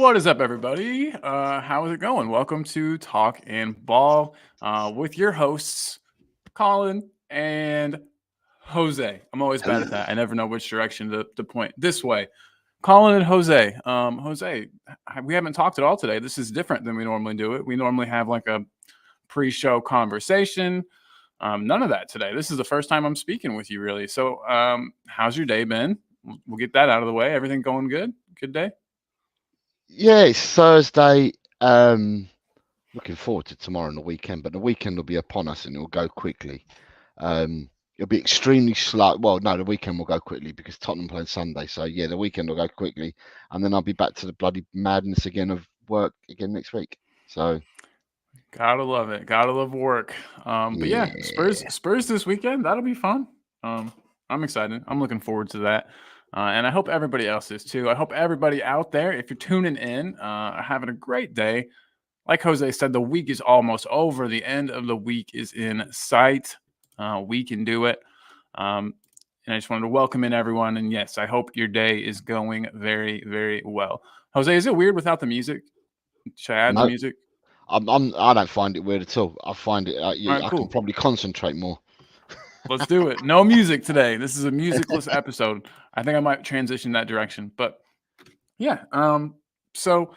What is up, everybody? How is it going? Welcome to Talk and Ball with your hosts, Colin and Jose. I'm always bad at that. I never know which direction to point. This way. Colin and Jose. Jose, we haven't talked at all today. This is different than we normally do it. We normally have like a pre-show conversation. None of that today. This is the first time I'm speaking with you, really. So, how's your day been? We'll get that out of the way. Everything going good? Good day? Yeah, it's Thursday. Looking forward to tomorrow and the weekend, but the weekend will be upon us and it will go quickly. It'll be extremely slow. Well, no, the weekend will go quickly because Tottenham play Sunday. So yeah, the weekend will go quickly, and then I'll be back to the bloody madness again of work again next week. So Gotta love it. Gotta love work. But yeah, Spurs this weekend. That'll be fun. I'm excited. I'm looking forward to that. And I hope everybody else is too. I hope everybody out there, if you're tuning in, are having a great day. Like Jose said, the week is almost over. The end of the week is in sight. We can do it. And I just wanted to welcome in everyone. And yes, I hope your day is going very, very well. Jose, is it weird without the music? Should I add the no, music? I don't find it weird at all. I find it. All right, I can cool. probably concentrate more. Let's do it. No music today. This is a musicless episode. I think I might transition that direction. But yeah. So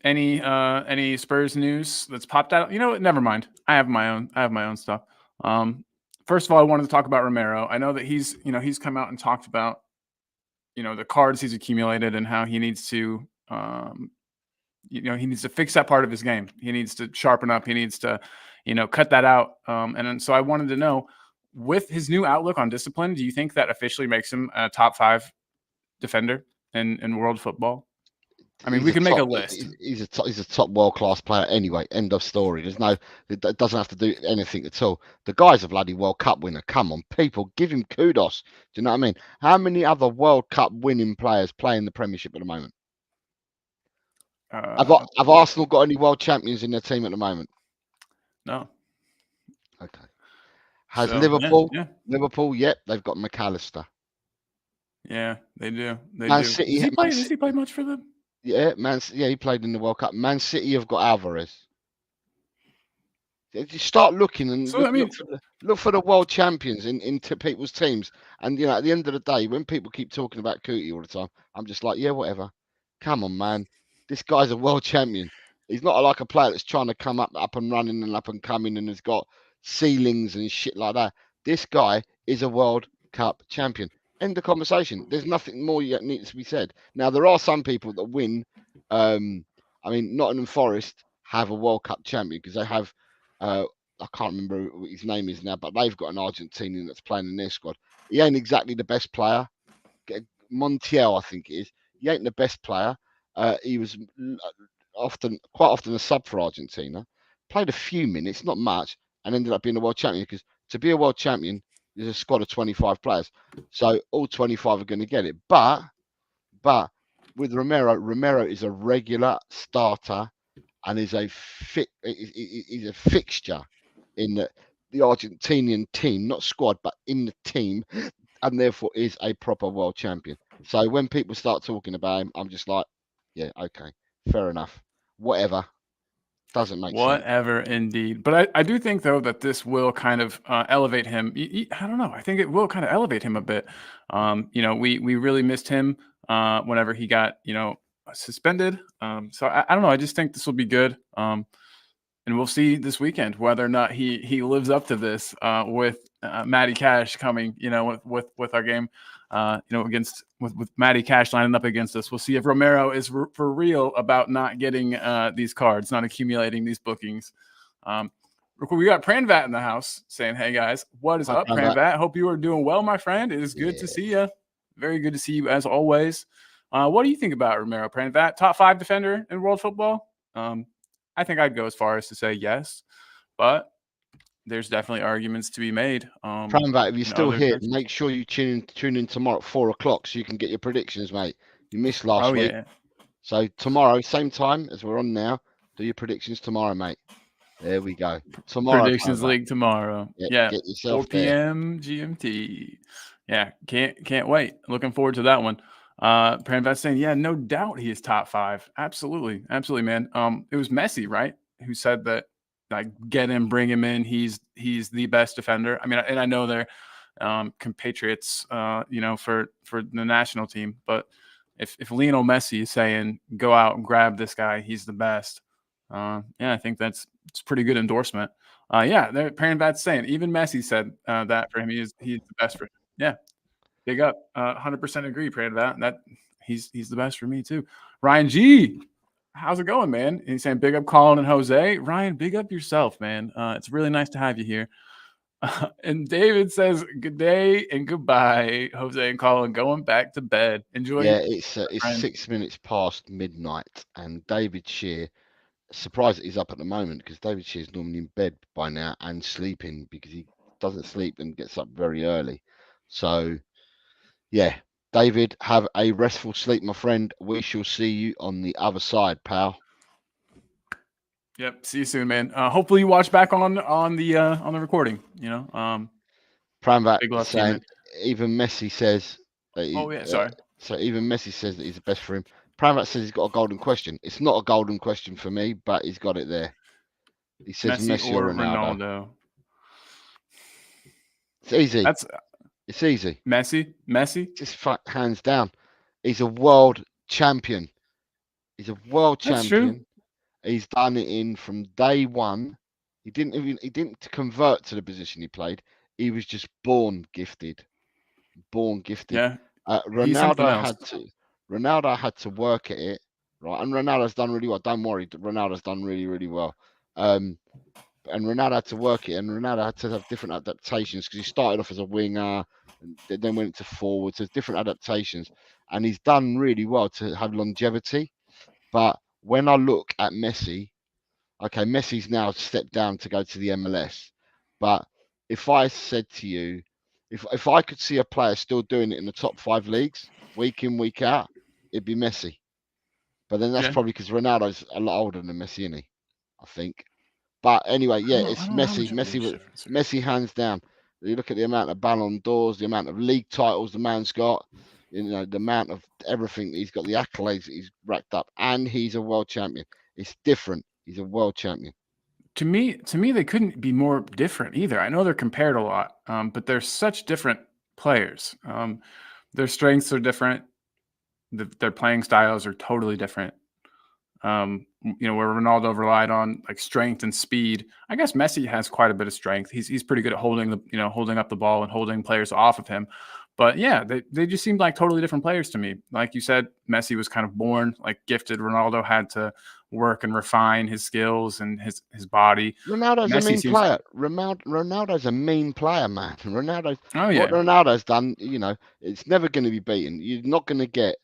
any Spurs news that's popped out? You know what? Never mind. I have my own stuff. First of all, I wanted to talk about Romero. I know that he's come out and talked about the cards he's accumulated and how he needs to he needs to fix that part of his game. He needs to sharpen up. He needs to cut that out. And so I wanted to know, with his new outlook on discipline, do you think that officially makes him a top 5 defender in world football? I mean, we can make a list. He's a top world class player anyway. End of story. It doesn't have to do anything at all. The guy's a bloody World Cup winner. Come on, people, give him kudos. Do you know what I mean? How many other World Cup winning players play in the Premiership at the moment? Have Arsenal got any world champions in their team at the moment? No. Okay. Has So, Liverpool? Yeah. Liverpool, yep, they've got McAllister. Yeah, they do. Man City, Does he play much for them? Yeah, he played in the World Cup. Man City have got Alvarez. You start looking and look for the world champions into people's teams. And at the end of the day, when people keep talking about Cootie all the time, I'm just like, yeah, whatever. Come on, man. This guy's a world champion. He's not like a player that's trying to come up and running and up and coming and has got ceilings and shit like that. This guy is a World Cup champion. End the conversation. There's nothing more yet needs to be said. Now there are some people that win. I mean, Nottingham Forest have a World Cup champion because they have. I can't remember what his name is now, but they've got an Argentinian that's playing in their squad. He ain't exactly the best player. Montiel, I think it is. He ain't the best player. He was quite often a sub for Argentina. Played a few minutes, not much, and ended up being a world champion. Because to be a world champion, there's a squad of 25 players, so all 25 are going to get it. But with Romero is a regular starter and is a fixture in the Argentinian team, not squad, but in the team, and therefore is a proper world champion. So when people start talking about him, I'm just like, yeah, okay, fair enough, whatever. Doesn't make sense. Whatever, indeed. But I do think, though, that this will kind of elevate him. I don't know. I think it will kind of elevate him a bit. We really missed him whenever he got, suspended. So I don't know. I just think this will be good. And we'll see this weekend whether or not he lives up to this with Matty Cash coming, with our game, against with Matty Cash lining up against us. We'll see if Romero is for real about not getting these cards, not accumulating these bookings. We got Pranvat in the house saying, "Hey guys, what is up, Pranvat? Hope you are doing well, my friend. It is good to see you. Very good to see you as always. What do you think about Romero, Pranvat? Top 5 defender in world football? I think I'd go as far as to say yes, but there's definitely arguments to be made. Pranvat, if you're still here, make sure you tune in tomorrow at 4 o'clock so you can get your predictions, mate. You missed last week. Yeah. So tomorrow, same time as we're on now, do your predictions tomorrow, mate. There we go. Tomorrow. Predictions Pranvat. League tomorrow. Yeah. Get yourself 4 p.m. GMT. Yeah, can't wait. Looking forward to that one. Pranvat saying, yeah, no doubt he is top 5. Absolutely, absolutely, man. It was Messi, right, who said that, like, get him, bring him in. He's the best defender. I mean, and I know they're compatriots, for the national team, but if Lionel Messi is saying go out and grab this guy, he's the best. I think it's a pretty good endorsement. Pranvat's saying even Messi said that for him, he's the best for him. Yeah, big up. 100% agree, Pranvat. That he's the best for me too. Ryan G, how's it going, man? And he's saying big up Colin and Jose. Ryan, big up yourself, man. It's really nice to have you here. And David says good day and goodbye, Jose and Colin, going back to bed. Enjoy. Yeah, it's 6 minutes past midnight, and David Shear, surprised that he's up at the moment, because David Shear's normally in bed by now and sleeping, because he doesn't sleep and gets up very early. So, yeah, David, have a restful sleep, my friend. We shall see you on the other side, pal. Yep. See you soon, man. Hopefully you watch back on the recording. Pranvat saying even Messi says that sorry. So even Messi says that he's the best for him. Pranvat says he's got a golden question. It's not a golden question for me, but he's got it there. He says Messi or Ronaldo. It's easy. It's easy. Messi. Just hands down. He's a world champion. He's a world champion. True. He's done it in from day one. He didn't convert to the position he played. He was just born gifted. Yeah. Ronaldo had to work at it, right? And Ronaldo's done really well. Don't worry, Ronaldo's done really, really well. And Ronaldo had to work it, and Ronaldo had to have different adaptations, because he started off as a winger, and then went to forward. So different adaptations, and he's done really well to have longevity. But when I look at Messi, okay, Messi's now stepped down to go to the MLS. But if I said to you, if I could see a player still doing it in the top 5 leagues, week in, week out, it'd be Messi. But then that's probably because Ronaldo's a lot older than Messi, isn't he? I think. But anyway, it's Messi. Messi hands down. You look at the amount of Ballon d'Ors, the amount of league titles the man's got, the amount of everything he's got, the accolades that he's racked up, and he's a world champion. It's different. He's a world champion. To me, they couldn't be more different either. I know they're compared a lot, but they're such different players. Their strengths are different. Their playing styles are totally different. Where Ronaldo relied on like strength and speed. I guess Messi has quite a bit of strength. He's pretty good at holding up the ball and holding players off of him. But yeah, they just seemed like totally different players to me. Like you said, Messi was kind of born like gifted. Ronaldo had to work and refine his skills and his body. Ronaldo's a mean player. Ronaldo's a mean player, man. What Ronaldo's done, it's never going to be beaten. You're not going to get.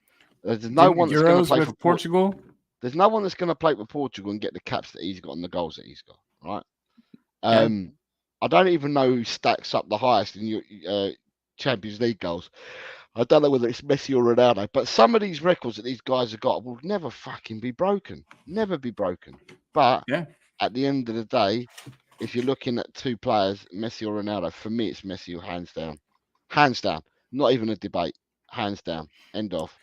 There's no one that's going to play for Portugal. There's no one that's going to play for Portugal and get the caps that he's got and the goals that he's got. Right? I don't even know who stacks up the highest in your Champions League goals. I don't know whether it's Messi or Ronaldo, but some of these records that these guys have got will never fucking be broken. Never be broken. But at the end of the day, if you're looking at 2 players, Messi or Ronaldo, for me it's Messi or hands down. Hands down. Not even a debate. Hands down. End of.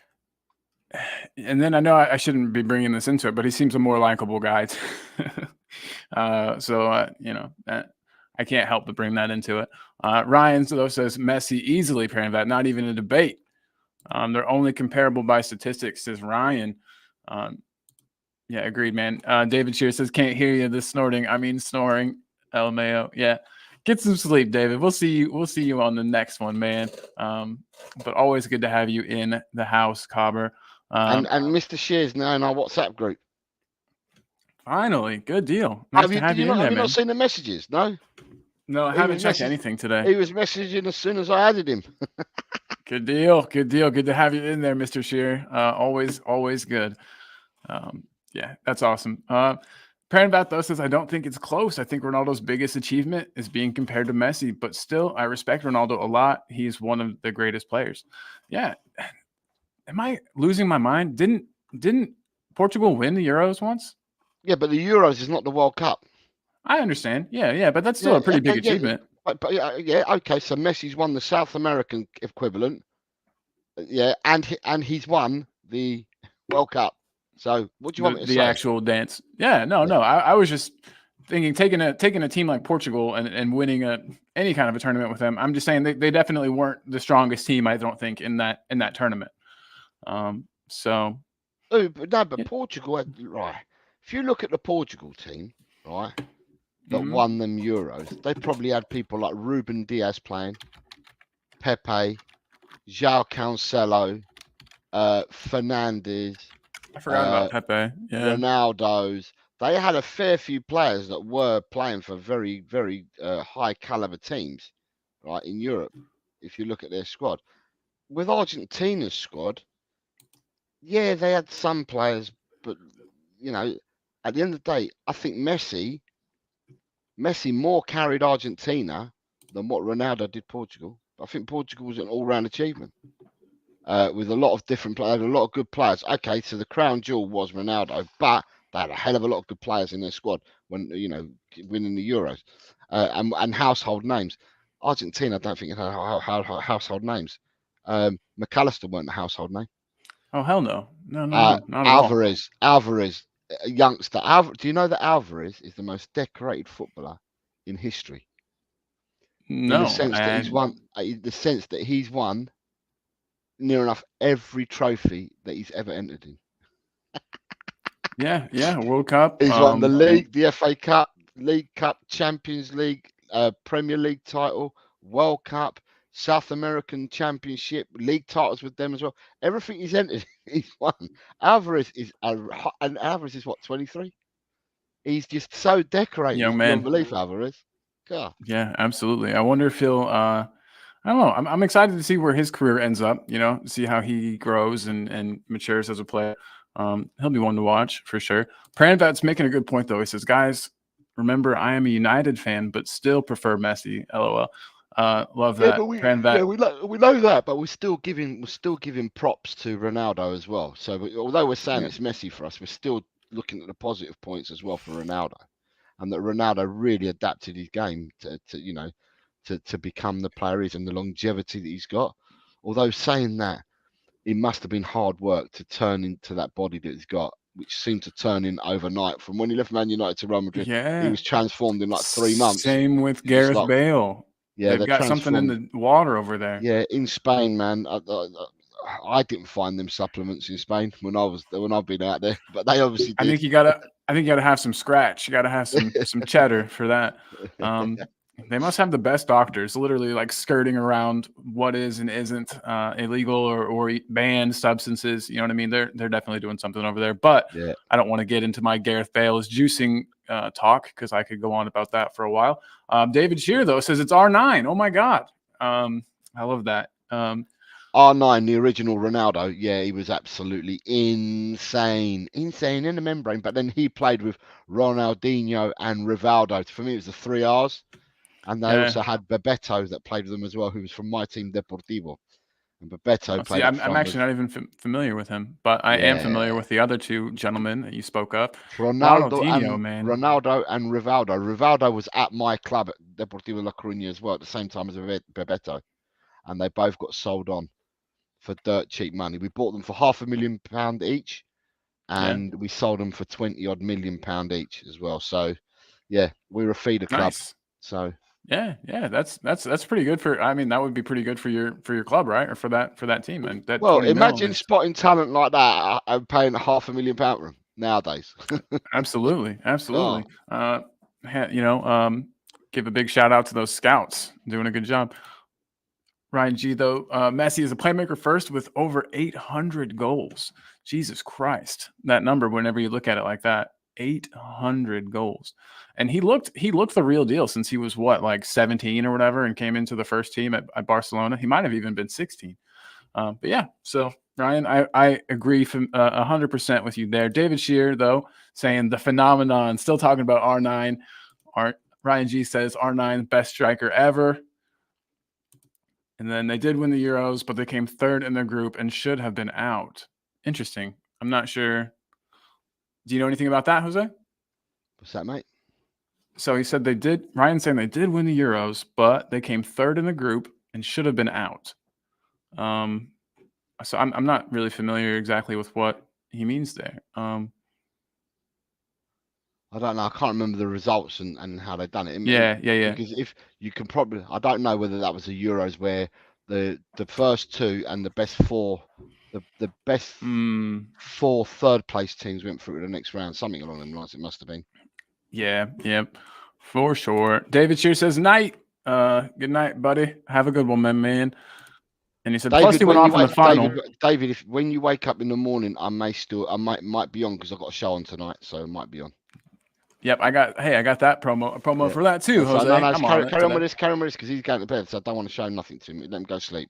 And then I know I shouldn't be bringing this into it, but he seems a more likable guy. I can't help but bring that into it. Ryan though says Messi easily, Pranvat, not even a debate. They're only comparable by statistics, says Ryan. Agreed, man. David Shear says can't hear you. This snorting, I mean snoring. LMAO. Yeah, get some sleep, David. We'll see you on the next one, man. But always good to have you in the house, Cobber. And Mr. Shear's now in our WhatsApp group. Finally, good deal. Nice to have you in there, have you not seen the messages? No, I haven't checked anything today. He was messaging as soon as I added him. Good deal. Good to have you in there, Mr. Shear. Always good. That's awesome. Pranvat though says I don't think it's close. I think Ronaldo's biggest achievement is being compared to Messi, but still I respect Ronaldo a lot. He's one of the greatest players. Yeah. Am I losing my mind? Didn't Portugal win the Euros once? Yeah, but the Euros is not the World Cup. I understand. Yeah, but that's still a pretty big achievement. Okay. So Messi's won the South American equivalent, Yeah, and he's won the World Cup. So what do you want me to The say? actual dance. Yeah, no. I was just thinking taking a team like Portugal and winning any kind of a tournament with them. I'm just saying they definitely weren't the strongest team, I don't think, in that tournament. So Oh, but no, but yeah. Portugal had, right. If you look at the Portugal team, right, that Mhm. won them Euros, they probably had people like Ruben Diaz playing, Pepe, João Cancelo, Fernandes, I forgot about Pepe. Yeah. Ronaldo's. They had a fair few players that were playing for very, very high caliber teams, right, in Europe. If you look at their squad, with Argentina's squad, yeah, they had some players, but you know, at the end of the day, I think Messi more carried Argentina than what Ronaldo did Portugal. I think Portugal was an all-round achievement with a lot of different players, a lot of good players. Okay, so the crown jewel was Ronaldo, but they had a hell of a lot of good players in their squad when winning the Euros and household names. Argentina, I don't think it had household names. McAllister weren't a household name. Oh hell no, not at all. Alvarez, a youngster. Do you know that Alvarez is the most decorated footballer in history? In the No, sense that he's and won, near enough every trophy that he's ever entered in. yeah, World Cup. He's won the And league, the FA Cup, League Cup, Champions League, Premier League title, World Cup, South American Championship, league titles with them as well. Everything he's entered, he's won. Alvarez is what, 23? He's just so decorated. young It's beyond man. belief, Alvarez. God. Yeah, absolutely. I wonder if he'll. I don't know. I'm excited to see where his career ends up. See how he grows and matures as a player. He'll be one to watch for sure. Pranvat's making a good point though. He says, "Guys, remember I am a United fan, but still prefer Messi." LOL. Love Yeah, that, but Pranvat. we know that, but we're still giving props to Ronaldo as well. So although we're saying Yeah. it's Messi for us, we're still looking at the positive points as well for Ronaldo, and that Ronaldo really adapted his game to become the player he is and the longevity that he's got. Although saying that, it must have been hard work to turn into that body that he's got, which seemed to turn in overnight. From when he left Man United to Real Madrid, he Yeah. was transformed in like 3 months. Same with You're just Gareth like, Bale. yeah, They've they're got something in transformed. the water over there. Yeah, in Spain, man, I didn't find them supplements in Spain when I've been out there, but they obviously I did. think you gotta have some scratch. You gotta have some cheddar for that. They must have the best doctors, literally like skirting around what is and isn't illegal or banned substances. You know what I mean? They're definitely doing something over there. But Yeah. I don't want to get into my Gareth Bale's juicing talk because I could go on about that for a while. David Shear though says it's R9. Oh my god, I love that. R9, the original Ronaldo, yeah, he was absolutely insane in the membrane. But then he played with Ronaldinho and Rivaldo. For me, it was the 3Rs. And they also had Bebeto that played with them as well, who was from my team, Deportivo. And Bebeto played up front. I'm actually not even familiar with him, but I am familiar with the other two gentlemen that you spoke of. Ronaldo and Rivaldo. Rivaldo was at my club at Deportivo La Coruña as well at the same time as Bebeto. And they both got sold on for dirt cheap money. We bought them for £500,000 each, and we sold them for 20 odd million pound each as well. So yeah, we're a feeder club. Nice. So yeah, that's pretty good for. I mean, that would be pretty good for your club, right? Or for that team. And that. Well, imagine spotting talent like that and paying £500,000 for them nowadays. Absolutely. Give a big shout out to those scouts doing a good job. Ryan G, though, Messi is a playmaker first with over 800 goals. Jesus Christ, that number. Whenever you look at it like that, 800 goals, and he looked the real deal since he was like 17 or whatever, and came into the first team at Barcelona. He might have even been 16. But yeah, so Ryan, I agree 100% with you there. David Shear, though, saying the phenomenon. Still talking about R9. Ryan G says R9 best striker ever. And then they did win the Euros, but they came third in their group and should have been out. Interesting. I'm not sure. Do you know anything about that, Jose? What's that, mate? So he said they did. Ryan's saying they did win the Euros, but they came third in the group and should have been out. So I'm not really familiar exactly with what he means there. I don't know. I can't remember the results and how they done it. Yeah. Because if you can probably, I don't know whether that was the Euros where the first two and the best four, the best four third place teams went through to the next round. Something along them lines. It must have been. Yeah. Yep. For sure. David Shear says night. Good night, buddy. Have a good one, man. And he said, David, plus he went off in the final. David, if when you wake up in the morning, I might be on because I've got a show on tonight, so I might be on. Yep, I got that promo for that too, Jose. No, carry on with this because he's going to bed, so I don't want to show nothing to him. Let him go sleep.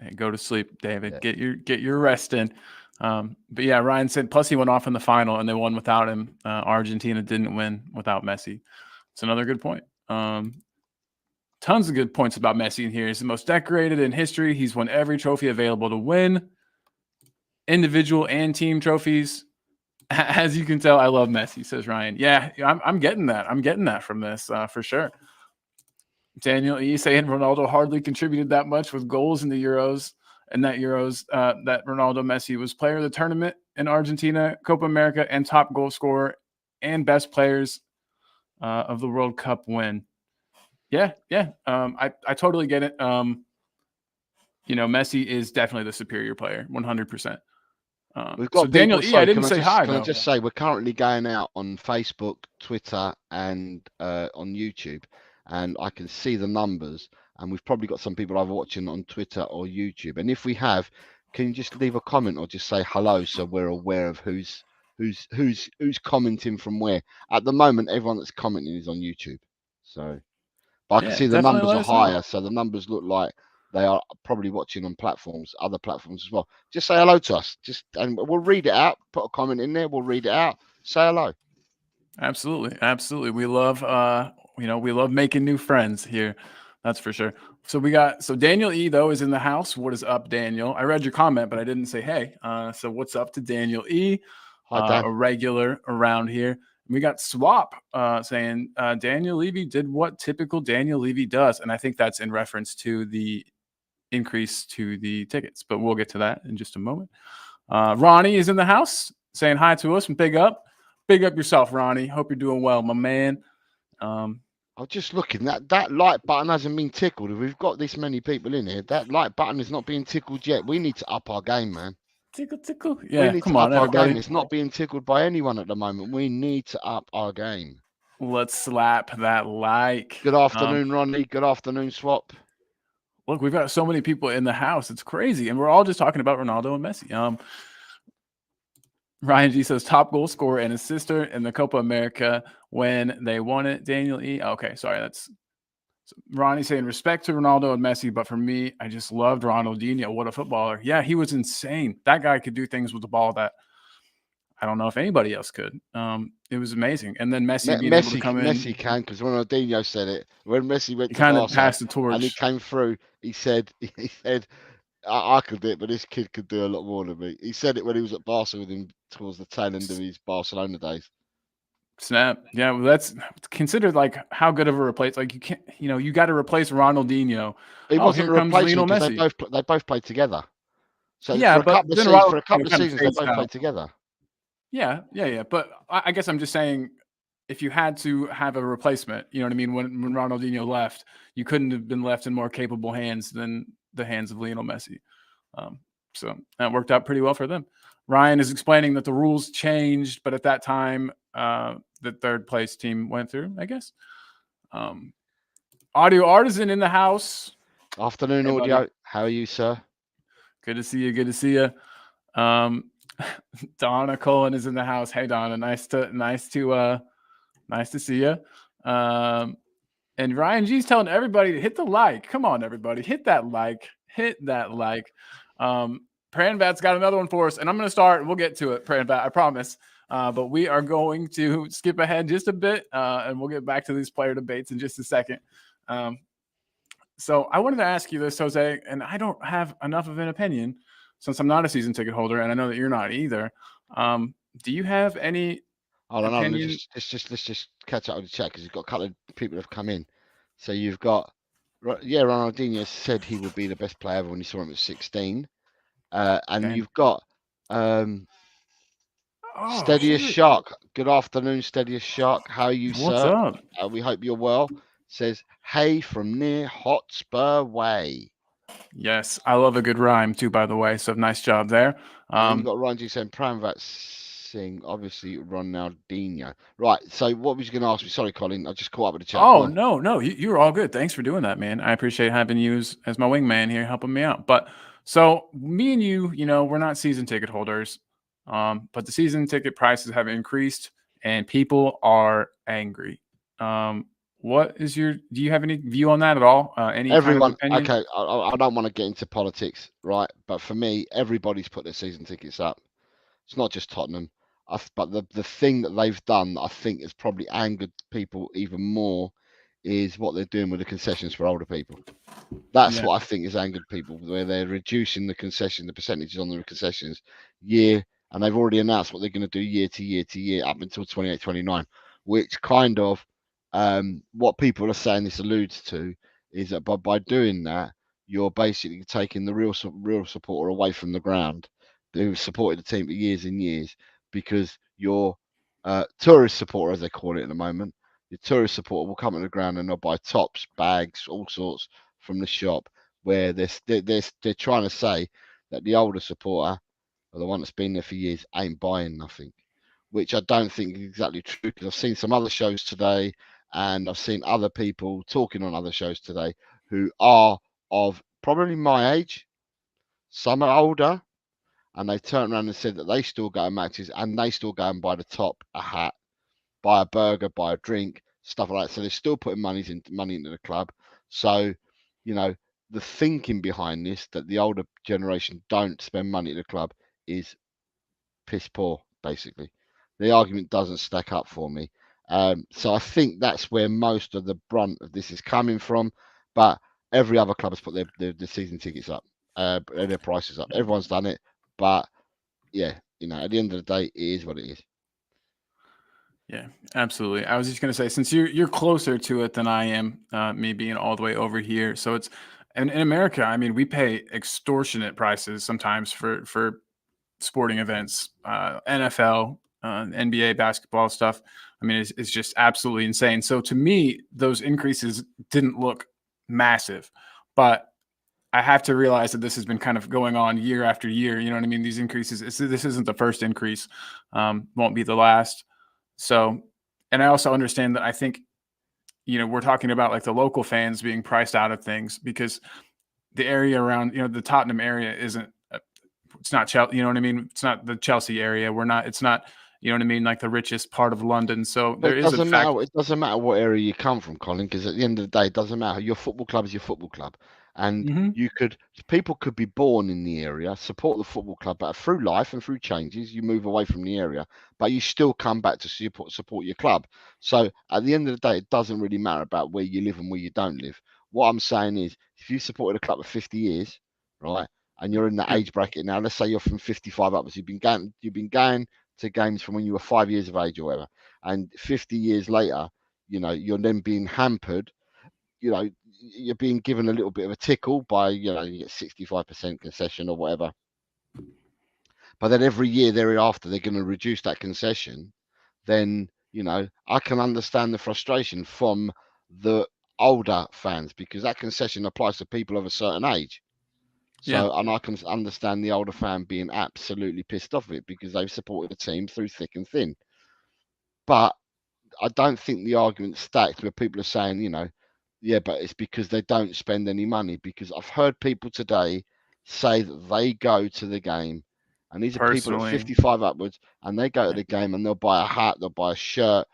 Hey, go to sleep, David. Yeah. Get your rest in. But yeah, Ryan said plus he went off in the final and they won without him. Argentina didn't win without Messi. It's another good point. Tons of good points about Messi in here. He's the most decorated in history. He's won every trophy available to win, individual and team trophies. As you can tell, I love Messi, says Ryan. Yeah, I'm getting that. I'm getting that from this for sure. Daniel E saying Ronaldo hardly contributed that much with goals in the Euros, and that Ronaldo Messi was player of the tournament in Argentina, Copa America, and top goal scorer and best players of the World Cup win. Yeah. I totally get it. Messi is definitely the superior player, 100%. We've got Daniel E. I didn't say hi. Can I just say we're currently going out on Facebook, Twitter, and on YouTube, and I can see the numbers. And we've probably got some people either watching on Twitter or YouTube. And if we have, can you just leave a comment or just say hello so we're aware of who's commenting from where? At the moment, everyone that's commenting is on YouTube. So, but I can see the numbers are higher, so the numbers look like they are probably watching on other platforms as well. Just say hello to us. And we'll read it out. Put a comment in there. We'll read it out. Say hello. Absolutely. We love, we love making new friends here. That's for sure. So Daniel E though is in the house. What is up, Daniel? I read your comment, but I didn't say hey. So what's up to Daniel E? Hi, Dan. A regular around here. We got Swap saying Daniel Levy did what typical Daniel Levy does, and I think that's in reference to the increase to the tickets, but we'll get to that in just a moment. Ronnie is in the house saying hi to us and big up yourself, Ronnie. Hope you're doing well, my man. I'm just looking that like button hasn't been tickled. If we've got this many people in here, that like button is not being tickled yet. We need to up our game, man. Tickle. Yeah, we need come to on, up everybody. Our game. It's not being tickled by anyone at the moment. We need to up our game. Let's slap that like. Good afternoon, Ronnie. Good afternoon, Swap. Look, we've got so many people in the house. It's crazy. And we're all just talking about Ronaldo and Messi. Ryan G says top goal scorer and his sister in the Copa America when they won it. Daniel E. Okay, sorry. That's Ronnie saying respect to Ronaldo and Messi. But for me, I just loved Ronaldinho. What a footballer. Yeah, he was insane. That guy could do things with the ball that I don't know if anybody else could. It was amazing. And then Messi being able to come in. Messi can, because Ronaldinho said it. When Messi went to kind of Barca passed the torch. and he came through, he said, I could do it, but this kid could do a lot more than me. He said it when he was at Barca with him towards the tail end of his Barcelona days. Snap. Yeah, well, that's considered like how good of a replace. Like you can't, you got to replace Ronaldinho. It wasn't a replacement because they both played together. So yeah, for a couple of seasons, they both played together. Yeah. But I guess I'm just saying, if you had to have a replacement, you know what I mean? When Ronaldinho left, you couldn't have been left in more capable hands than the hands of Lionel Messi. So that worked out pretty well for them. Ryan is explaining that the rules changed, but at that time, the third place team went through, I guess. Audio Artisan in the house. Afternoon, hey, Audio. Buddy. How are you, sir? Good to see you. Donna Cullen is in the house. Hey, Donna. Nice to see you. And Ryan G's telling everybody to hit the like. Come on, everybody. Hit that like. Pranvat's got another one for us, and I'm going to start. We'll get to it, Pranvat, I promise. But we are going to skip ahead just a bit, and we'll get back to these player debates in just a second. So I wanted to ask you this, Jose, and I don't have enough of an opinion since I'm not a season ticket holder, and I know that you're not either. Do you have any opinion? Let's just catch up with the chat because you've got a couple of people that have come in. So you've got, Ronaldinho said he would be the best player ever when you saw him at 16. And Okay. you've got Oh, Steadiest shoot. Shark. Good afternoon, Steadiest Shark. How are you, What's sir? up? We hope you're well. Says, hey from near Hotspur Way. Yes, I love a good rhyme too, by the way. So nice job there. And then you got Ryan G saying Pramvat Singh, obviously Ronaldinho. Right. So what was you going to ask me? Sorry, Colin. I just caught up with the chat. Oh, no, you're all good. Thanks for doing that, man. I appreciate having you as my wingman here, helping me out. But so me and you, we're not season ticket holders, but the season ticket prices have increased and people are angry. What is do you have any view on that at all? Any kind of Everyone, opinion? okay, I don't want to get into politics, right? But for me, everybody's put their season tickets up. It's not just Tottenham. But the thing that they've done, I think, has probably angered people even more, is what they're doing with the concessions for older people. That's Yeah. what I think has angered people, where they're reducing the percentages on the concessions year, and they've already announced what they're going to do year to year to year up until 28, 29, which kind of what people are saying this alludes to is that by doing that, you're basically taking the real supporter away from the ground who've supported the team for years and years, because your tourist supporter, as they call it at the moment, your tourist supporter will come to the ground and they'll buy tops, bags, all sorts from the shop, where they're trying to say that the older supporter, or the one that's been there for years, ain't buying nothing, which I don't think is exactly true, because I've seen some other shows today and I've seen other people talking on other shows today who are of probably my age, some are older, and they turned around and said that they still go to matches and they still go and buy the top, a hat, buy a burger, buy a drink, stuff like that. So they're still putting money into the club. So, the thinking behind this, that the older generation don't spend money at the club, is piss poor, basically. The argument doesn't stack up for me. So I think that's where most of the brunt of this is coming from. But every other club has put their season tickets up, their prices up. Everyone's done it. But yeah, at the end of the day, it is what it is. Yeah, absolutely. I was just gonna say, since you're closer to it than I am, me being all the way over here, so it's and in America, I mean, we pay extortionate prices sometimes for sporting events, NFL, NBA basketball stuff. I mean, it's just absolutely insane. So to me, those increases didn't look massive, but I have to realize that this has been kind of going on year after year. You know what I mean? These increases. This isn't the first increase. Won't be the last. So, and I also understand that I think, we're talking about like the local fans being priced out of things because the area around, the Tottenham area isn't, it's not Chelsea, you know what I mean? It's not the Chelsea area. It's not, you know what I mean? Like the richest part of London. So But there is a fact. it doesn't matter what area you come from, Colin, because at the end of the day, it doesn't matter. Your football club is your football club. And people could be born in the area, support the football club, but through life and through changes, you move away from the area, but you still come back to support your club. So at the end of the day, it doesn't really matter about where you live and where you don't live. What I'm saying is, if you supported a club for 50 years, right, and you're in that Yeah. age bracket now, let's say you're from 55 upwards, you've been going to games from when you were 5 years of age or whatever, and 50 years later, you're then being hampered, you're being given a little bit of a tickle by, you get 65% concession or whatever, but then every year thereafter they're going to reduce that concession. Then I can understand the frustration from the older fans, because that concession applies to people of a certain age. Yeah. So, and I can understand the older fan being absolutely pissed off with it, because they've supported the team through thick and thin. But I don't think the argument's stacked where people are saying, yeah, but it's because they don't spend any money. Because I've heard people today say that they go to the game, and these are people at Personally. 55 upwards, and they go to the game and they'll buy a hat, they'll buy a shirt,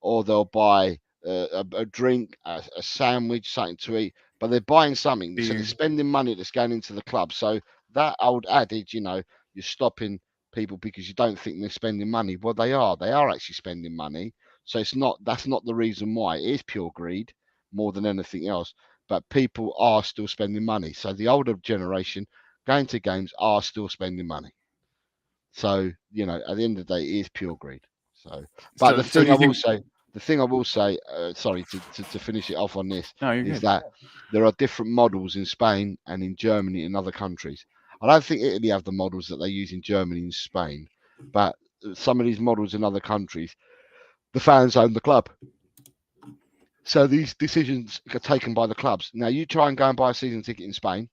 or they'll buy a drink, a sandwich, something to eat, but they're buying something. So they're spending money that's going into the club. So that old adage, you're stopping people because you don't think they're spending money. Well, they are. They are actually spending money. So that's not the reason why. It is pure greed more than anything else. But people are still spending money. So the older generation going to games are still spending money. So, at the end of the day, it is pure greed. So, but the thing I will say, sorry, to finish it off on this, is that there are different models in Spain and in Germany and other countries. I don't think Italy have the models that they use in Germany and Spain, but some of these models in other countries, the fans own the club. So these decisions are taken by the clubs. Now you try and go and buy a season ticket in Spain,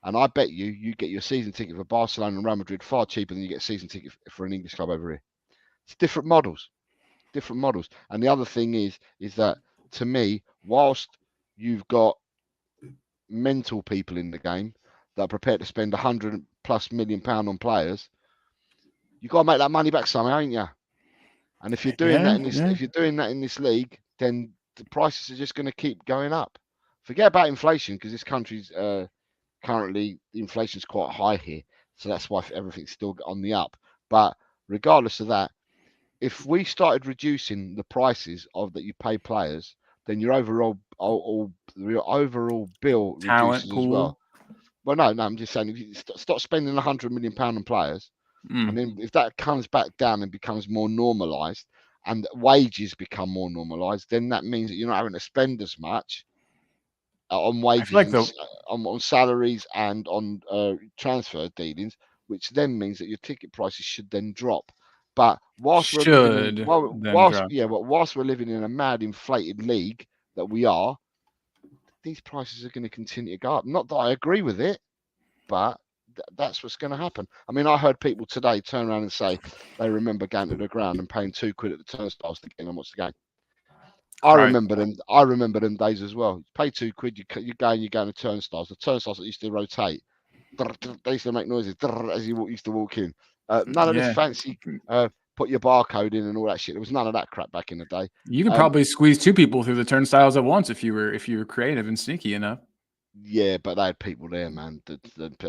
and I bet you get your season ticket for Barcelona and Real Madrid far cheaper than you get a season ticket for an English club over here. It's different models. And the other thing is that, to me, whilst you've got mental people in the game that are prepared to spend £100+ million on players, you got to make that money back somehow, ain't you? And if you're doing that in this, if you're doing that in this league, then the prices are just going to keep going up. Forget about inflation, because this country's currently, the inflation's quite high here, so that's why everything's still on the up. But regardless of that, if we started reducing the prices of that you pay players, then your overall bill Talent reduces pool. as well. Well, no, I'm just saying, if you stop spending £100 million on players, and then if that comes back down and becomes more normalised, and wages become more normalised, then that means that you're not having to spend as much on wages, like on salaries, and on transfer dealings, which then means that your ticket prices should then drop. But whilst we're living in a mad inflated league that we are, these prices are going to continue to go up. Not that I agree with it, but that's what's going to happen. I mean, I heard people today turn around and say they remember going to the ground and paying £2 at the turnstiles to get in and watch the game. I remember them days as well. You pay £2, you go and you go in the turnstiles. The turnstiles that used to rotate, they used to make noises as you used to walk in. None of this fancy put your barcode in and all that shit. There was none of that crap back in the day. You could probably squeeze 2 people through the turnstiles at once if you were creative and sneaky enough. Yeah, but they had people there, man. The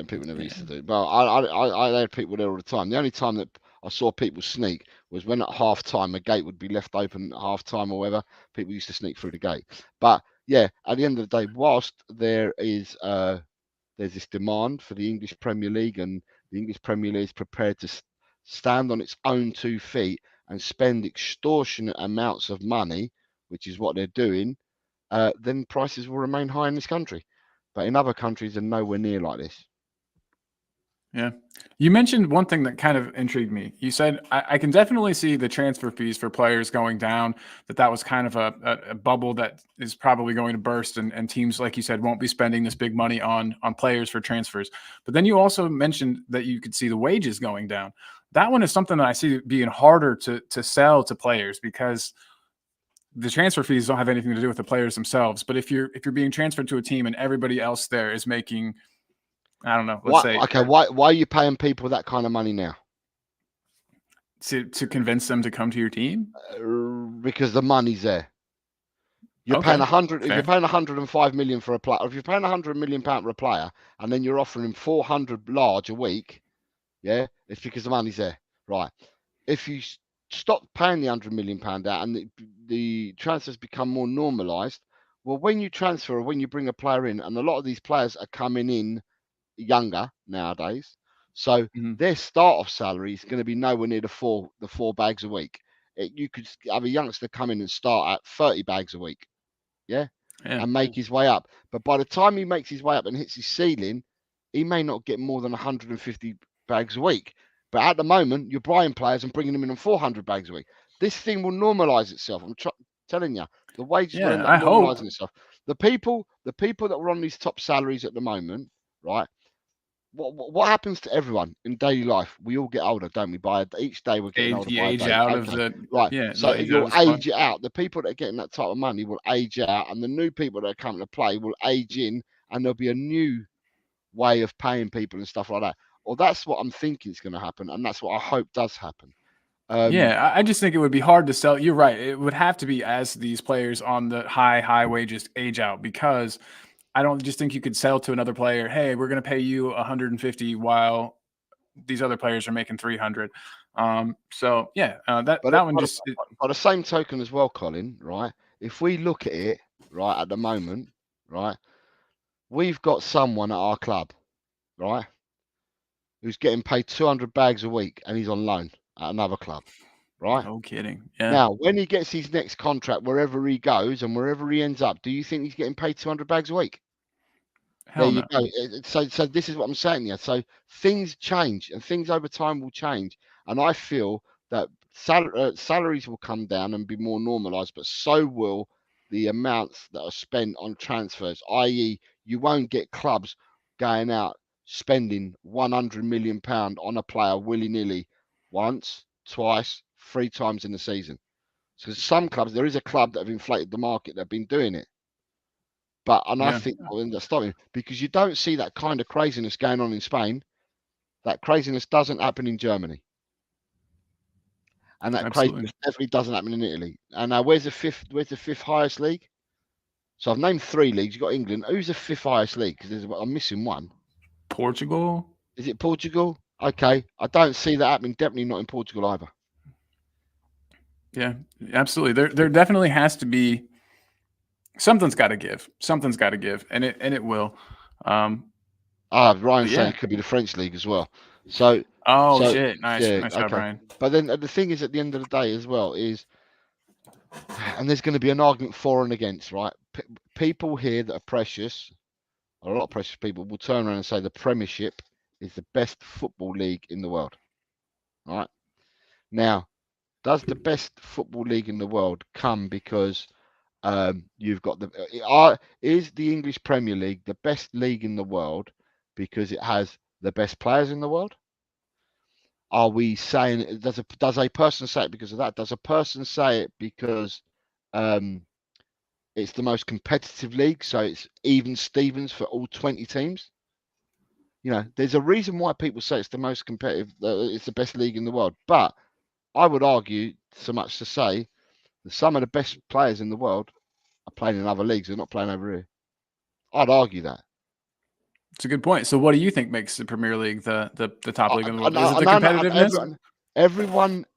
people never used to do. But I had people there all the time. The only time that I saw people sneak was when at half time a gate would be left open at half time or whatever. People used to sneak through the gate. But yeah, at the end of the day, whilst there is there's this demand for the English Premier League, and the English Premier League is prepared to stand on its own 2 feet and spend extortionate amounts of money, which is what they're doing, then prices will remain high in this country. But in other countries, they're nowhere near like this. Yeah. You mentioned one thing that kind of intrigued me. You said, I can definitely see the transfer fees for players going down, that was kind of a bubble that is probably going to burst, and teams, like you said, won't be spending this big money on players for transfers. But then you also mentioned that you could see the wages going down. That one is something that I see being harder to sell to players, because the transfer fees don't have anything to do with the players themselves. But if you're being transferred to a team and everybody else there is making, I don't know, why are you paying people that kind of money now? To convince them to come to your team? Because the money's there. You're paying 100. If you're paying 105 million for a player, if you're paying 100 million pound for a player, and then you're offering him 400 large a week, yeah, it's because the money's there, right? If you stop paying the 100 million pound out and the transfers become more normalised, well, when you transfer or when you bring a player in, and a lot of these players are coming in younger nowadays, so their start-off salary is going to be nowhere near the four bags a week. You could have a youngster come in and start at 30 bags a week, and make his way up. But by the time he makes his way up and hits his ceiling, he may not get more than 150 bags a week. But at the moment, you're buying players and bringing them in on 400 bags a week. This thing will normalise itself. I'm telling you, the wages will end up normalising itself. The people that were on these top salaries at the moment, right? What happens to everyone in daily life? We all get older, don't we? By each day we're getting older. Age out of the right. Yeah, so you'll age it out. The people that are getting that type of money will age out, and the new people that are coming to play will age in, and there'll be a new way of paying people and stuff like that. Or that's what I'm thinking is going to happen, and that's what I hope does happen. I just think it would be hard to sell. You're right. It would have to be as these players on the high wages age out, because I don't just think you could sell to another player, hey, we're going to pay you 150 while these other players are making 300. So yeah, that one just. By the same token as well, Colin, right? If we look at it, right, at the moment, right, we've got someone at our club, right, who's getting paid 200 bags a week, and he's on loan at another club, right? No kidding. Yeah. Now, when he gets his next contract, wherever he goes and wherever he ends up, do you think he's getting paid 200 bags a week? Hell you no. go. So this is what I'm saying here. So things change, and things over time will change. And I feel that salaries will come down and be more normalised, but so will the amounts that are spent on transfers. I.e., you won't get clubs going out spending £100 million on a player willy nilly once, twice, 3 times in the season. So some clubs, there is a club that have inflated the market. They've been doing it. But I think we'll end up stopping because you don't see that kind of craziness going on in Spain. That craziness doesn't happen in Germany, and that craziness definitely doesn't happen in Italy. And now, where's the fifth? Where's the fifth highest league? So I've named 3 leagues. You've got England. Who's the 5th highest league? Because I'm missing one. Portugal. Is it Portugal? Okay, I don't see that happening. Definitely not in Portugal either. Yeah, absolutely. There definitely has to be. Something's got to give. Something's got to give, and it will. Ryan's saying it could be the French league as well. So. Shit! Nice job, Ryan. But then the thing is, at the end of the day, as well, is, and there's going to be an argument for and against, right? People here that are precious, a lot of precious people, will turn around and say the Premiership is the best football league in the world. Right? Now, does the best football league in the world come because you've got is the English Premier League the best league in the world because it has the best players in the world? Are we saying does a person say it because of that? Does a person say it because it's the most competitive league, so it's even Stevens for all 20 teams? You know, there's a reason why people say it's the most competitive, it's the best league in the world. But I would argue, so much to say, that some of the best players in the world are playing in other leagues. They're not playing over here. I'd argue that. It's a good point. So, what do you think makes the Premier League the top league in the world? Is it the competitiveness?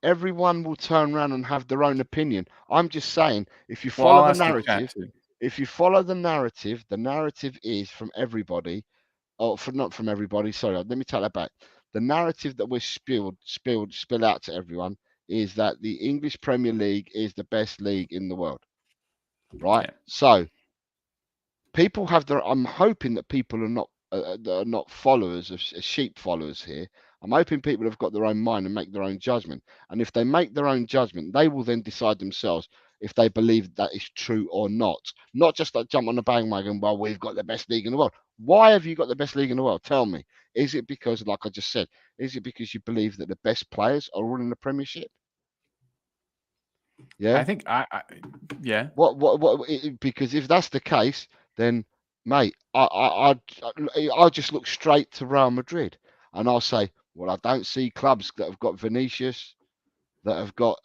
Everyone will turn around and have their own opinion. I'm just saying, if you follow the narrative, the narrative is from everybody, not from everybody. Sorry, let me take that back. The narrative that we're spill out to everyone is that the English Premier League is the best league in the world, right? Yeah. So people have their. I'm hoping that people are not followers of sheep followers here. I'm hoping people have got their own mind and make their own judgment. And if they make their own judgment, they will then decide themselves if they believe that is true or not. Not just like jump on the bandwagon, well, we've got the best league in the world. Why have you got the best league in the world? Tell me. Is it because, like I just said, is it because you believe that the best players are all in the Premiership? Yeah. I think yeah. What? Because if that's the case, then mate, I'll just look straight to Real Madrid and I'll say, well, I don't see clubs that have got Vinicius, that have got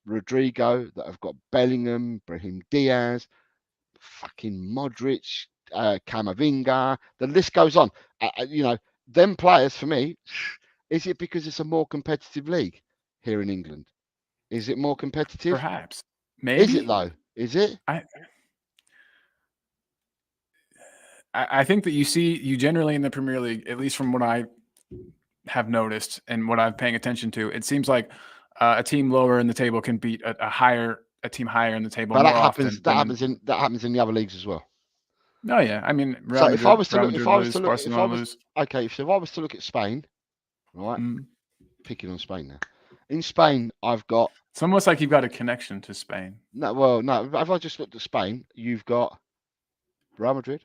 Rodrigo, that have got Bellingham, Brahim Diaz, fucking Modric, Camavinga. The list goes on. You know, them players for me. Is it because it's a more competitive league here in England? Is it more competitive? Perhaps. Maybe. Is it though? Is it? I think that you generally in the Premier League, at least from what I have noticed and what I'm paying attention to, it seems like a team lower in the table can beat a team higher in the table. But more that happens in the other leagues as well. Oh yeah, I mean, so if I was to look at Spain, right? Picking on Spain now. In Spain, I've got. It's almost like you've got a connection to Spain. No. If I just looked at Spain, you've got Real Madrid,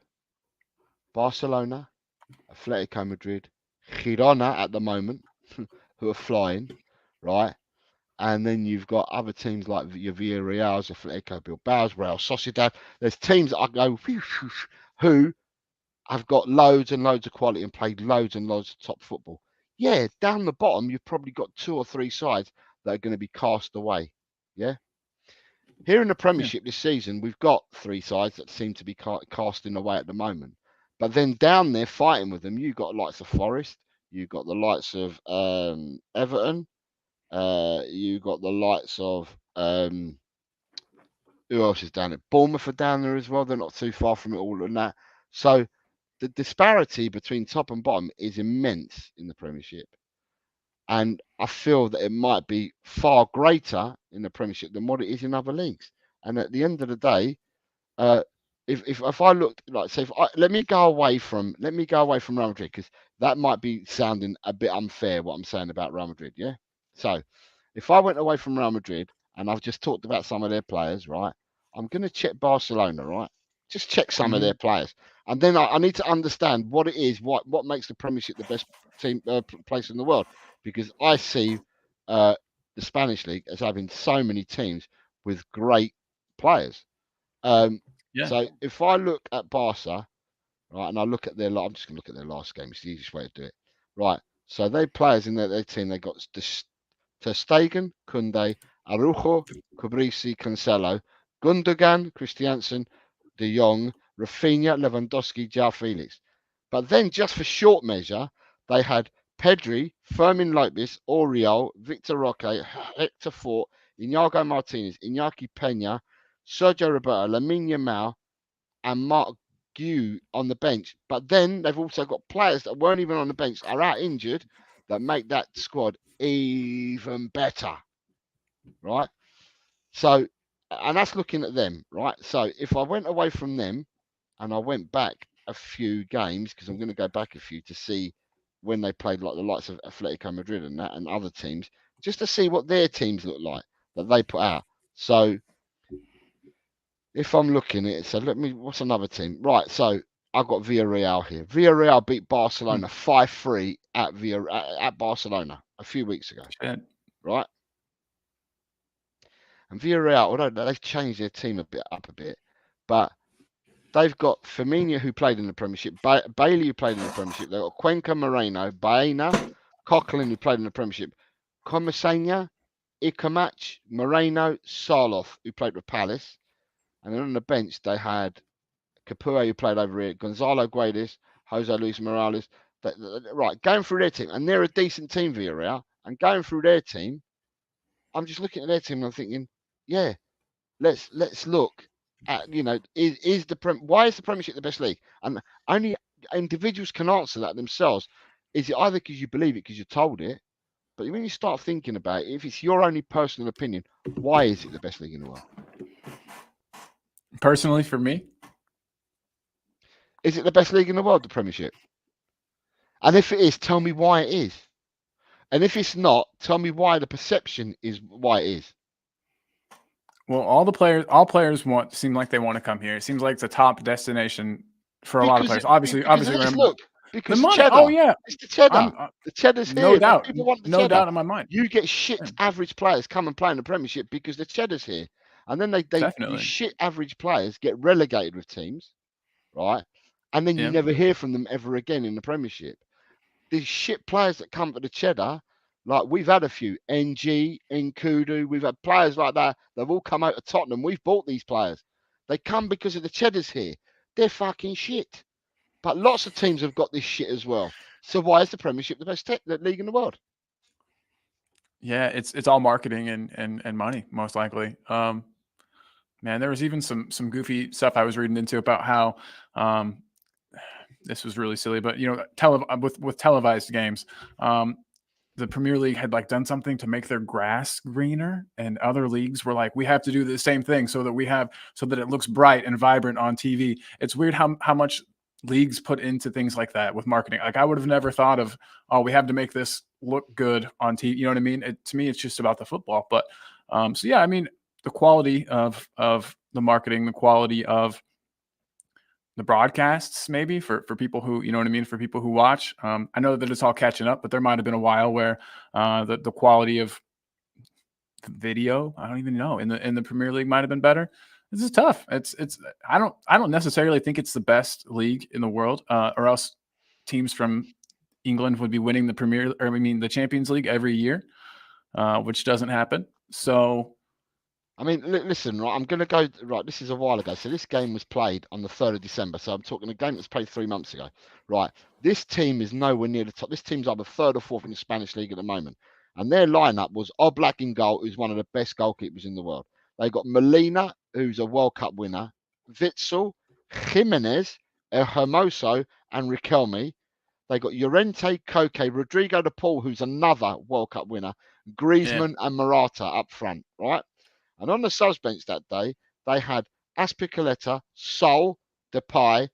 Barcelona, Atletico Madrid, Girona at the moment, who are flying, right? And then you've got other teams like your Villarreal's, Atletico Bilbao's, Real Sociedad. There's teams that I go who have got loads and loads of quality and played loads and loads of top football. Yeah, down the bottom, you've probably got 2 or 3 sides that are going to be cast away. Yeah. Here in the Premiership this season, we've got 3 sides that seem to be casting away at the moment. But then down there fighting with them, you've got the likes of Forest, you've got the likes of Everton, you've got the likes of who else is down there? Bournemouth are down there as well. They're not too far from it all and that. So the disparity between top and bottom is immense in the Premiership. And I feel that it might be far greater in the Premiership than what it is in other leagues. And at the end of the day, if I looked like, say, let me go away from Real Madrid, because that might be sounding a bit unfair what I'm saying about Real Madrid. Yeah. So if I went away from Real Madrid and I've just talked about some of their players, right? I'm going to check Barcelona, right? Just check some of their players, and then I need to understand what it is, what makes the Premiership the best team place in the world, because I see the Spanish league as having so many teams with great players. Yeah. So if I look at Barca, right, and I look at their, I'm just going to look at their last game. It's the easiest way to do it, right? So they players in their team. They got Ter Stegen, Koundé, Araujo, Kubrisi, Cancelo, Gundogan, Christiansen, De Jong, Rafinha, Lewandowski, João Felix. But then, just for short measure, they had Pedri, Fermin Lopez, Oriol, Victor Roque, Hector Fort, Inigo Martinez, Iñaki Peña, Sergio Roberto, Lamine Yamal, and Mark Gue on the bench. But then they've also got players that weren't even on the bench, are out injured, that make that squad even better, right? So, and that's looking at them, right? So if I went away from them and I went back a few games, because I'm going to go back a few to see when they played like the likes of Atletico Madrid and that and other teams, just to see what their teams look like that they put out. So if I'm looking at it, so what's another team? Right, so I've got Villarreal here. Villarreal beat Barcelona 5-3 at Barcelona a few weeks ago. Shit. Right? And Villarreal, although they've changed their team up a bit, but they've got Firmino, who played in the Premiership, Bailey, who played in the Premiership. They've got Cuenca, Moreno, Baena, Coquelin, who played in the Premiership, Comesaña, Ikamach, Moreno, Sarloff, who played with Palace. And then on the bench, they had Capua, who played over here, Gonzalo Guedes, Jose Luis Morales. Right, going through their team, and they're a decent team, Villarreal. And going through their team, I'm just looking at their team and I'm thinking, yeah, let's look at, why is the Premiership the best league? And only individuals can answer that themselves. Is it either because you believe it because you're told it? But when you start thinking about it, if it's your only personal opinion, why is it the best league in the world? Personally, for me, is it the best league in the world, the Premiership? And if it is, tell me why it is. And if it's not, tell me why the perception is why it is. Well, all players seem like they want to come here. It seems like it's a top destination for a lot of players. Obviously, look, because the money. Cheddar. Oh yeah, it's the cheddar. The cheddar's no here. Doubt. People want the no cheddar. doubt in my mind. You get shit average players come and play in the Premiership because the cheddar's here, and then these shit average players get relegated with teams, right? And then you never hear from them ever again in the Premiership. These shit players that come for the cheddar, like we've had a few, NG, Nkudu, we've had players like that. They've all come out of Tottenham. We've bought these players. They come because of the cheddars here. They're fucking shit. But lots of teams have got this shit as well. So why is the Premiership the best league in the world? Yeah, it's all marketing and money, most likely. Man, there was even some goofy stuff I was reading into about how this was really silly, but with televised games, the Premier League had done something to make their grass greener, and other leagues were like, we have to do the same thing so that it looks bright and vibrant on TV. It's weird how much leagues put into things like that with marketing. Like I would have never thought of, oh, we have to make this look good on TV. You know what I mean? To me, it's just about the football. But so yeah, I mean, the quality of the marketing, the quality of the broadcasts, maybe for people who, you know what I mean, for people who watch. I know that it's all catching up, but there might have been a while where the quality of video, I don't even know, in the Premier League might have been better. This is tough. I don't necessarily think it's the best league in the world, or else teams from England would be winning the Champions League every year, which doesn't happen. So, I mean, listen, right, I'm going to go, right, this is a while ago. So this game was played on the 3rd of December. So I'm talking a game that was played 3 months ago. Right, this team is nowhere near the top. This team's either 3rd or 4th in the Spanish league at the moment. And their lineup was Oblak in goal, who's one of the best goalkeepers in the world. They got Molina, who's a World Cup winner, Witsel, Jimenez, El Hermoso, and Riquelme. They got Llorente, Koke, Rodrigo de Paul, who's another World Cup winner, Griezmann and Morata up front, right? And on the subs bench that day, they had Azpilicueta, Sol, Depay,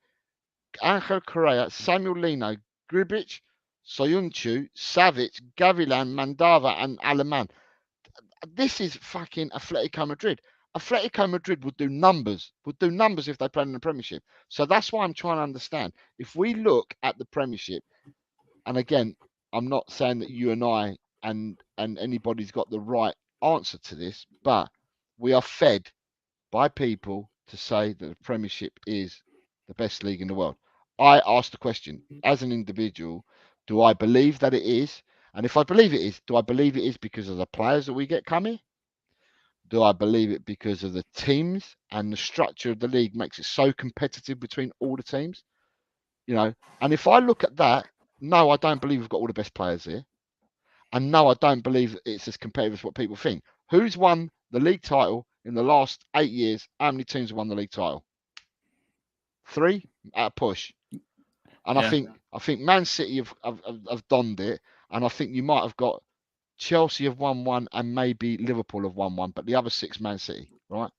Angel Correa, Samuel Lino, Gribic, Soyuncu, Savic, Gavilan, Mandava, and Alaman. This is fucking Atletico Madrid. Atletico Madrid would do numbers if they played in the Premiership. So that's why I'm trying to understand. If we look at the Premiership, and again, I'm not saying that you and I and anybody's got the right answer to this, but we are fed by people to say that the Premiership is the best league in the world. I asked the question, as an individual, do I believe that it is? And if I believe it is, do I believe it is because of the players that we get coming? Do I believe it because of the teams and the structure of the league makes it so competitive between all the teams? And if I look at that, no, I don't believe we've got all the best players here. And no, I don't believe it's as competitive as what people think. Who's won the league title in the last 8 years? How many teams have won the league title? 3 at a push. And Yeah. I think Man City have donned it, and I think you might have got Chelsea have won one, and maybe Liverpool have won one, but the other 6 Man City, right?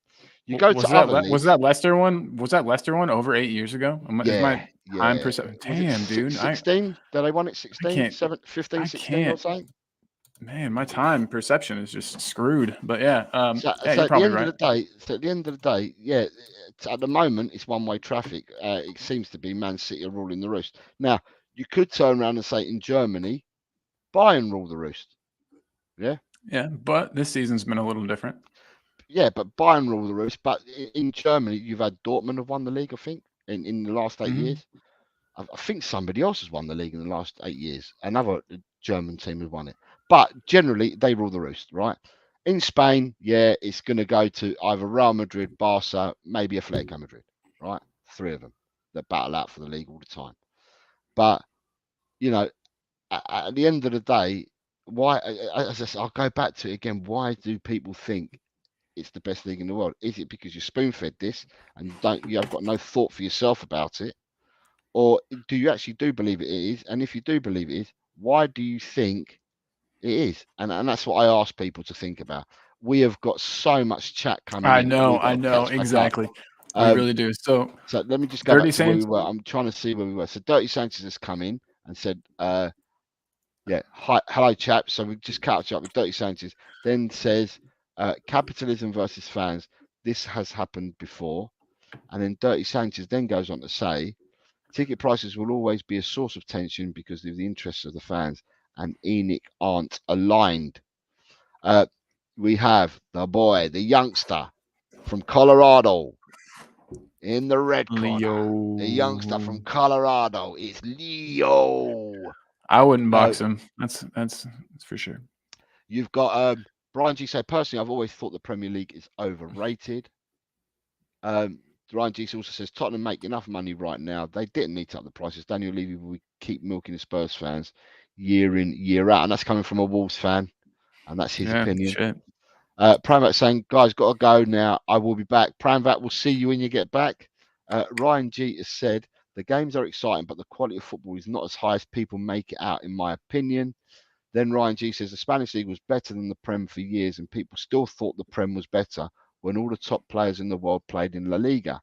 You go to other leagues. Was that Leicester one? Was that Leicester one over 8 years ago? Yeah. Time perception. Damn, dude. 16? Did they won it 16? 15, 16 or something? Man, my time perception is just screwed. But yeah, so you're at probably the end right. of the day, yeah, at the moment it's one-way traffic. It seems to be Man City are ruling the roost. Now, you could turn around and say in Germany, Bayern rule the roost. Yeah. Yeah, but this season's been a little different. Yeah, but Bayern rule the roost. But in Germany, you've had Dortmund have won the league, I think, in the last 8 years. I think somebody else has won the league in the last 8 years. Another German team has won it. But generally, they rule the roost, right? In Spain, yeah, it's going to go to either Real Madrid, Barca, maybe Atletico Madrid, right? 3 of them that battle out for the league all the time. But, at the end of the day, why? I'll go back to it again. Why do people think it's the best league in the world? Is it because you're spoon-fed this and you have got no thought for yourself about it? Or do you actually do believe it is? And if you do believe it is, why do you think it is? And that's what I ask people to think about. We have got so much chat coming in. I know, exactly. We really do. So let me just go back to where we were. I'm trying to see where we were. So Dirty Sanchez has come in and said, yeah, hi, hello, chaps. So we've just catch up with Dirty Sanchez. Then says, capitalism versus fans. This has happened before. And then Dirty Sanchez then goes on to say, ticket prices will always be a source of tension because of the interests of the fans, and ENIC aren't aligned. We have the youngster from Colorado in the red corner. The youngster from Colorado is Leo. I wouldn't box him. That's for sure. You've got Brian G. said, personally, I've always thought the Premier League is overrated. Ryan G also says Tottenham make enough money right now. They didn't need to up the prices. Daniel Levy will keep milking the Spurs fans year in, year out. And that's coming from a Wolves fan. And that's his opinion. Pramvat saying, guys, got to go now. I will be back. Pramvat, will see you when you get back. Ryan G has said, the games are exciting, but the quality of football is not as high as people make it out, in my opinion. Then Ryan G says, the Spanish League was better than the Prem for years, and people still thought the Prem was better when all the top players in the world played in La Liga.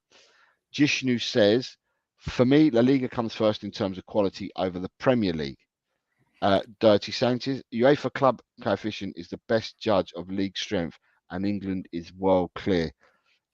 Jishnu says, for me, La Liga comes first in terms of quality over the Premier League. Dirty Sanchez, UEFA club coefficient is the best judge of league strength, and England is well clear.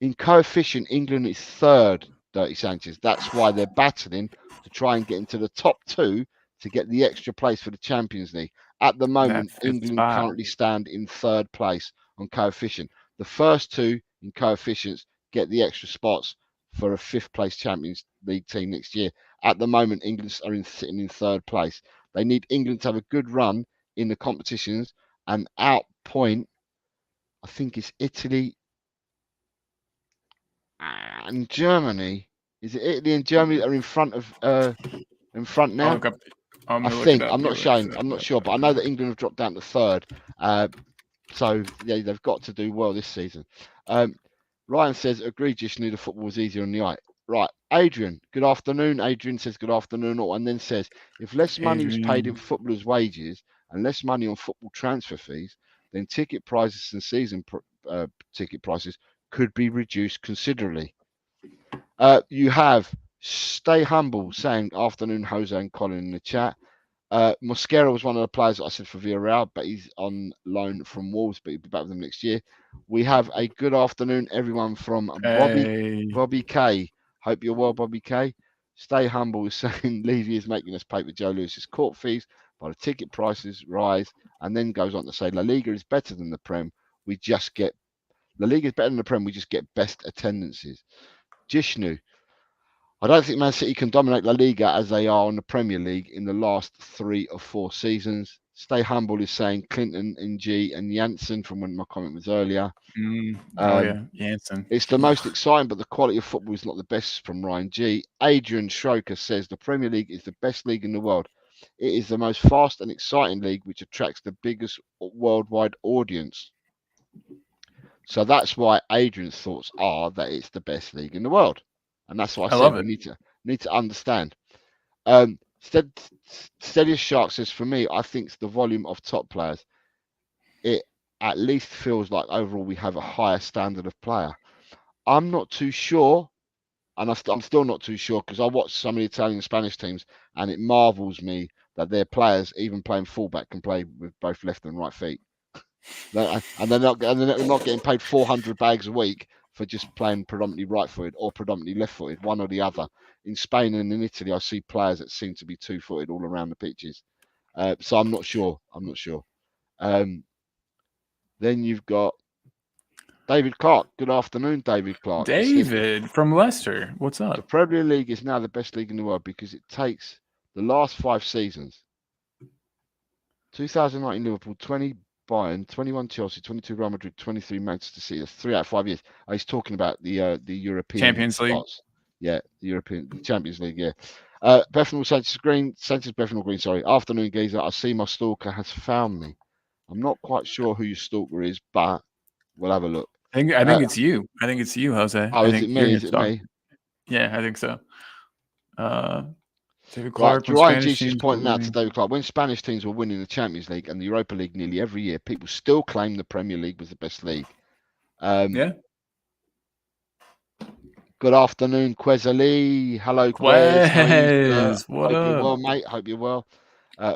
In coefficient, England is third, Dirty Sanchez. That's why they're battling to try and get into the top 2 to get the extra place for the Champions League. At the moment, England currently stand in 3rd place on coefficient. The first 2 in coefficients get the extra spots for a 5th place Champions League team next year. At the moment, England are sitting in 3rd place. They need England to have a good run in the competitions and outpoint, I think it's Italy and Germany. Is it Italy and Germany that are in front now? I'm not sure, but I know that England have dropped down to 3rd. So yeah, they've got to do well this season. Ryan says, agreed, Jishnu, the football was easier on the eye. Right, Adrian, good afternoon. Adrian says, good afternoon, and then says, if less money was paid in footballers' wages and less money on football transfer fees, then ticket prices and season ticket prices could be reduced considerably. You have Stay Humble saying afternoon, Jose and Colin in the chat. Mosquera was one of the players that I said for Villarreal, but he's on loan from Wolves, but he'll be back with them next year. We have a good afternoon, everyone, from Bobby K. Hope you're well, Bobby K. Stay Humble is saying Levy is making us pay for Joe Lewis's court fees while the ticket prices rise, and then goes on to say La Liga is better than the Prem. We just get La Liga is better than the Prem. We just get best attendances. Jishnu, I don't think Man City can dominate La Liga as they are on the Premier League in the last 3 or 4 seasons. Stay Humble is saying Clinton, NG, and Janssen from when my comment was earlier. Janssen. It's the most exciting, but the quality of football is not the best from Ryan G. Adrian Schroker says the Premier League is the best league in the world. It is the most fast and exciting league which attracts the biggest worldwide audience. So that's why Adrian's thoughts are that it's the best league in the world. And that's what I said. We need to understand. Steady Shark says, for me, I think it's the volume of top players. It at least feels like overall we have a higher standard of player. I'm not too sure, and I'm still not too sure because I watch some of the Italian and Spanish teams, and it marvels me that their players, even playing fullback, can play with both left and right feet. And they're not getting paid 400 bags a week for just playing predominantly right-footed or predominantly left-footed, one or the other. In Spain and in Italy, I see players that seem to be two-footed all around the pitches. So I'm not sure. Then you've got David Clark. Good afternoon, David Clark. David from Leicester. What's up? The Premier League is now the best league in the world because it takes the last 5 seasons. 2019 Liverpool, 20 Bayern, 21 Chelsea, 22 Real Madrid, 23 Manchester City. That's 3 out of 5 years. He's talking about the European Champions League. Yeah, the Champions League. Yeah. Bethnal Sanchez Bethnal Green. Sorry. Afternoon, geezer. I see my stalker has found me. I'm not quite sure who your stalker is, but we'll have a look. I think it's you. I think it's you, Jose. Oh, is it me? Is it me? Yeah, I think so. David Clark. Ryan G is pointing out to David Clark, when Spanish teams were winning the Champions League and the Europa League nearly every year, people still claim the Premier League was the best league. Yeah. Good afternoon, Quez Ali. Hello, Quez. What up? Hope you're well, mate. Hope you're well.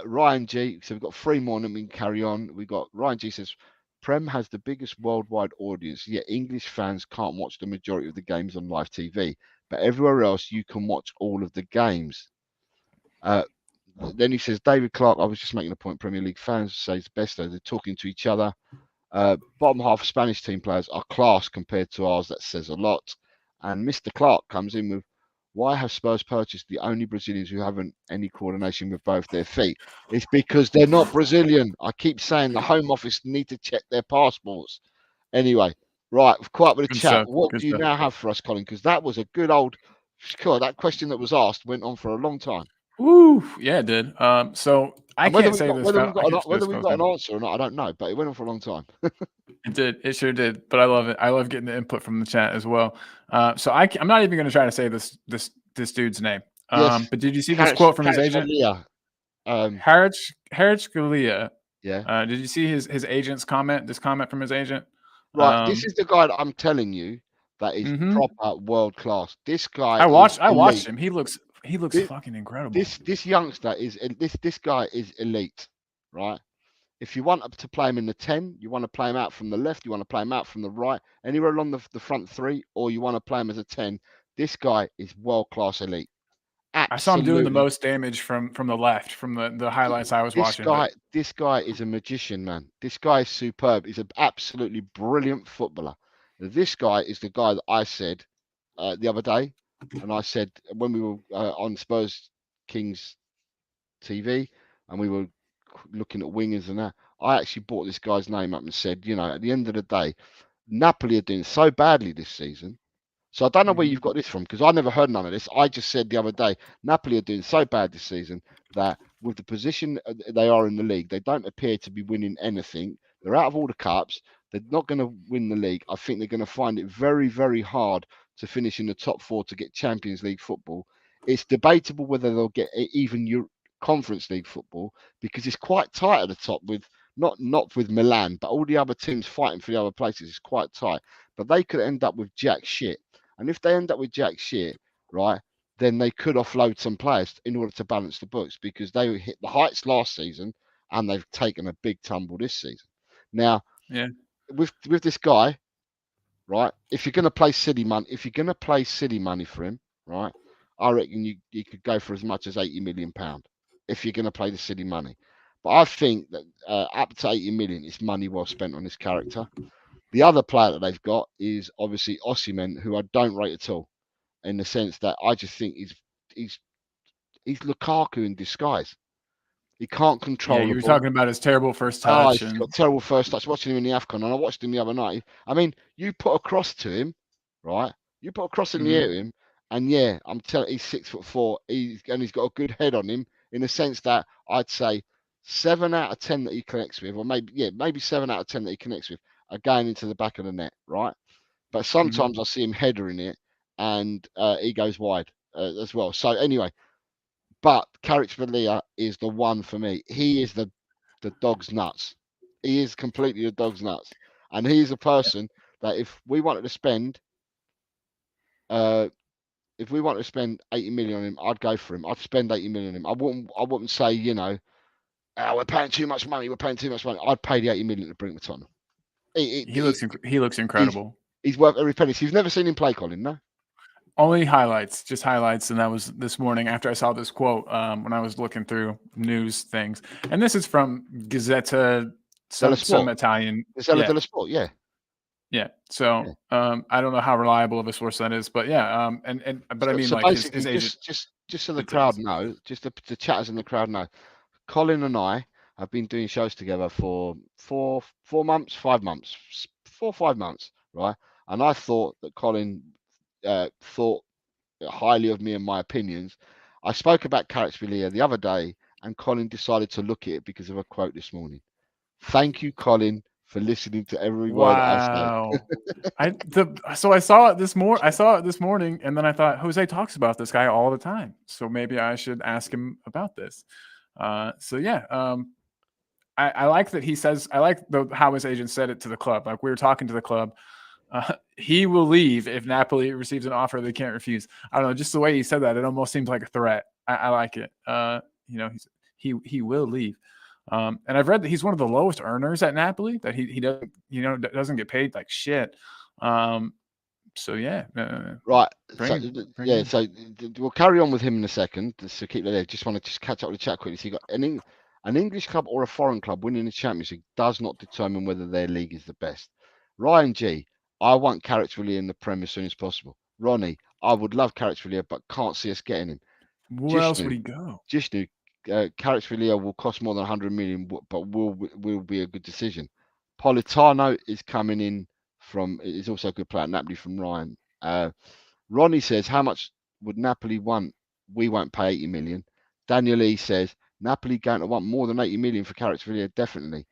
Ryan G. So we've got 3 more and then we can carry on. We've got Ryan G says, Prem has the biggest worldwide audience, yet English fans can't watch the majority of the games on live TV. But everywhere else, you can watch all of the games. Then he says, David Clark, I was just making a point, Premier League fans say it's best though. They're talking to each other. Bottom half of Spanish team players are class compared to ours. That says a lot. And Mr. Clark comes in with, why have Spurs purchased the only Brazilians who haven't any coordination with both their feet? It's because they're not Brazilian. I keep saying the Home Office need to check their passports. Anyway, right, we've caught up with the chat. What do you now have for us, Colin? Because that was a good old, that question that was asked went on for a long time. Woo! Yeah, it did. So I can't say this. Whether we got an answer or not, I don't know. But it went on for a long time. It did. It sure did. But I love it. I love getting the input from the chat as well. So I'm not even going to try to say this dude's name. Yes. But did you see this quote from his agent? Harich Scalia. Yeah. Did you see his agent's comment? This comment from his agent. Right. This is the guy that I'm telling you that is proper world class. This guy. I watched him. He looks fucking incredible. This youngster is this guy is elite, right? If you want to play him in the 10, you want to play him out from the left, you want to play him out from the right, anywhere along the front 3, or you want to play him as a 10. This guy is world class elite. Absolutely. I saw him doing the most damage from the left, from the highlights I was watching. This guy is a magician, man. This guy is superb. He's an absolutely brilliant footballer. This guy is the guy that I said the other day. And I said, when we were on Spurs Kings TV and we were looking at wingers and that, I actually brought this guy's name up and said, at the end of the day, Napoli are doing so badly this season. So I don't know where you've got this from, because I never heard none of this. I just said the other day, Napoli are doing so bad this season that with the position they are in the league, they don't appear to be winning anything. They're out of all the cups. They're not going to win the league. I think they're going to find it very, very hard to finish in the top 4 to get Champions League football. It's debatable whether they'll get even Conference League football, because it's quite tight at the top with not with Milan, but all the other teams fighting for the other places is quite tight. But they could end up with jack shit. And if they end up with jack shit, right, then they could offload some players in order to balance the books, because they hit the heights last season and they've taken a big tumble this season. Now, Yeah. with this guy, right, if you're going to play city money for him, right, I reckon you could go for as much as £80 million if you're going to play the city money. But I think that up to 80 million is money well spent on this character. The other player that they've got is obviously Osimhen, who I don't rate at all, in the sense that I just think he's Lukaku in disguise. He can't control Yeah, the you were ball. talking about his terrible first Oh, touch. he's got terrible first touch. Watching him in the AFCON, and I watched him the other night. I mean, you put a cross to him, right? You put a cross in the air to him, and yeah, I'm telling he's 6'4". He's got a good head on him, in the sense that I'd say 7 out of 10 that he connects with, or maybe 7 out of 10 that he connects with, are going into the back of the net, right? But sometimes I see him headering it, and he goes wide as well. So anyway, but Kvaratskhelia is the one for me. He is the dog's nuts. He is completely the dog's nuts, and he's a person that if we wanted to spend, if we wanted to spend 80 million on him, I'd go for him. I'd spend 80 million on him. I wouldn't say, oh, we're paying too much money. We're paying too much money. I'd pay the 80 million to bring him to Tottenham. He looks incredible. He's worth every penny. So you've never seen him play, Colin, no? Only highlights, just highlights, and that was this morning after I saw this quote when I was looking through news things. And this is from Gazzetta, some Italian. Gazzetta dello Sport, yeah. Yeah. So I don't know how reliable of a source that is, but yeah. But I mean, so like basically, his agent. Just so the crowd know, just the chatters in the crowd know, Colin and I have been doing shows together for 4 months, 5 months, 4 or 5 months, right? And I thought that Colin thought highly of me and my opinions. I spoke about Kvaratskhelia the other day, and Colin decided to look at it because of a quote this morning. Thank you, Colin, for listening to every word I say. So I saw it this morning, and then I thought Jose talks about this guy all the time, so maybe I should ask him about this. So yeah, I like that he says. I like how his agent said it to the club. Like, we were talking to the club. He will leave if Napoli receives an offer they can't refuse. I don't know, just the way he said that, it almost seems like a threat. I like it. He will leave. And I've read that he's one of the lowest earners at Napoli. That he doesn't get paid like shit. So yeah. Right. So we'll carry on with him in a second. So keep that there. Just want to catch up with the chat quickly. So you got an English club or a foreign club winning the Champions League does not determine whether their league is the best. Ryan G, I want Kvaratskhelia in the Prem as soon as possible. Ronnie, I would love Kvaratskhelia, but can't see us getting him. Where else would he go? Jishnu, Kvaratskhelia will cost more than 100 million, but will be a good decision. Politano is coming in is also a good player at Napoli from Ryan. Ronnie says, how much would Napoli want? We won't pay 80 million. Daniel E says, Napoli going to want more than 80 million for Kvaratskhelia, definitely.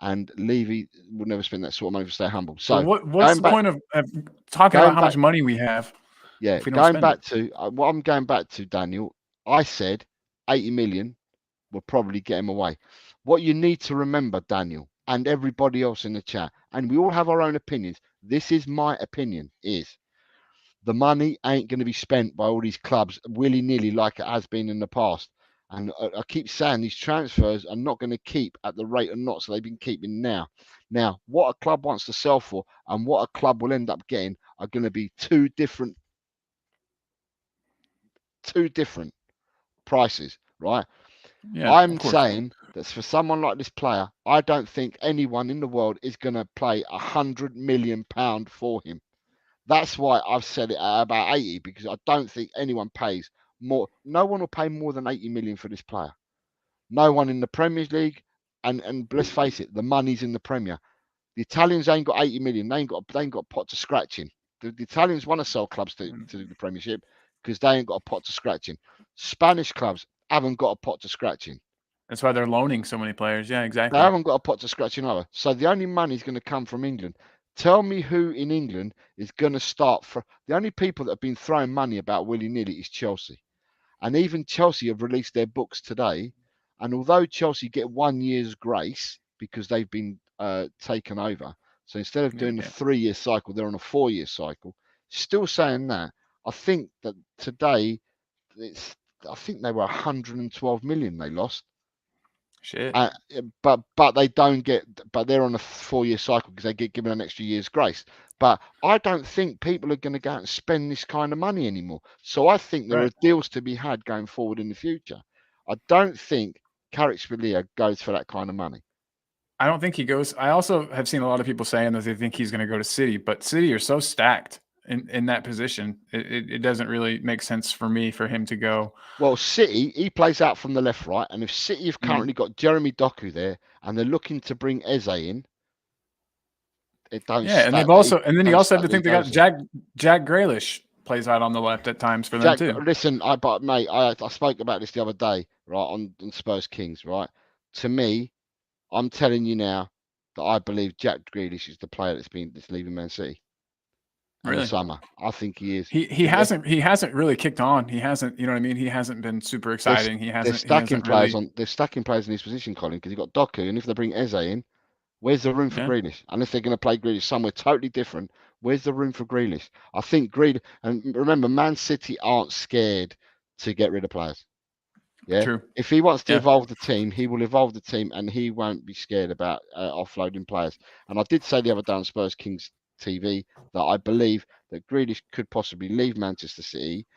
And Levy would never spend that sort of money to stay humble. So what's the point of talking about how much money we have? Yeah, going back to what I'm going back to, Daniel, I said 80 million will probably get him away. What you need to remember, Daniel, and everybody else in the chat, and we all have our own opinions. This is my opinion, is the money ain't going to be spent by all these clubs willy-nilly like it has been in the past. And I keep saying these transfers are not going to keep at the rate of knots they've been keeping now. Now, what a club wants to sell for and what a club will end up getting are going to be two different prices, right? Yeah, I'm saying that for someone like this player, I don't think anyone in the world is going to pay £100 million for him. That's why I've said it at about 80, because I don't think anyone pays more. No one will pay more than 80 million for this player. No one in the Premier League, and let's face it, the money's in the Premier. The Italians ain't got 80 million. They ain't got a pot to scratch in. The Italians want to sell clubs to the Premiership because they ain't got a pot to scratch in. Spanish clubs haven't got a pot to scratch in. That's why they're loaning so many players. Yeah, exactly. They haven't got a pot to scratch in either. So the only money is going to come from England. Tell me who in England is going to start for the only people that have been throwing money about willy-nilly is Chelsea. And even Chelsea have released their books today. And although Chelsea get 1 year's grace because they've been taken over, so instead of doing a 3-year cycle, they're on a 4-year cycle. Still saying that, I think that today, I think they were 112 million they lost. Shit. But they don't get, but they're on a 4-year cycle because they get given an extra year's grace. But I don't think people are going to go out and spend this kind of money anymore. So I think there are deals to be had going forward in the future. I don't think Kvaratskhelia goes for that kind of money. I don't think he goes. I also have seen a lot of people saying that they think he's going to go to City, but City are so stacked in that position. It doesn't really make sense for me for him to go. Well, City, he plays out from the left, right? And if City have currently got Jeremy Doku there and they're looking to bring Eze in, it don't. Yeah, and they've also, and then you also have to think they got Jack Grealish plays out on the left at times for them too. Listen, I spoke about this the other day, right, on Spurs Kings, right? To me, I'm telling you now that I believe Jack Grealish is the player that's leaving Man City. In the summer, I think he is. He hasn't really kicked on. He hasn't, you know what I mean? He hasn't been super exciting. They're stacking players in his position, Colin, because you've got Doku, and if they bring Eze in, where's the room for Grealish? Unless they're going to play Grealish somewhere totally different, where's the room for Grealish? I think and remember, Man City aren't scared to get rid of players. Yeah. True. If he wants to evolve the team, he will evolve the team, and he won't be scared about offloading players. And I did say the other day on Spurs Kings TV that I believe that Grealish could possibly leave Manchester City,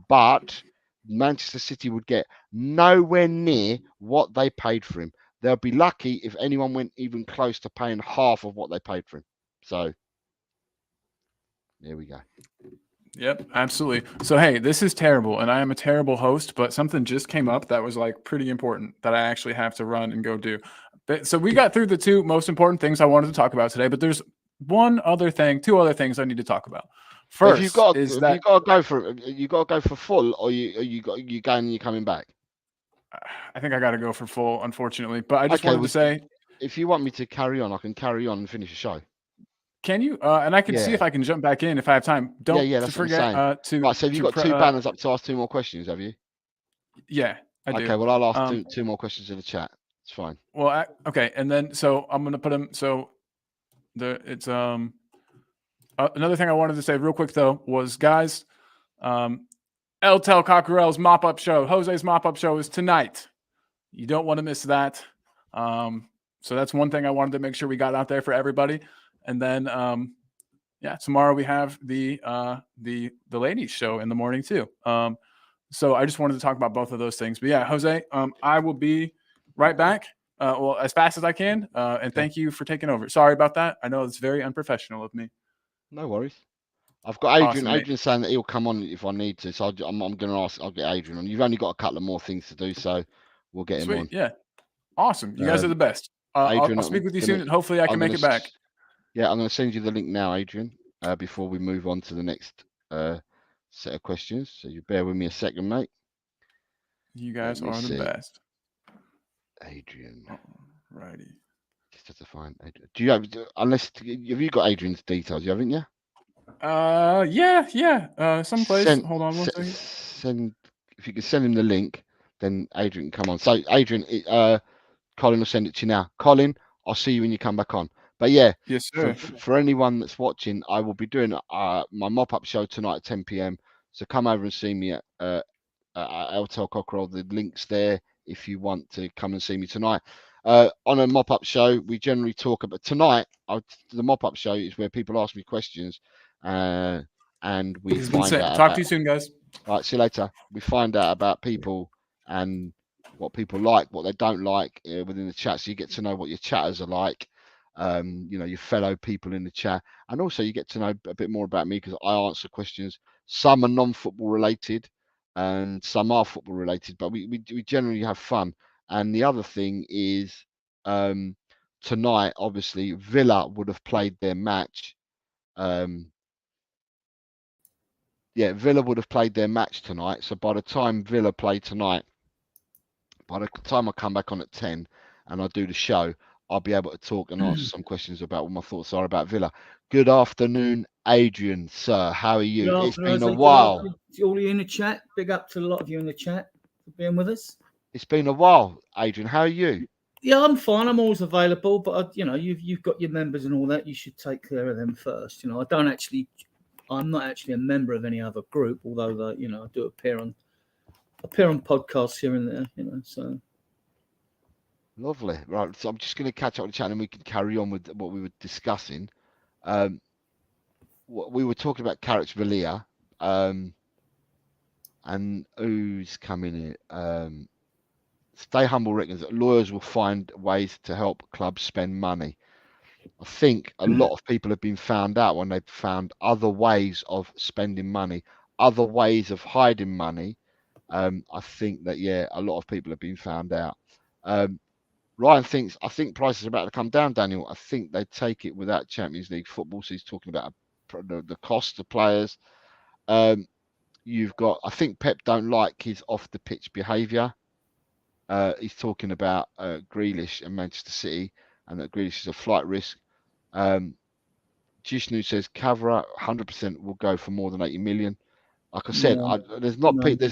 but Manchester City would get nowhere near what they paid for him. They'll be lucky if anyone went even close to paying half of what they paid for him. So there we go. Yep, absolutely. So, hey, this is terrible, and I am a terrible host, but something just came up that was like pretty important that I actually have to run and go do. So we got through the two most important things I wanted to talk about today, but there's two other things I need to talk about. First, you got to go for full, or you going and you're coming back. I think I got to go for full, unfortunately. But I just wanted to say, if you want me to carry on, I can carry on and finish the show. Can you? And I can see if I can jump back in if I have time. Don't forget to. Right, so have you got two banners up to ask 2 more questions? Have you? Yeah, I do. Okay, well I'll ask two more questions in the chat. It's fine. Well, okay, and then so I'm gonna put them. So it's another thing I wanted to say real quick though was, guys, El Tel Cockerell's mop-up show, Jose's mop-up show is tonight. You don't want to miss that. So that's one thing I wanted to make sure we got out there for everybody. And then, tomorrow we have the ladies show in the morning too. So I just wanted to talk about both of those things. But yeah, Jose, I will be right back. As fast as I can. And thank you for taking over. Sorry about that. I know it's very unprofessional of me. No worries. I've got Adrian. Adrian's saying that he'll come on if I need to. So I'm going to ask. I'll get Adrian on. You've only got a couple of more things to do, so we'll get him on. Yeah, awesome. You guys are the best. Adrian, I'll speak with you soon, and hopefully I can make it back. Yeah, I'm going to send you the link now, Adrian. Before we move on to the next set of questions, so you bear with me a second, mate. You guys are the best. Adrian. Righty. Just have to find Adrian. Do you have you got Adrian's details? You haven't you? Yeah. Someplace. Hold on one second. If you can send him the link, then Adrian can come on. So Adrian, Colin will send it to you now. Colin, I'll see you when you come back on. But yeah, yes, sir. For anyone that's watching, I will be doing my mop-up show tonight at 10 p.m. So come over and see me at El Tel Cockerell. The link's there if you want to come and see me tonight. On a mop-up show, we generally talk about tonight. The mop-up show is where people ask me questions, and we find out. Talk to you soon, guys. All right, see you later. We find out about people and what people like, what they don't like within the chat. So you get to know what your chatters are like. Your fellow people in the chat, and also you get to know a bit more about me because I answer questions. Some are non-football related and some are football related, but we generally have fun. And the other thing is tonight, obviously, Villa would have played their match. Villa would have played their match tonight. So by the time Villa play tonight, by the time I come back on at 10 and I do the show, I'll be able to talk and answer some questions about what my thoughts are about Villa. Good afternoon, Adrian, sir. How are you? It's been a while. All you in the chat. Big up to a lot of you in the chat for being with us. It's been a while, Adrian. How are you? Yeah, I'm fine. I'm always available, but you've got your members and all that. You should take care of them first. I don't actually I'm not actually a member of any other group, although I do appear on podcasts here and there. So lovely. Right, so I'm just going to catch up with the chat, and we can carry on with what we were discussing. We were talking about Kvaratskhelia, and who's coming in. Stay Humble reckons that lawyers will find ways to help clubs spend money. I think a lot of people have been found out when they've found other ways of spending money, other ways of hiding money. I think that, a lot of people have been found out. Ryan thinks, I think prices are about to come down, Daniel. I think they take it without Champions League football. So he's talking about the cost of players. You've got, I think Pep don't like his off the pitch behaviour. He's talking about Grealish and Manchester City, and that Grealish is a flight risk. Jishnu says Kavra 100% will go for more than 80 million. Like I said, there's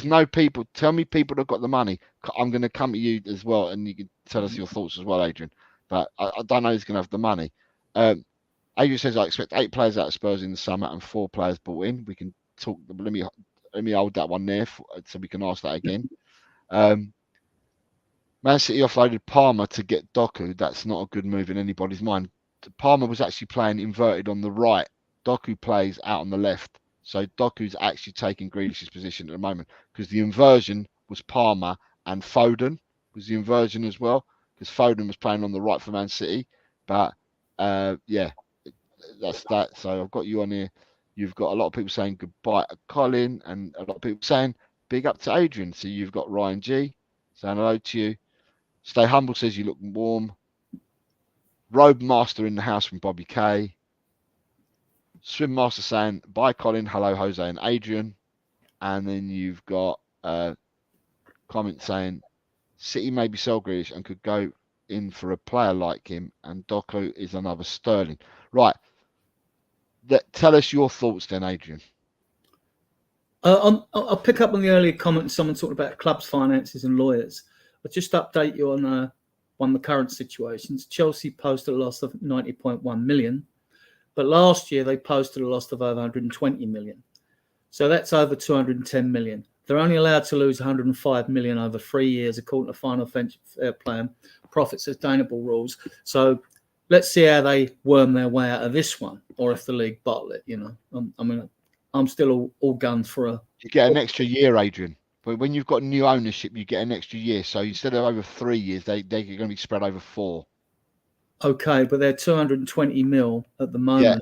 no people. Tell me people that have got the money. I'm going to come to you as well, and you can tell us your thoughts as well, Adrian. But I don't know who's going to have the money. Adrian says I expect 8 players out of Spurs in the summer and 4 players bought in. We can talk. Let me hold that one there so we can ask that again. Man City offloaded Palmer to get Doku. That's not a good move in anybody's mind. Palmer was actually playing inverted on the right. Doku plays out on the left. So Doku's actually taking Grealish's position at the moment, because the inversion was Palmer, and Foden was the inversion as well, because Foden was playing on the right for Man City. But that's that. So I've got you on here. You've got a lot of people saying goodbye to Colin, and a lot of people saying big up to Adrian. So you've got Ryan G saying hello to you. Stay Humble says you look warm. Robe Master in the house from Bobby K. Swim Master saying bye Colin, hello Jose and Adrian. And then you've got comment saying City maybe sell Grealish and could go in for a player like him, and Doku is another Sterling. Right. Tell us your thoughts then, Adrian. I'll pick up on the earlier comment. Someone talked about clubs' finances and lawyers. I'll just update you on the current situations. Chelsea posted a loss of 90.1 million. But last year, they posted a loss of over 120 million. So that's over 210 million. They're only allowed to lose 105 million over 3 years, according to Final Fair Play and Profit Sustainable rules. So let's see how they worm their way out of this one, or if the league bottle it, I'm still all guns for a... You get an extra year, Adrian. But when you've got new ownership, you get an extra year. So instead of over 3 years, they're going to be spread over 4. Okay, but they're 220 mil at the moment. Yeah.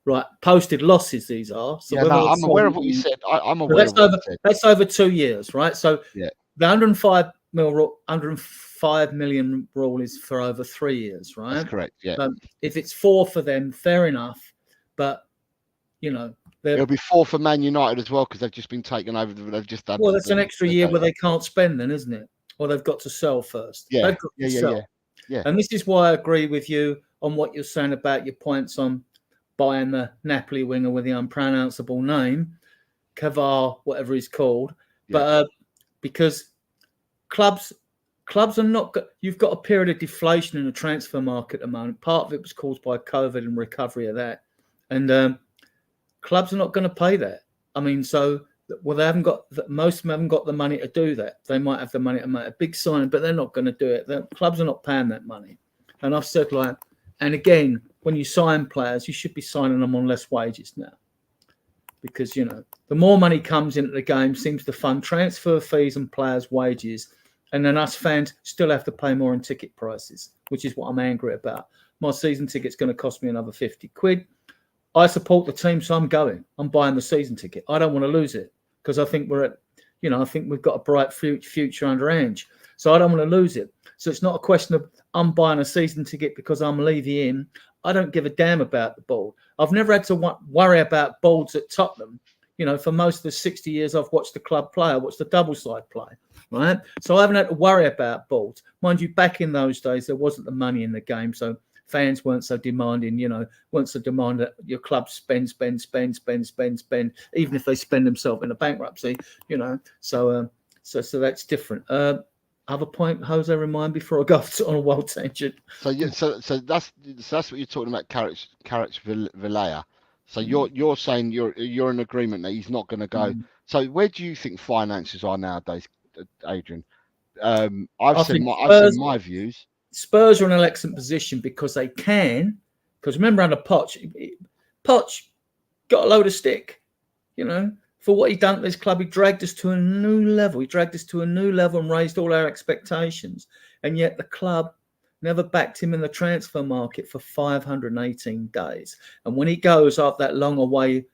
Right, posted losses these are. So I'm aware of what you said. I'm aware of what you said. That's over 2 years, right? So the 105 million rule is for over 3 years, right? That's correct, yeah. If it's 4 for them, fair enough. But, it'll be 4 for Man United as well, because they've just been taken over. They've just done. Well, that's an extra year where they can't spend then, isn't it? Or they've got to sell first. Yeah, they've got to sell. Yeah. And this is why I agree with you on what you're saying about your points on buying the Napoli winger with the unpronounceable name, Kavar, whatever he's called. Yeah. But because clubs are not. You've got a period of deflation in the transfer market at the moment. Part of it was caused by COVID and recovery of that, and clubs are not going to pay that. I mean, they haven't got. Most of them haven't got the money to do that. They might have the money to make a big sign, but they're not going to do it. The clubs are not paying that money. And I've said and again, when you sign players, you should be signing them on less wages now, because the more money comes into the game seems to fund transfer fees and players' wages, and then us fans still have to pay more in ticket prices, which is what I'm angry about. My season ticket's going to cost me another 50 quid. I support the team, so I'm going. I'm buying the season ticket. I don't want to lose it, because I think I think we've got a bright future under Ange. So I don't want to lose it. So it's not a question of I'm buying a season ticket because I'm leaving in. I don't give a damn about the board. I've never had to worry about boards at Tottenham. For most of the 60 years I've watched the club play, I watched the double side play, right? So I haven't had to worry about boards. Mind you, back in those days, there wasn't the money in the game. So fans weren't so demanding, weren't so demanding that your club spend, even if they spend themselves in a bankruptcy, So that's different. Have a point, Jose, remind before I go on a wild tangent. So that's what you're talking about, Kvaratskhelia. So you're saying you're in agreement that he's not going to go. So where do you think finances are nowadays, Adrian? I've said my views. Spurs are in an excellent position because they can. Because remember, under Poch got a load of stick, for what he done at this club. He dragged us to a new level. He dragged us to a new level and raised all our expectations. And yet the club never backed him in the transfer market for 518 days. And when he goes after that long away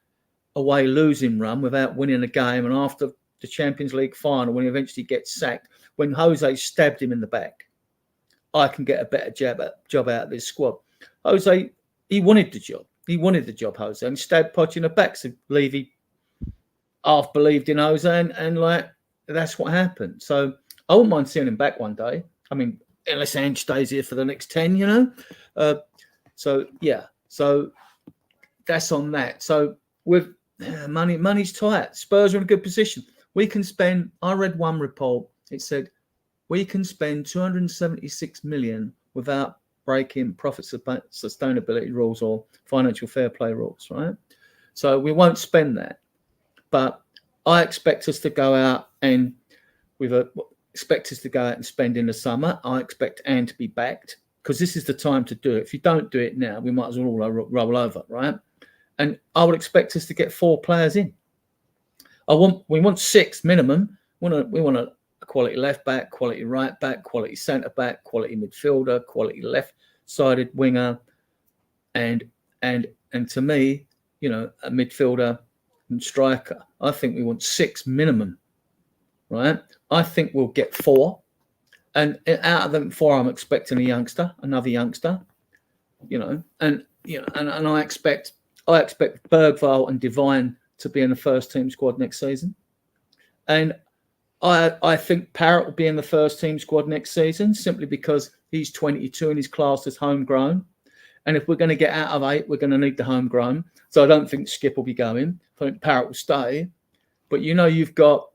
losing run without winning a game, and after the Champions League final, when he eventually gets sacked, when Jose stabbed him in the back, I can get a better job out of this squad. Jose, he wanted the job. He wanted the job, Jose, and stabbed Poch in the back. So Levy half believed in Jose, and like that's what happened. So I wouldn't mind seeing him back one day. I mean, unless Ange stays here for the next 10, So yeah, so that's on that. So with money's tight. Spurs are in a good position. We can spend. I read one report. It said we can spend 276 million without breaking profit sustainability rules or financial fair play rules, right? So we won't spend that. But I expect us to go out and spend in the summer. I expect Anne to be backed because this is the time to do it. If you don't do it now, we might as well all roll over, right? And I would expect us to get 4 players in. We want 6 minimum. We want a quality left back, quality right back, quality centre back, quality midfielder, quality left-sided winger, and to me, a midfielder and striker. I think we want 6 minimum, right? I think we'll get 4, and out of them 4, I'm expecting another youngster, and I expect Bergvall and Devine to be in the first team squad next season, and I think Parrott will be in the first team squad next season simply because he's 22 and he's classed as homegrown. And if we're going to get out of 8, we're going to need the homegrown. So I don't think Skip will be going. I think Parrott will stay. But you've got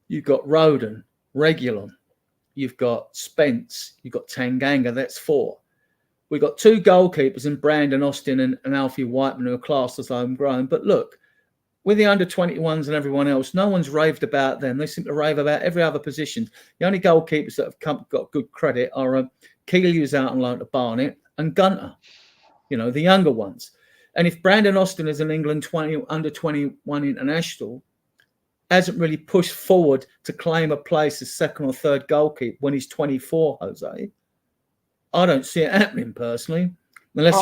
Roden, Reguilon, you've got Spence, you've got Tanganga. That's 4. We've got 2 goalkeepers in Brandon Austin and Alfie Whiteman who are classed as homegrown. But look, with the under-21s and everyone else, no one's raved about them. They seem to rave about every other position. The only goalkeepers that have got good credit are Keeley, who's out on loan to Barnet, and Gunter, the younger ones. And if Brandon Austin is an England under-21 international, hasn't really pushed forward to claim a place as second or third goalkeeper when he's 24, Jose, I don't see it happening personally. Unless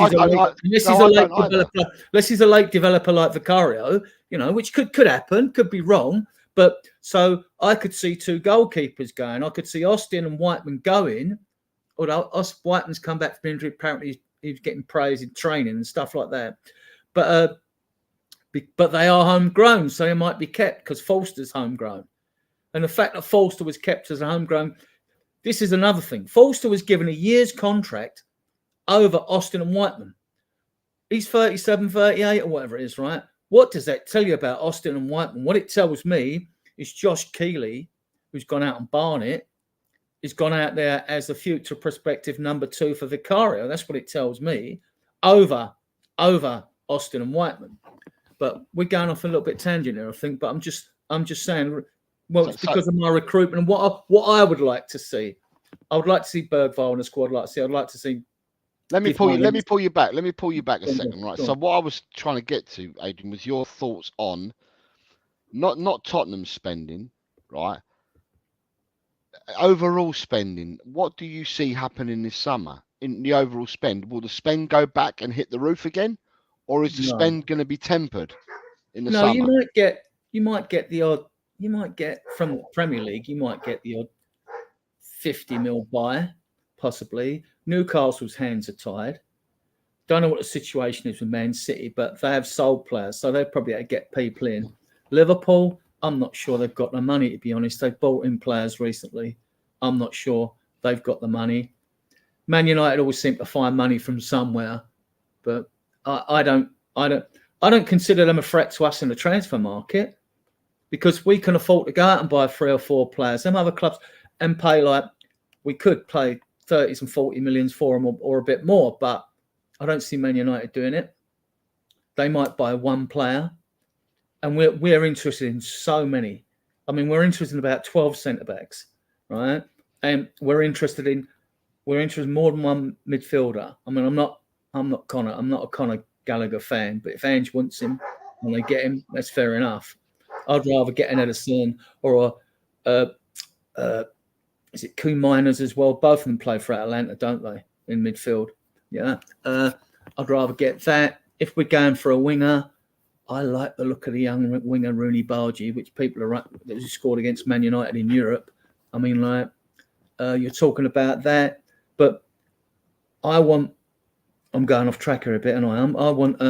he's a late developer like Vicario, which could happen, could be wrong. But so I could see 2 goalkeepers going. I could see Austin and Whiteman going. Although Whiteman's come back from injury, apparently he's getting praise in training and stuff like that. But they are homegrown, so they might be kept because Forster's homegrown. And the fact that Forster was kept as a homegrown, this is another thing. Forster was given a year's contract over Austin and Whiteman. He's 37, 38 or whatever it is, right? What does that tell you about Austin and Whiteman? What it tells me is Josh Keeley, who's gone out on Barnet, has gone out there as the future prospective number 2 for Vicario. That's what it tells me, over Austin and Whiteman. But we're going off a little bit tangent here, I think. But I'm just saying, well, it's because of my recruitment and what I would like to see. I would like to see Bergvall in the squad. I'd like to see. Let me pull you back a second, right? So what I was trying to get to, Adrian, was your thoughts on not Tottenham spending, right? Overall spending. What do you see happening this summer in the overall spend? Will the spend go back and hit the roof again, or is the spend going to be tempered in the summer? You might get the odd. You might get from the Premier League. You might get the odd 50 mil buy, possibly. Newcastle's hands are tied. Don't know what the situation is with Man City, but they have sold players, so they probably get people in. Liverpool, I'm not sure they've got the money, to be honest. They've bought in players recently. I'm not sure they've got the money. Man United always seem to find money from somewhere, but I don't consider them a threat to us in the transfer market because we can afford to go out and buy 3 or 4 players. Some other clubs and pay we could play 30s and 40 millions for them or a bit more, but I don't see Man United doing it. they might buy one player, and we're interested in so many. I mean, we're interested in about 12 centre backs, right? And we're interested in more than one midfielder. I mean, I'm not a Conor Gallagher fan, but if Ange wants him and they get him, that's fair enough. I'd rather get an Ederson or is it Kuhn Miners as well? Both of them play for Atalanta, don't they, in midfield? Yeah. I'd rather get that. If we're going for a winger, I like the look of the young winger Rooney Bargy, which people are that scored against Man United in Europe. I mean, like you're talking about that, but I'm going off track here a bit, and I want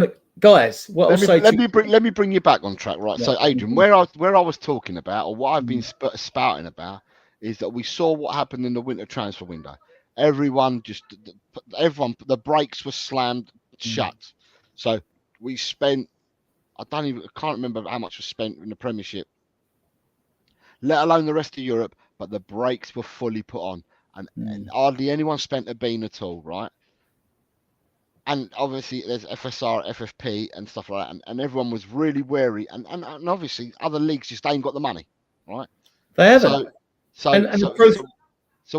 it, guys. Let me bring you back on track, right? Yeah. So, Adrian, where I was talking about, or what I've been spouting about, is that we saw what happened in the winter transfer window. Everyone, the brakes were slammed shut. So we spent, I can't remember how much was spent in the Premiership, let alone the rest of Europe, but the brakes were fully put on, and hardly anyone spent a bean at all, right? And obviously there's FSR, FFP and stuff like that, and everyone was really wary, and obviously other leagues just ain't got the money, right? They haven't. So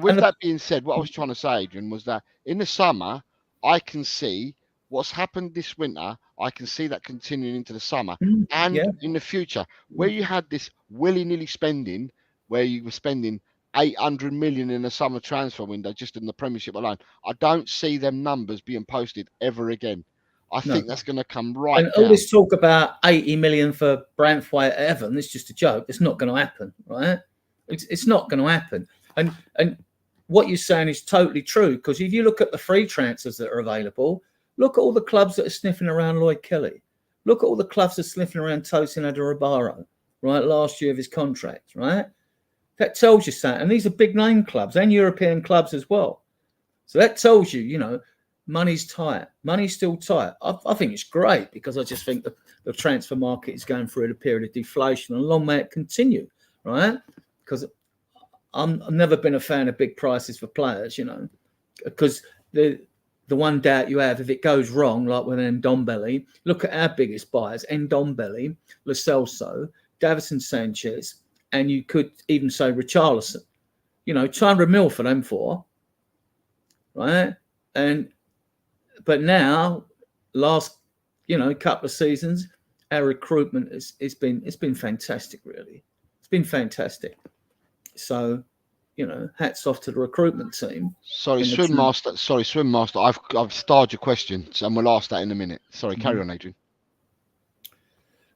with that being said, what I was trying to say, Adrian, was that in the summer, I can see what's happened this winter. I can see that continuing into the summer and in the future, where you had this willy-nilly spending, where you were spending 800 million in the summer transfer window just in the Premiership alone. I don't see them numbers being posted ever again. I think that's going to come right down. All this talk about 80 million for Branthwaite at Everton, it's just a joke. It's not going to happen, right? It's not going to happen. And what you're saying is totally true, because if you look at the free transfers that are available, look at all the clubs that are sniffing around Lloyd Kelly. Look at all the clubs that are sniffing around Tosin Adarabioyo, right? Last year of his contract, right? That tells you something. And these are big name clubs and European clubs as well. So that tells you, money's tight. Money's still tight. I think it's great, because I just think the transfer market is going through a period of deflation, and long may it continue, right? Because I've never been a fan of big prices for players, because the one doubt you have, if it goes wrong, like with Ndombele, look at our biggest buyers: Ndombele, Lo Celso, Davinson Sanchez, and you could even say Richarlison. 200 mil for them four, right? But now, last couple of seasons, our recruitment it's been fantastic. Really, it's been fantastic. So, hats off to the recruitment team. Sorry, Swim Master. I've starred your question, so we'll ask that in a minute. Sorry, carry on, Adrian.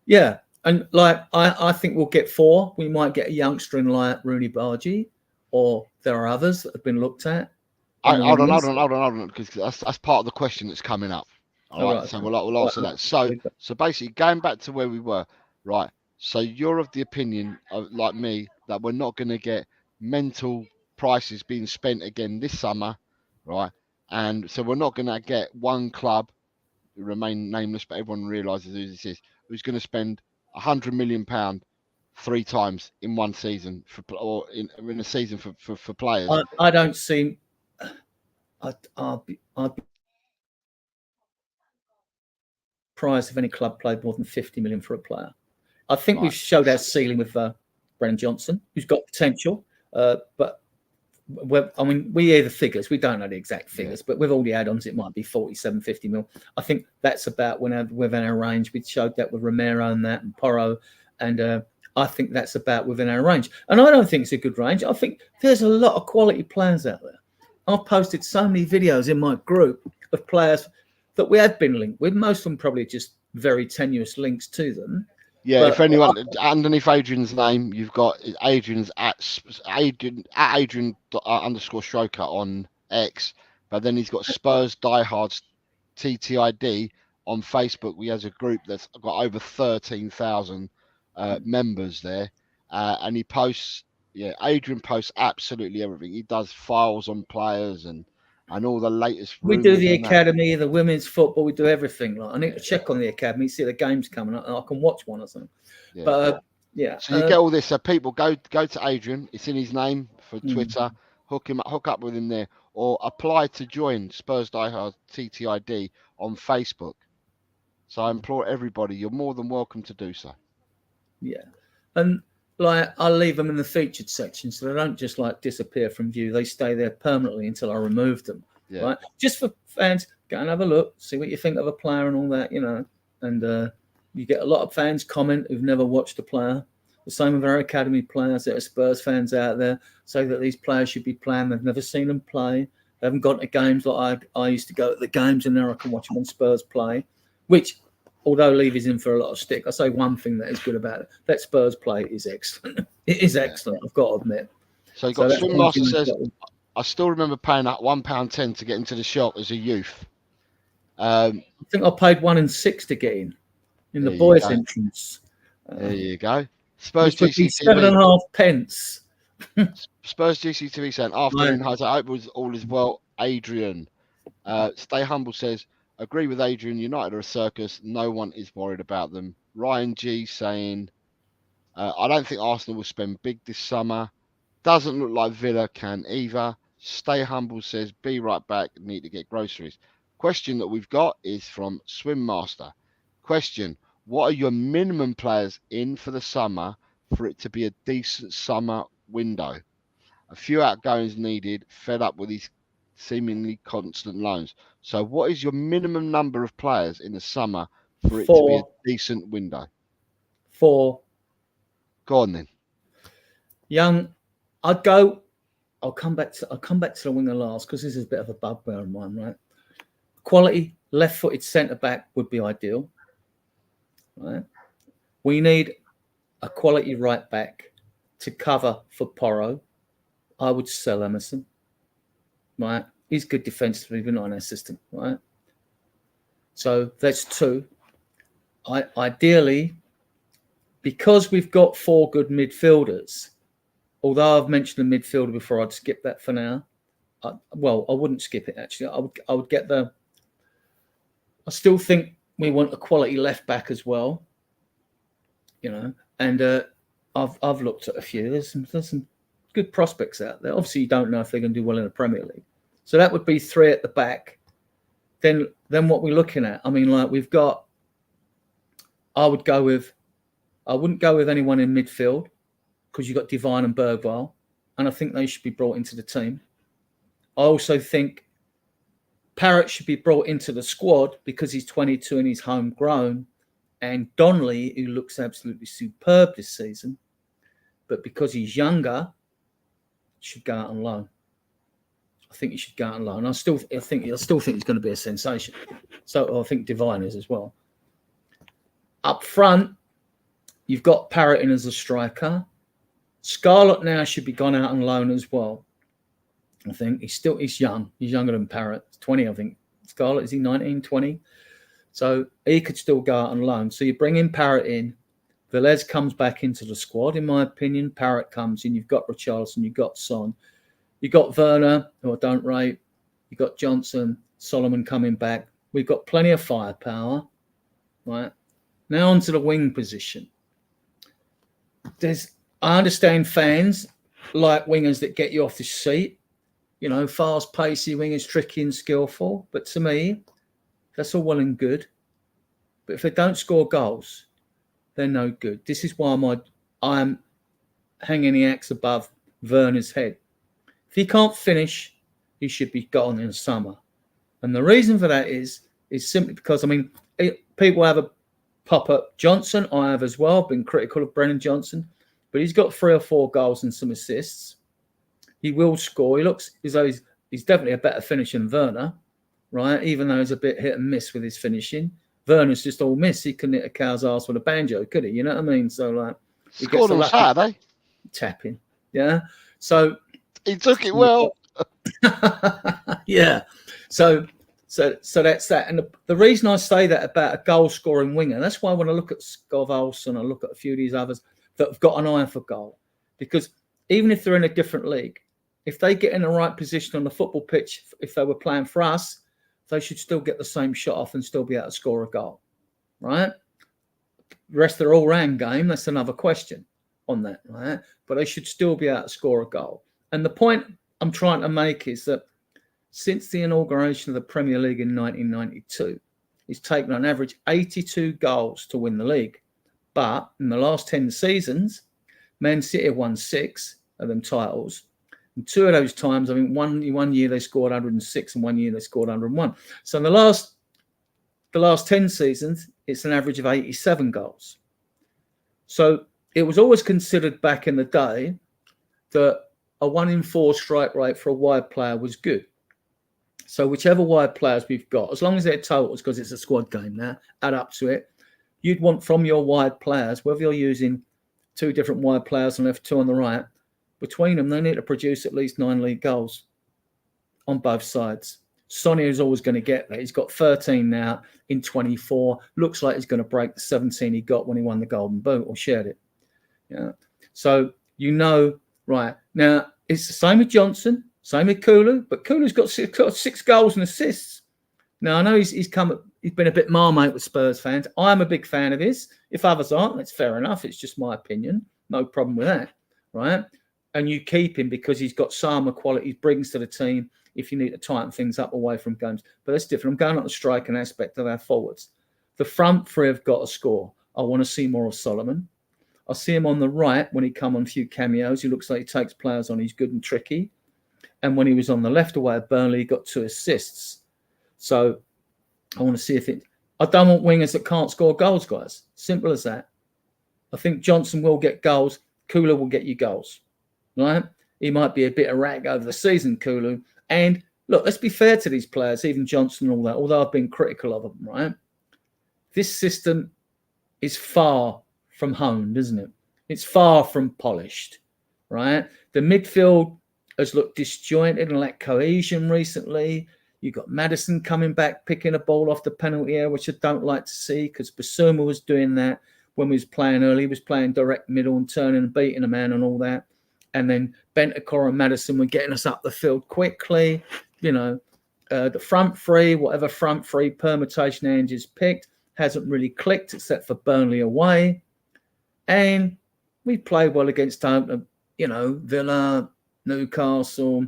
Yeah, and I think we'll get 4. We might get a youngster in like Rooney Bargy, or there are others that have been looked at. Hold on, because that's part of the question that's coming up. All right, so we'll answer that. So basically, going back to where we were, right? So you're of the opinion, like me, that we're not going to get mental prices being spent again this summer, right? And so we're not going to get one club, remain nameless, but everyone realises who this is, who's going to spend £100 million 3 times in one season or in a season for players. I don't see. I'd be surprised if any club played more than 50 million for a player. I think we've showed our ceiling with Brennan Johnson, who's got potential. But we hear the figures. We don't know the exact figures, but with all the add-ons, it might be 47, 50 mil. I think that's about within our range. We showed that with Romero and Porro, and I think that's about within our range. And I don't think it's a good range. I think there's a lot of quality players out there. I've posted so many videos in my group of players that we have been linked with. Most of them probably just very tenuous links to them. Yeah, but if anyone underneath Adrian's name, you've got Adrian _Stroker on X, but then he's got Spurs Diehards TTID on Facebook. He has a group that's got over 13,000 members there, and he posts. Yeah, Adrian posts absolutely everything. He does files on players and all the latest. We do the academy, the women's football. We do everything. I need to check on the academy, see the games coming up, and I can watch one or something. Yeah. But so you get all this. So people go to Adrian. It's in his name for Twitter. Hook up with him there, or apply to join Spurs Die Hard TTID on Facebook. So I implore everybody, you're more than welcome to do so. Yeah. And like, I'll leave them in the featured section so they don't just like disappear from view. They stay there permanently until I remove them. Yeah. Right. Just for fans, go and have a look, see what you think of a player and all that, you know. And you get a lot of fans comment who've never watched a player. The same with our academy players. There are Spurs fans out there say that these players should be playing. They've never seen them play. They haven't gone to games like I used to go to the games, and now I can watch them on Spurs play, which, although Levy's in for a lot of stick, I say one thing that is good about it. That Spurs play is excellent. It is excellent, I've got to admit. So you got Swim Master says, I still remember paying that £1.10 to get into the shop as a youth. I think I paid £1.06 to get in the boys' entrance. There you go. Spurs GCTV. 7.5 pence. Spurs GCTV saying, afternoon, I hope all is well. Adrian. Stay Humble says, agree with Adrian. United are a circus. No one is worried about them. Ryan G saying, I don't think Arsenal will spend big this summer. Doesn't look like Villa can either. Stay Humble says, be right back. Need to get groceries. Question that we've got is from Swim Master. Question, what are your minimum players in for the summer for it to be a decent summer window? A few outgoings needed, fed up with these seemingly constant loans. So what is your minimum number of players in the summer for it to be a decent window? 4. Go on then. Young, I'll come back to the winger last because this is a bit of a bugbear of mine, right? Quality left-footed centre-back would be ideal. Right? We need a quality right-back to cover for Porro. I would sell Emerson. Right? He's good defensively, but not in our system. Right? So that's 2. Ideally, because we've got 4 good midfielders, although I've mentioned the midfielder before, I'd skip that for now. I wouldn't skip it, actually. I would get I still think we want a quality left back as well, you know. And I've looked at a few. There's some good prospects out there. Obviously, you don't know if they're going to do well in the Premier League. So that would be 3 at the back. Then what we're looking at, I mean, like we've got. I wouldn't go with anyone in midfield because you've got Devine and Bergwall, and I think they should be brought into the team. I also think Parrott should be brought into the squad because he's 22 and he's homegrown, and Donnelly, who looks absolutely superb this season, but because he's younger, should go out on loan. I think he should go out on loan. I still think he's going to be a sensation. So I think Devine is as well. Up front, you've got Parrott in as a striker. Scarlett now should be gone out on loan as well. I think he's young. He's younger than Parrott. 20, I think. Scarlett, is he 19, 20? So he could still go out on loan. So you bring in Parrott in. Velez comes back into the squad, in my opinion. Parrott comes in. You've got Richarlison. You've got Son. You've got Werner, who I don't rate. You've got Johnson, Solomon coming back. We've got plenty of firepower. Right? Now onto the wing position. I understand fans like wingers that get you off the seat. You know, fast, pacey wingers, tricky and skillful. But to me, that's all well and good. But if they don't score goals, they're no good. This is why I'm hanging the axe above Werner's head. If he can't finish, he should be gone in the summer. And the reason for that is simply because, I mean, people have a pop up Johnson. I have as well been critical of Brennan Johnson, but he's got 3 or 4 goals and some assists. He will score. He looks as though he's definitely a better finisher than Werner, right? Even though he's a bit hit and miss with his finishing. Werner's just all miss. He couldn't hit a cow's arse with a banjo, could he? You know what I mean? So like, he scored on Saturday. Tapping, yeah. So he took it well. Yeah. So that's that. And the reason I say that about a goal-scoring winger, that's why when I look at Skov Olsen, I look at a few of these others that have got an eye for goal. Because even if they're in a different league, if they get in the right position on the football pitch, if they were playing for us, they should still get the same shot off and still be able to score a goal, right? The rest of their all-round game, that's another question on that, right? But they should still be able to score a goal. And the point I'm trying to make is that since the inauguration of the Premier League in 1992, he's taken on average 82 goals to win the league. But in the last 10 seasons, Man City have won 6 of them titles. And 2 of those times, I mean, one year they scored 106 and 1 year they scored 101. So in the last 10 seasons, it's an average of 87 goals. So it was always considered back in the day that a 1 in 4 strike rate for a wide player was good. So whichever wide players we've got, as long as they're totals, because it's a squad game now, add up to it, you'd want from your wide players, whether you're using 2 different wide players on the left, 2 on the right, between them, they need to produce at least 9 league goals on both sides. Sonia is always going to get that. He's got 13 now in 24. Looks like he's going to break the 17 he got when he won the Golden Boot or shared it. Yeah. So, right. Now, it's the same with Johnson, same with Kulu, but Kulu's got 6 goals and assists. Now, I know he's been a bit marmite with Spurs fans. I'm a big fan of his. If others aren't, that's fair enough. It's just my opinion. No problem with that, right? And you keep him because he's got some qualities, brings to the team if you need to tighten things up away from games. But that's different. I'm going on the striking aspect of our forwards. The front 3 have got to score. I want to see more of Solomon. I see him on the right when he come on a few cameos. He looks like he takes players on. He's good and tricky. And when he was on the left away at Burnley, he got 2 assists. So I want to see if it... I don't want wingers that can't score goals, guys. Simple as that. I think Johnson will get goals. Kulu will get you goals. Right? He might be a bit of rag over the season, Kulu. And look, let's be fair to these players, even Johnson and all that, although I've been critical of them, right? This system is far from honed, isn't it? It's far from polished, right? The midfield has looked disjointed and lacked cohesion recently. You've got Maddison coming back, picking a ball off the penalty area, which I don't like to see because Basuma was doing that when we was playing early. He was playing direct middle and turning and beating a man and all that. And then Bentancur and Maddison were getting us up the field quickly. The front 3, whatever front 3 permutation Ange's picked, hasn't really clicked except for Burnley away. And we played well against Villa, Newcastle.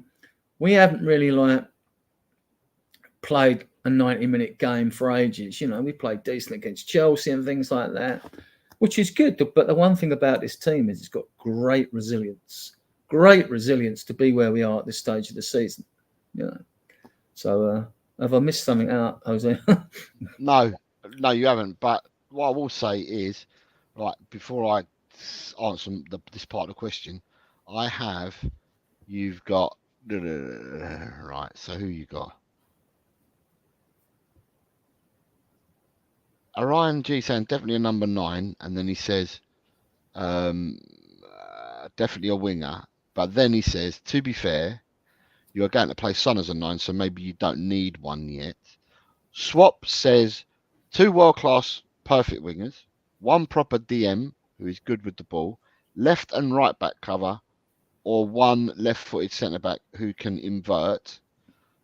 We haven't really played a 90-minute game for ages. We played decent against Chelsea and things like that, which is good. But the one thing about this team is it's got great resilience to be where we are at this stage of the season. So have I missed something out, Jose? No, you haven't. But what I will say is, right, before I answer this part of the question, you've got, right, so who you got? Orion G saying definitely a number 9, and then he says definitely a winger. But then he says, to be fair, you are going to play Son as a 9, so maybe you don't need one yet. Swap says 2 world-class perfect wingers, 1 proper DM who is good with the ball, left and right back cover, or 1 left-footed centre-back who can invert.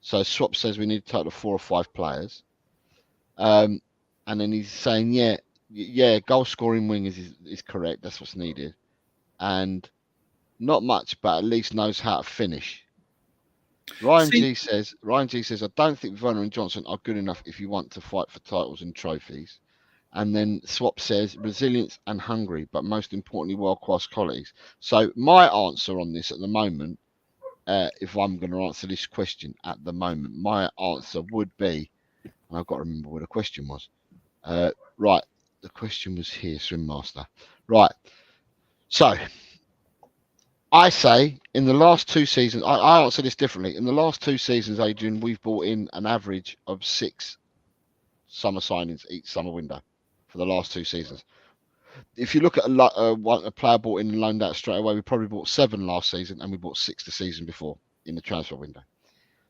So Swap says we need a total of 4 or 5 players. And then he's saying, yeah, goal-scoring wingers is correct. That's what's needed. And not much, but at least knows how to finish. Ryan G says, I don't think Werner and Johnson are good enough if you want to fight for titles and trophies. And then Swap says resilience and hungry, but most importantly, world-class colleagues. So my answer on this at the moment, if I'm going to answer this question at the moment, my answer would be, and I've got to remember where the question was. Right, the question was here, Swim Master. Right, so I say in the last 2 seasons, I answer this differently. In the last 2 seasons, Adrian, we've brought in an average of 6 summer signings each summer window for the last 2 seasons. If you look at a player bought in and loaned out straight away, we probably bought 7 last season and we bought 6 the season before in the transfer window.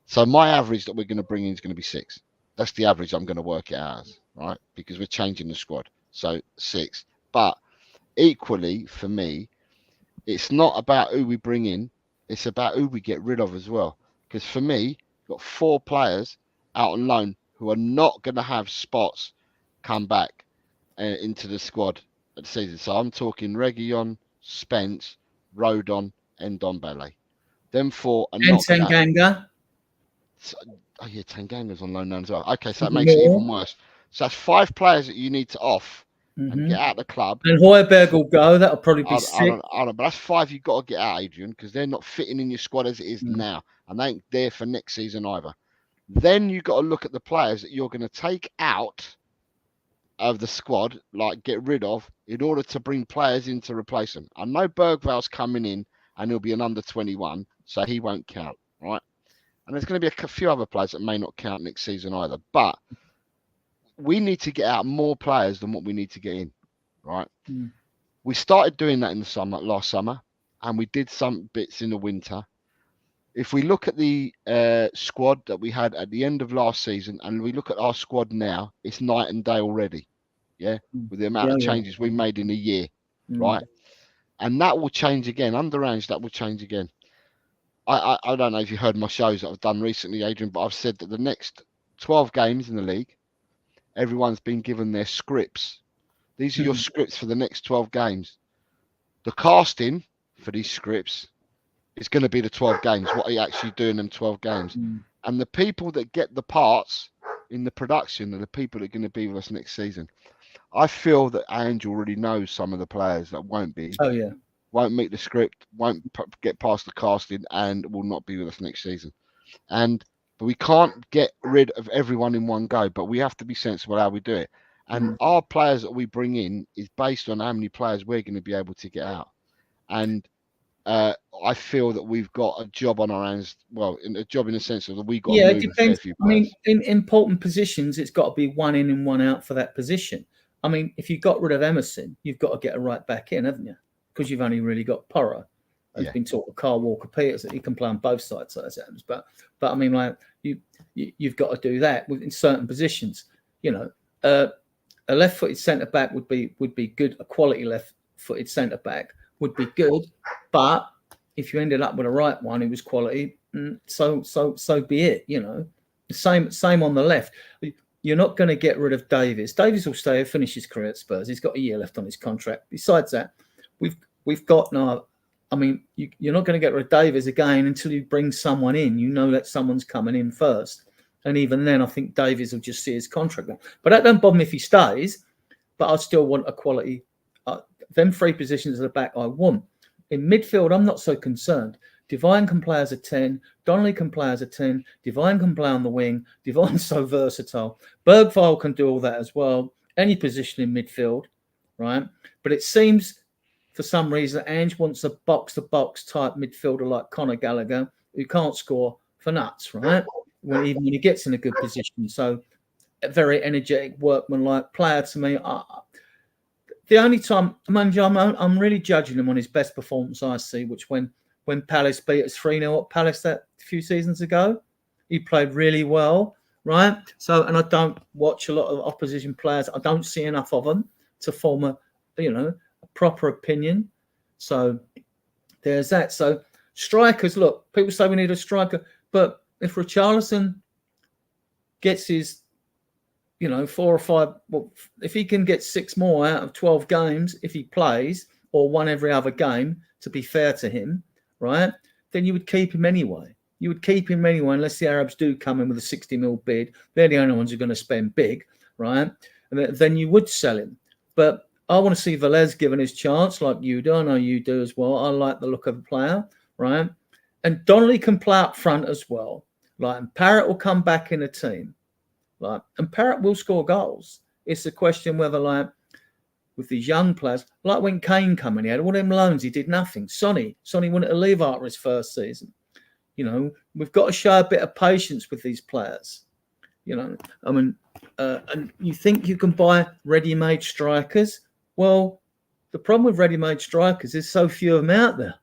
So my average that we're going to bring in is going to be 6. That's the average I'm going to work it out as, right? Because we're changing the squad. So 6. But equally, for me, it's not about who we bring in. It's about who we get rid of as well. Because for me, you've got 4 players out on loan who are not going to have spots come back into the squad at the season. So I'm talking Reguilon, Spence, Rodon, and Ndombele. Them 4 are not. Tanganga. Oh yeah, Tanganga's on loan now as well. Okay, so that makes it even worse. So that's 5 players that you need to off and get out of the club. And Højbjerg will go. That'll probably be 6. I don't know, but that's 5 you've got to get out, Adrian, because they're not fitting in your squad as it is now, and they ain't there for next season either. Then you've got to look at the players that you're going to take out of the squad, like get rid of, in order to bring players in to replace them. I know Bergval's coming in, and he'll be an under 21, so he won't count, right? And there's going to be a few other players that may not count next season either. But we need to get out more players than what we need to get in, right? We started doing that in the last summer, and we did some bits in the winter. If we look at the squad that we had at the end of last season, and we look at our squad now, it's night and day already, with the amount of changes we made in a year, right? And that will change again. Under Ange, that will change again. I don't know if you heard my shows that I've done recently, Adrian, but I've said that the next 12 games in the league, everyone's been given their scripts. These are your scripts for the next 12 games. The casting for these scripts is going to be the 12 games, what are you actually doing in them 12 games. And the people that get the parts in the production are the people that are going to be with us next season. I feel that Ange already knows some of the players that won't be. Oh, yeah. Won't meet the script, won't get past the casting, and will not be with us next season. But we can't get rid of everyone in one go, but we have to be sensible how we do it. And our players that we bring in is based on how many players we're going to be able to get out. And I feel that we've got a job on our hands. Well, a job in the sense of that we got. Yeah, it depends. I mean, in important positions, it's got to be one in and one out for that position. I mean, if you got rid of Emerson, you've got to get a right back in, haven't you? Because you've only really got Porro. I've been taught with Carl Walker-Peters that he can play on both sides of those ends. But I mean, like you've got to do that in certain positions. You know, a left-footed centre back would be good. A quality left-footed centre back would be good. But if you ended up with a right one who was quality, so be it. You know, the same on the left. You're not going to get rid of Davies. Davies will stay, finish his career at Spurs. He's got a year left on his contract. Besides that, we've got now. I mean, you're not going to get rid of Davies again until you bring someone in. You know that someone's coming in first, and even then, I think Davies will just see his contract. But that don't bother me if he stays. But I still want a quality. Them 3 positions at the back, I want. In midfield, I'm not so concerned. Divine can play as a 10. Donnelly can play as a 10. Divine can play on the wing. Divine's so versatile. Bergvall can do all that as well. Any position in midfield, right? But it seems, for some reason, Ange wants a box-to-box type midfielder like Conor Gallagher, who can't score for nuts, right? Even when he gets in a good position. So, a very energetic, workman-like player to me. The only time, I'm really judging him on his best performance I see, which when Palace beat us 3-0 at Palace that few seasons ago, he played really well, right? So, and I don't watch a lot of opposition players. I don't see enough of them to form a proper opinion. So there's that. So strikers, look, people say we need a striker, but if Richarlison gets his 4 or 5, well, if he can get 6 more out of 12 games, if he plays, or 1 every other game, to be fair to him, right, then you would keep him anyway. You would keep him anyway, unless the Arabs do come in with a 60 mil bid. They're the only ones who are going to spend big, right? And then you would sell him. But I want to see Velez given his chance, like you do. I know you do as well. I like the look of the player, right? And Donnelly can play up front as well. Like, and Parrott will come back in a team. Like, and Parrott will score goals. It's a question whether, like, with these young players, like when Kane came in, he had all them loans, he did nothing. Sonny wanted to leave after his first season. You know, we've got to show a bit of patience with these players. You know, I mean, and you think you can buy ready-made strikers? Well, the problem with ready-made strikers is so few of them out there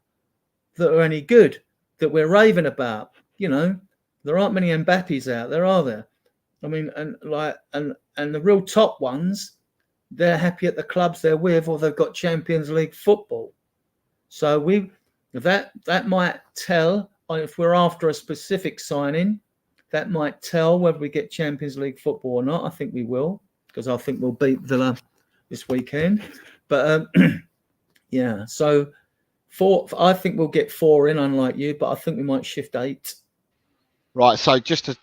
that are any good, that we're raving about. You know, there aren't many Mbappes out there, are there? I mean, and the real top ones, they're happy at the clubs they're with, or they've got Champions League football. So that might tell, if we're after a specific signing, that might tell whether we get Champions League football or not. I think we will, because I think we'll beat Villa this weekend. But yeah, so 4. I think we'll get 4 in, unlike you, but I think we might shift 8. Right, so just to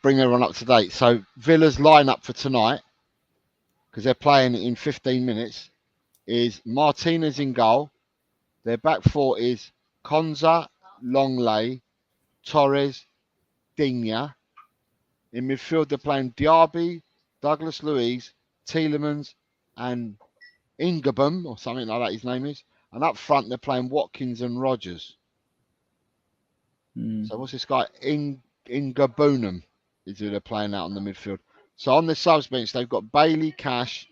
bring everyone up to date, so Villa's lineup for tonight, because they're playing in 15 minutes, is Martinez in goal. Their back four is Konza, Longley, Torres, Digne. In midfield, they're playing Diaby, Douglas Luiz, Tielemans, and Ingabum, or something like that his name is. And up front, they're playing Watkins and Rogers. So what's this guy? Ingabunum is who they're playing out on the midfield. So on the subs bench, they've got Bailey, Cash,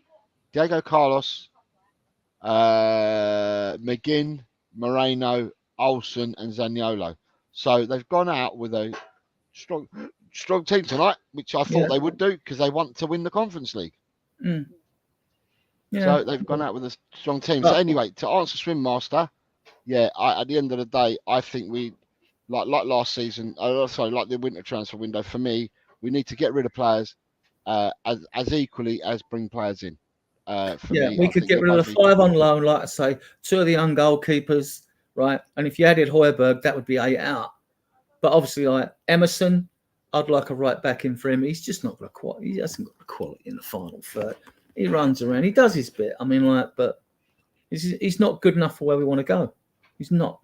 Diego Carlos, McGinn, Moreno, Olsen, and Zaniolo. So they've gone out with a strong team tonight, which I thought they would do because they want to win the Conference League. So they've gone out with a strong team. So anyway, to answer Swim Master, at the end of the day, I think we, like last season, like the winter transfer window, for me, we need to get rid of players as equally as bring players in. We could get rid of the 5 on loan, like I say, 2 of the young goalkeepers, right? And if you added Højbjerg, that would be 8 out. But obviously, like Emerson, I'd like a right back in for him. He's just not got a quality. He hasn't got the quality in the final third. He runs around. He does his bit. I mean, but he's not good enough for where we want to go. He's not.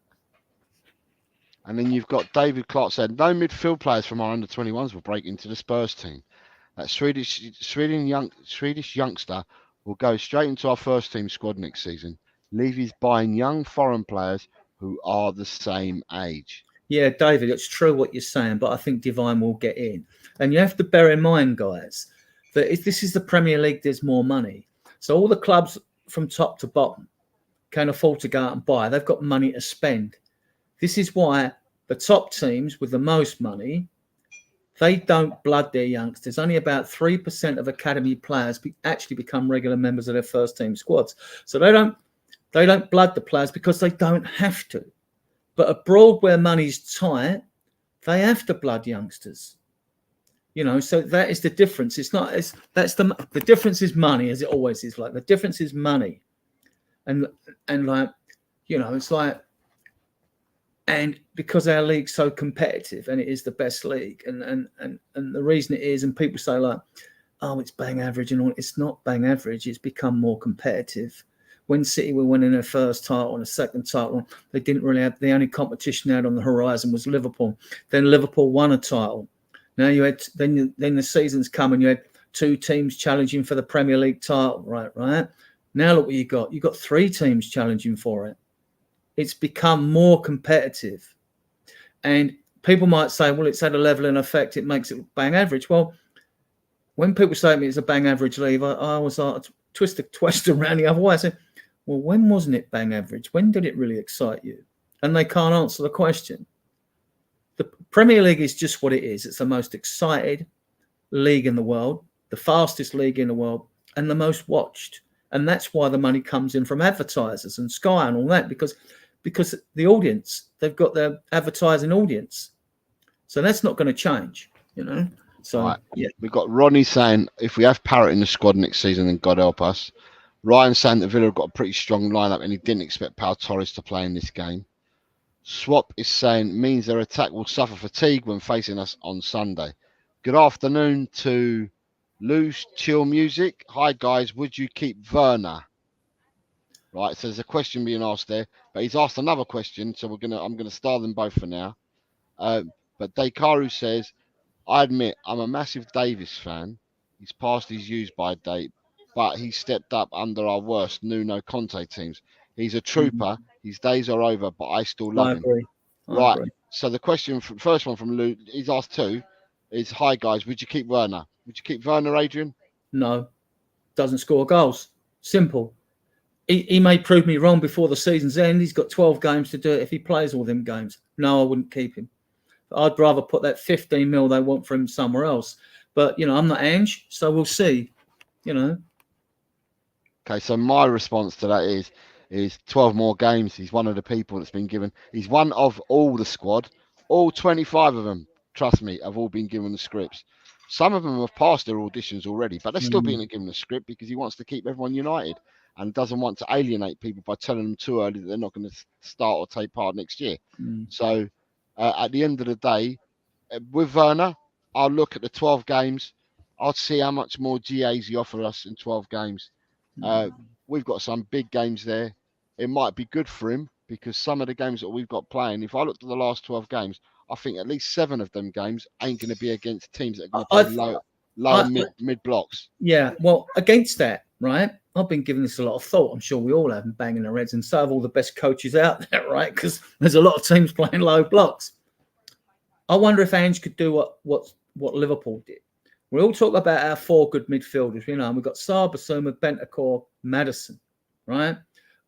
And then you've got David Clark said, no midfield players from our under-21s will break into the Spurs team. That Swedish youngster will go straight into our first team squad next season. Levy's buying young foreign players who are the same age. Yeah, David, it's true what you're saying, but I think Divine will get in. And you have to bear in mind, guys, that if this is the Premier League, there's more money. So all the clubs from top to bottom can afford to go out and buy. They've got money to spend. This is why the top teams with the most money, they don't blood their youngsters. Only about 3% of academy players actually become regular members of their first team squads. So they don't blood the players because they don't have to. But abroad where money's tight, they have to blood youngsters. So that is the difference. The difference is money, as it always is. Like the difference is money. And it's like, and because our league's so competitive and it is the best league, and the reason it is, and people say like, oh, it's bang average and all. It's not bang average. It's become more competitive. When City were winning their first title and a second title, they didn't really have, the only competition they had on the horizon was Liverpool. Then Liverpool won a title. Now you had then the seasons come and you had 2 teams challenging for the Premier League title, right? Now look what you got. You got 3 teams challenging for it. It's become more competitive, and people might say, well, it's had a leveling effect. It makes it bang average. Well, when people say to me it's a bang average league, I always twist the question around the other way. I say, well, when wasn't it bang average? When did it really excite you? And they can't answer the question. The Premier League is just what it is. It's the most excited league in the world, the fastest league in the world, and the most watched. And that's why the money comes in from advertisers and Sky and all that, because the audience, they've got their advertising audience. So that's not going to change, So, right. We've got Ronnie saying, if we have Parrott in the squad next season, then God help us. Ryan saying that Villa have got a pretty strong lineup and he didn't expect Pau Torres to play in this game. Swap is saying, means their attack will suffer fatigue when facing us on Sunday. Good afternoon to Loose Chill Music. Hi guys, would you keep Werner? Right, so there's a question being asked there, but he's asked another question, so I'm gonna star them both for now. But Dekaru says, I admit I'm a massive Davis fan. He's past his use-by date, but he stepped up under our worst Nuno Conte teams. He's a trooper. His days are over, but I still love him. I agree. So the question, first one from Lou, he's asked 2, is, hi guys, would you keep Werner? Would you keep Werner, Adrian? No. Doesn't score goals. Simple. He may prove me wrong before the season's end. He's got 12 games to do it if he plays all them games. No, I wouldn't keep him. I'd rather put that 15 mil they want for him somewhere else. But, I'm not Ange, so we'll see, Okay, so my response to that is 12 more games. He's one of the people that's been given. He's one of all the squad. All 25 of them, trust me, have all been given the scripts. Some of them have passed their auditions already, but they're still being given the script because he wants to keep everyone united and doesn't want to alienate people by telling them too early that they're not going to start or take part next year. So at the end of the day, with Werner, I'll look at the 12 games. I'll see how much more GAs he offers us in 12 games. We've got some big games there. It might be good for him because some of the games that we've got playing, if I looked at the last 12 games, I think at least 7 of them games ain't going to be against teams that are going to play low mid blocks. Yeah, well, against that, right? I've been giving this a lot of thought. I'm sure we all have, and banging our heads, and so have all the best coaches out there, right? Because there's a lot of teams playing low blocks. I wonder if Ange could do what Liverpool did. We all talk about our 4 good midfielders, you know, and we've got Sarr, Basuma, Bentancur, Maddison, right?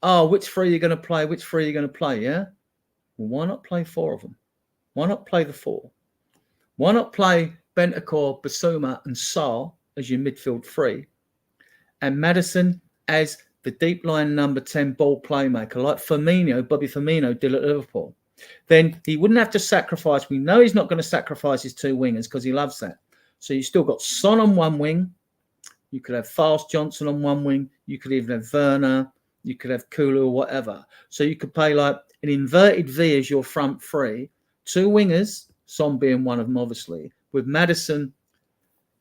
Oh, which 3 are you going to play? Which 3 are you going to play? Yeah. Well, why not play 4 of them? Why not play the 4? Why not play Bentancur, Basuma, and Sarr as your midfield 3, and Maddison as the deep line number 10 ball playmaker, like Bobby Firmino did at Liverpool? Then he wouldn't have to sacrifice. We know he's not going to sacrifice his 2 wingers because he loves that. So you still got Son on one wing. You could have Fast Johnson on one wing. You could even have Werner. You could have Kulu or whatever. So you could play like an inverted V as your front 3, 2 wingers, Son being one of them, obviously, with Maddison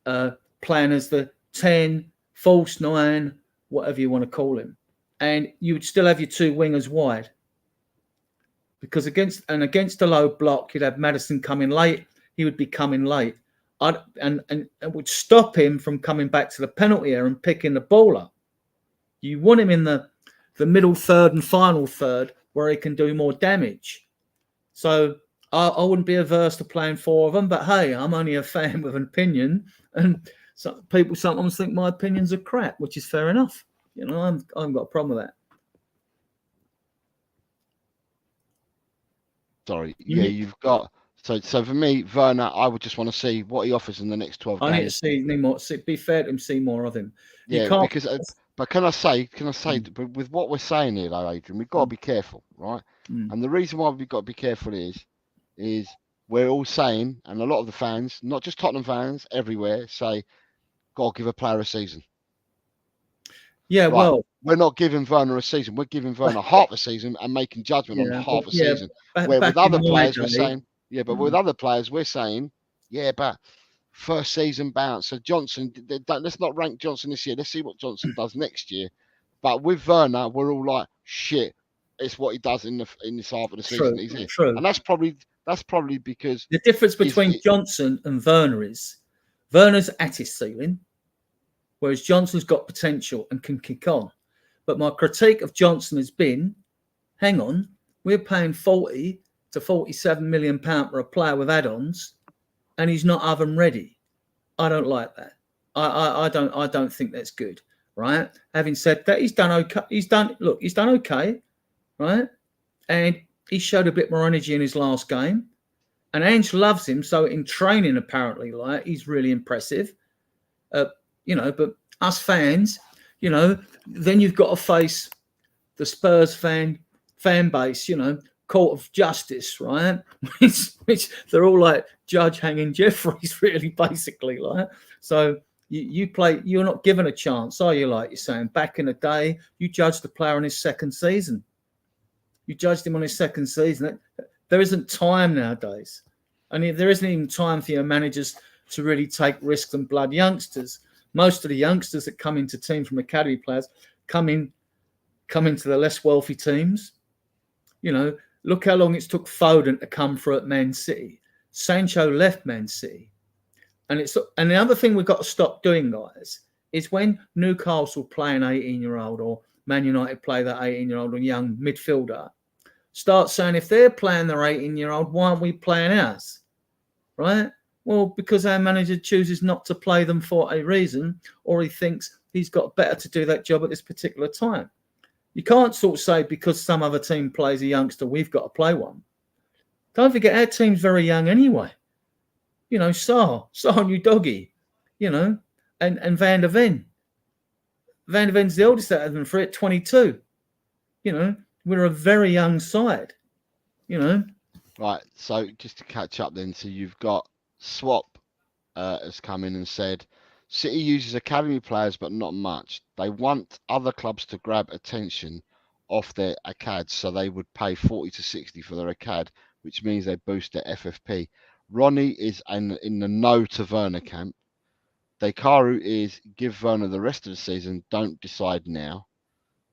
playing as the 10, false 9, whatever you want to call him. And you would still have your 2 wingers wide. Because against a low block, you'd have Maddison coming late. He would be coming late. And would stop him from coming back to the penalty area and picking the ball up. You want him in the middle third and final third where he can do more damage. So I wouldn't be averse to playing 4 of them, but hey, I'm only a fan with an opinion, and some people sometimes think my opinions are crap, which is fair enough. You know, I haven't got a problem with that. Sorry, yeah, you've got. So for me, Werner, I would just want to see what he offers in the next 12 games. I need to see more. Be fair to him, see more of him. Yeah, because but can I say, with what we're saying here, though, Adrian, we've got to be careful, right? And the reason why we've got to be careful is we're all saying, and a lot of the fans, not just Tottenham fans, everywhere, say, got to give a player a season. Yeah, right. Well, we're not giving Werner a season. We're giving Werner half a season and making judgment on half a season. Where with other players, we're saying. Yeah, but with other players, we're saying, yeah, but first season bounce. So Johnson, let's not rank Johnson this year. Let's see what Johnson does next year. But with Werner, we're all like, shit, it's what he does in this half of the season. He's here. True. And that's probably because the difference between Johnson and Werner is Werner's at his ceiling, whereas Johnson's got potential and can kick on. But my critique of Johnson has been, hang on, we're paying 40 to 47 million pounds for a player with add-ons, and he's not oven ready. I don't like that. I don't think that's good, right? Having said that, he's done okay. He's done okay, right? And he showed a bit more energy in his last game. And Ange loves him, so in training apparently, like he's really impressive. You know, but us fans, you know, then you've got to face the Spurs fan base, you know, court of justice, right? which they're all like Judge hanging Jeffries, really, basically, like. So you play, you're not given a chance, are you? Like you're saying, back in the day, you judged the player on his second season. You judged him on his second season. There isn't time nowadays, and there isn't even time for your managers to really take risks and blood youngsters. Most of the youngsters that come into teams from academy players come into the less wealthy teams. You know, look how long it took Foden to come through at Man City. Sancho left Man City. And the other thing we've got to stop doing, guys, is when Newcastle play an 18-year-old or Man United play that 18-year-old or young midfielder, start saying, if they're playing their 18-year-old, why aren't we playing ours? Right? Well, because our manager chooses not to play them for a reason, or he thinks he's got better to do that job at this particular time. You can't sort of say because some other team plays a youngster, we've got to play one. Don't forget, our team's very young anyway. You know, Sarr Udogie, you know, and Van der Ven. Van der Ven's the oldest out of them at 22. You know, we're a very young side, you know. Right, so just to catch up then, so you've got Swap has come in and said, City uses academy players, but not much. They want other clubs to grab attention off their ACADs, so they would pay 40 to 60 for their ACAD, which means they boost their FFP. Ronnie is in the no to Werner camp. Dekaru is give Werner the rest of the season. Don't decide now.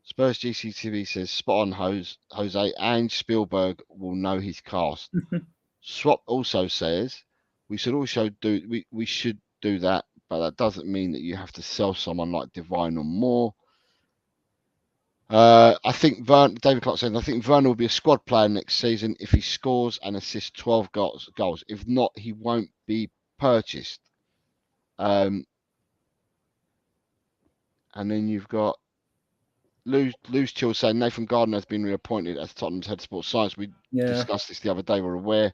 Spurs GCTV says spot on, Jose, and Spielberg will know his cast. Swap also says we should do that, but that doesn't mean that you have to sell someone like Divine or Moore. I think David Clark says I think Werner will be a squad player next season if he scores and assists 12 goals. If not, he won't be purchased. And then you've got Loose Chill saying Nathan Gardner has been reappointed as Tottenham's head of sports science. We discussed this the other day. We're aware.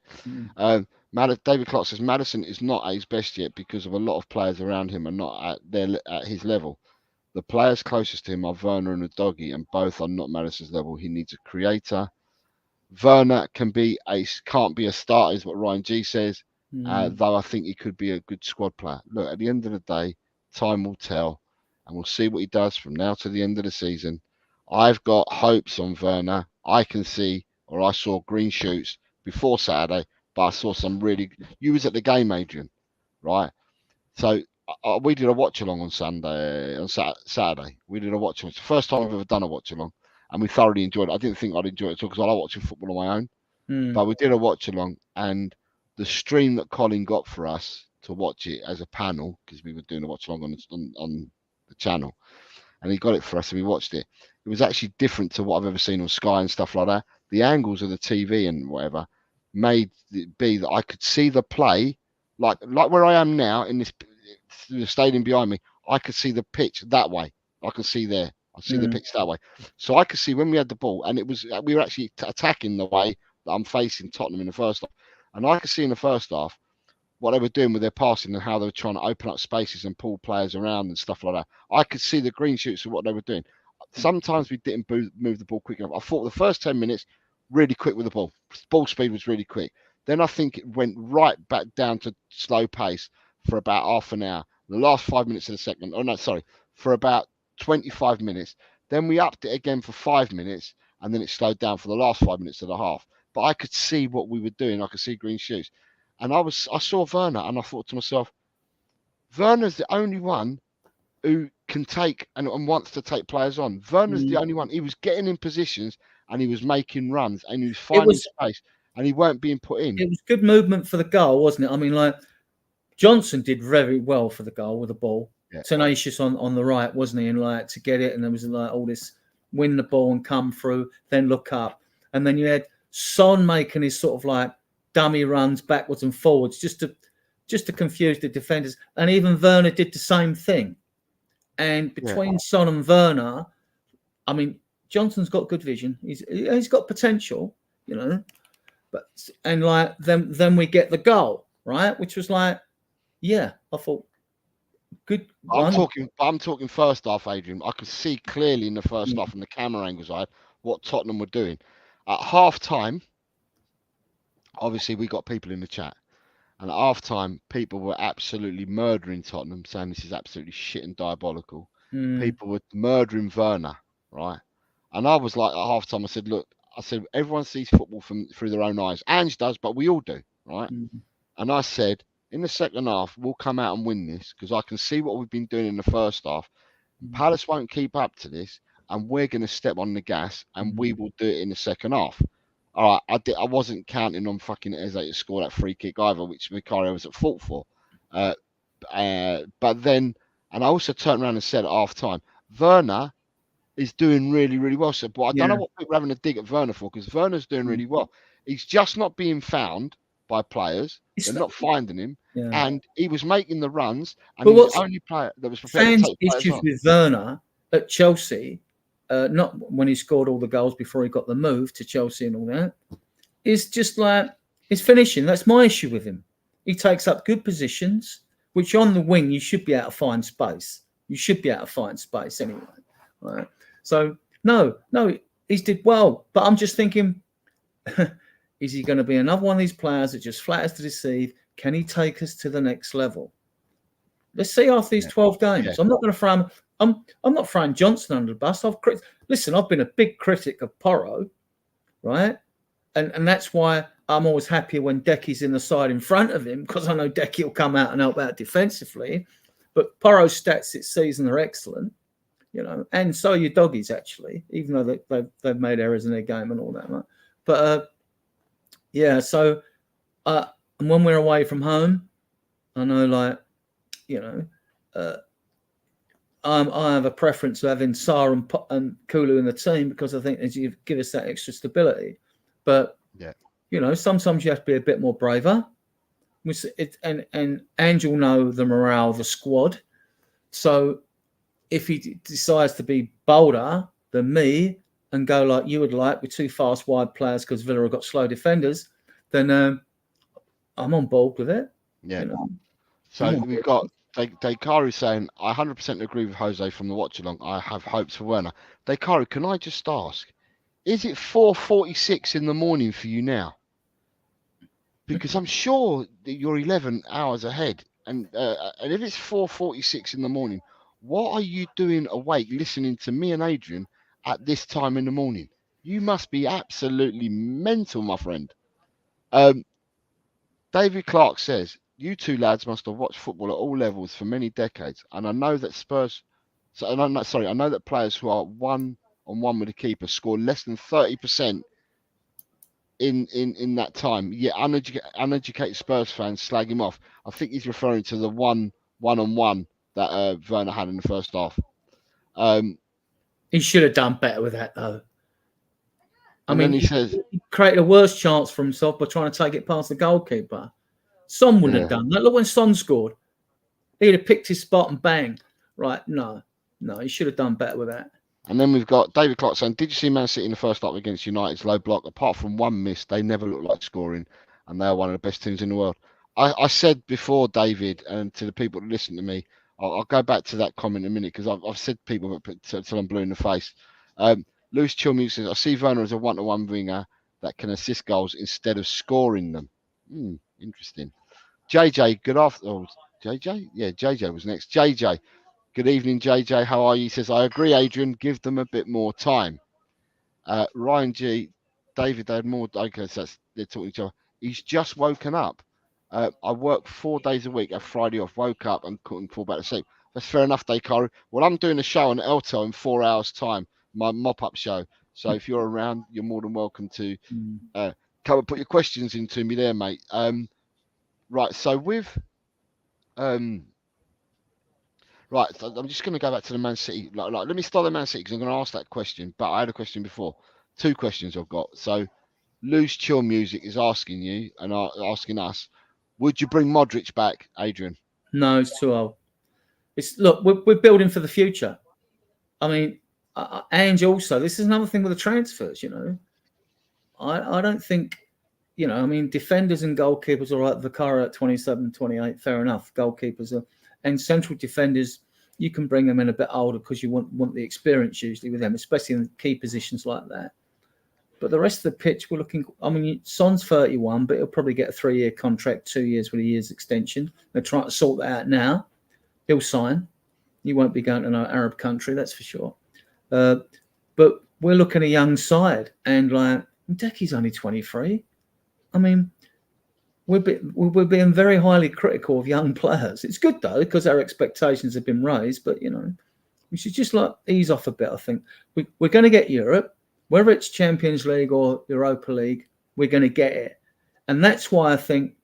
David Clark says Maddison is not at his best yet because of a lot of players around him are not at his level. The players closest to him are Werner and Udogie, and both are not Maddison's level. He needs a creator. Werner can't be a starter, is what Ryan G says. Though I think he could be a good squad player. Look, at the end of the day, time will tell, and we'll see what he does from now to the end of the season. I've got hopes on Werner. I saw green shoots before Saturday, but I saw some really. You was at the game, Adrian, right? So we did a watch along on Saturday. We did a watch along. It's the first time I've ever done a watch along, and we thoroughly enjoyed it. I didn't think I'd enjoy it at all because I like watching football on my own. But we did a watch along, and the stream that Colin got for us to watch it as a panel, because we were doing a watch along on the channel, and he got it for us and we watched it. It was actually different to what I've ever seen on Sky and stuff like that. The angles of the TV and whatever made it be that I could see the play like where I am now in the stadium behind me. I could see the pitch that way. I could see there. I see the pitch that way. So I could see when we had the ball, and we were actually attacking the way that I'm facing Tottenham in the first half. And I could see in the first half what they were doing with their passing and how they were trying to open up spaces and pull players around and stuff like that. I could see the green shoots of what they were doing. Sometimes we didn't move the ball quick enough. I thought the first 10 minutes, really quick with the ball. Ball speed was really quick. Then I think it went right back down to slow pace for about half an hour. The last 5 minutes of the second, for about 25 minutes. Then we upped it again for 5 minutes, and then it slowed down for the last 5 minutes of the half. But I could see what we were doing. I could see green shoots. And I saw Werner, and I thought to myself, Werner's the only one who can take and wants to take players on. Werner's the only one. He was getting in positions, and he was making runs, and he was finding space, and he weren't being put in. It was good movement for the goal, wasn't it? I mean, like, Johnson did very well for the goal with the ball. Yeah. Tenacious on the right, wasn't he? And like to get it, and there was like all this win the ball and come through, then look up, and then you had Son making his sort of like dummy runs backwards and forwards just to confuse the defenders, and even Werner did the same thing. And between Son and Werner, I mean, Johnson's got good vision. He's got potential, you know. But and like then we get the goal, right, which was like, I thought. Good. I'm talking first half, Adrian. I could see clearly in the first half, from the camera angles I had, what Tottenham were doing. At half time, obviously we got people in the chat, and at half time, people were absolutely murdering Tottenham, saying this is absolutely shit and diabolical. People were murdering Werner, right? And I was like, at half time, I said, look, everyone sees football through their own eyes. Ange does, but we all do, right? And I said, in the second half, we'll come out and win this because I can see what we've been doing in the first half. Palace won't keep up to this, and we're going to step on the gas, and we will do it in the second half. All right, I wasn't counting on fucking Eze to score that free kick either, which Vicario was at fault for. But then, and I also turned around and said at half time, Werner is doing really, really well. So, but I don't know what people are having a dig at Werner for, because Werner's doing really well. He's just not being found by players. They're not finding him. And he was making the runs, and he was the only player that was prepared to take players issues on. With Werner at Chelsea, not when he scored all the goals before he got the move to Chelsea and all that, is just like his finishing. That's my issue with him. He takes up good positions, which on the wing you should be able to find space. You should be able to find space anyway. Right? So no, he's did well, but I'm just thinking, is he going to be another one of these players that just flatters to deceive? Can he take us to the next level? Let's see after these 12 games. I'm not going to throw him. I'm not throwing Johnson under the bus. I've been a big critic of Porro, right? and that's why I'm always happier when Decky's in the side in front of him, because I know Decky will come out and help out defensively. But Porro's stats this season are excellent, and so are your doggies, actually, even though they've made errors in their game and all that. Right? But so and when we're away from home, I know, I have a preference of having Sarr and Kulu in the team, because I think you give us that extra stability. But sometimes you have to be a bit more braver. And Ange will know the morale of the squad. So if he decides to be bolder than me and go like you would like, with 2 fast wide players because Villa have got slow defenders, then I'm on board with it. Yeah. So we've got Dekaru saying, I 100% agree with Jose from the watch along. I have hopes for Werner. Dekaru, can I just ask, is it 4:46 in the morning for you now? Because I'm sure that you're 11 hours ahead. And if it's 4:46 in the morning, what are you doing awake listening to me and Adrian at this time in the morning? You must be absolutely mental, my friend. David Clark says, you two lads must have watched football at all levels for many decades. And I know that I know that players who are one-on-one with the keeper score less than 30% in that time. Yet uneducated Spurs fans slag him off. I think he's referring to the one-on-one that Werner had in the first half. He should have done better with that, though. He says he created a worse chance for himself by trying to take it past the goalkeeper. Son wouldn't have done that. Look when Son scored. He'd have picked his spot and bang. Right, no, he should have done better with that. And then we've got David Clark saying, did you see Man City in the first half against United's low block? Apart from one miss, they never look like scoring, and they are one of the best teams in the world. I said before, David, and to the people that listen to me, I'll go back to that comment in a minute, because I've said people till I'm blue in the face. Lewis Chilmy says, I see Werner as a one-to-one winger that can assist goals instead of scoring them. Interesting. JJ, good afternoon. JJ? Yeah, JJ was next. JJ, good evening, JJ. How are you? He says, I agree, Adrian. Give them a bit more time. Ryan G, David, they had more. Okay, so they're talking to each other. He's just woken up. I work 4 days a week. I have Friday off. Woke up and couldn't fall back to sleep. That's fair enough, Dekaru. Well, I'm doing a show on Elto in 4 hours' time, my mop-up show. So if you're around, you're more than welcome to come and put your questions into me there, mate. Right, so with right, so I'm just going to go back to the Man City. Let me start the Man City, because I'm going to ask that question, but I had a question before. 2 questions I've got. So Loose Chill Music is asking you and asking us, would you bring Modric back, Adrian? No, it's too old. Look, we're building for the future. I mean, and also, this is another thing with the transfers, I don't think, defenders and goalkeepers are right. Vicario at 27, 28, fair enough. Goalkeepers are, and central defenders, you can bring them in a bit older because you want the experience usually with them, especially in key positions like that. But the rest of the pitch, we're looking, Son's 31, but he'll probably get a 3-year contract, 2 years with a year's extension. They're trying to sort that out now. He'll sign. You won't be going to no Arab country, that's for sure. But we're looking at a young side, and Decky's only 23. We're being very highly critical of young players. It's good though, because our expectations have been raised. But we should just ease off a bit. I think we're going to get Europe, whether it's Champions League or Europa League. We're going to get it, and that's why I think.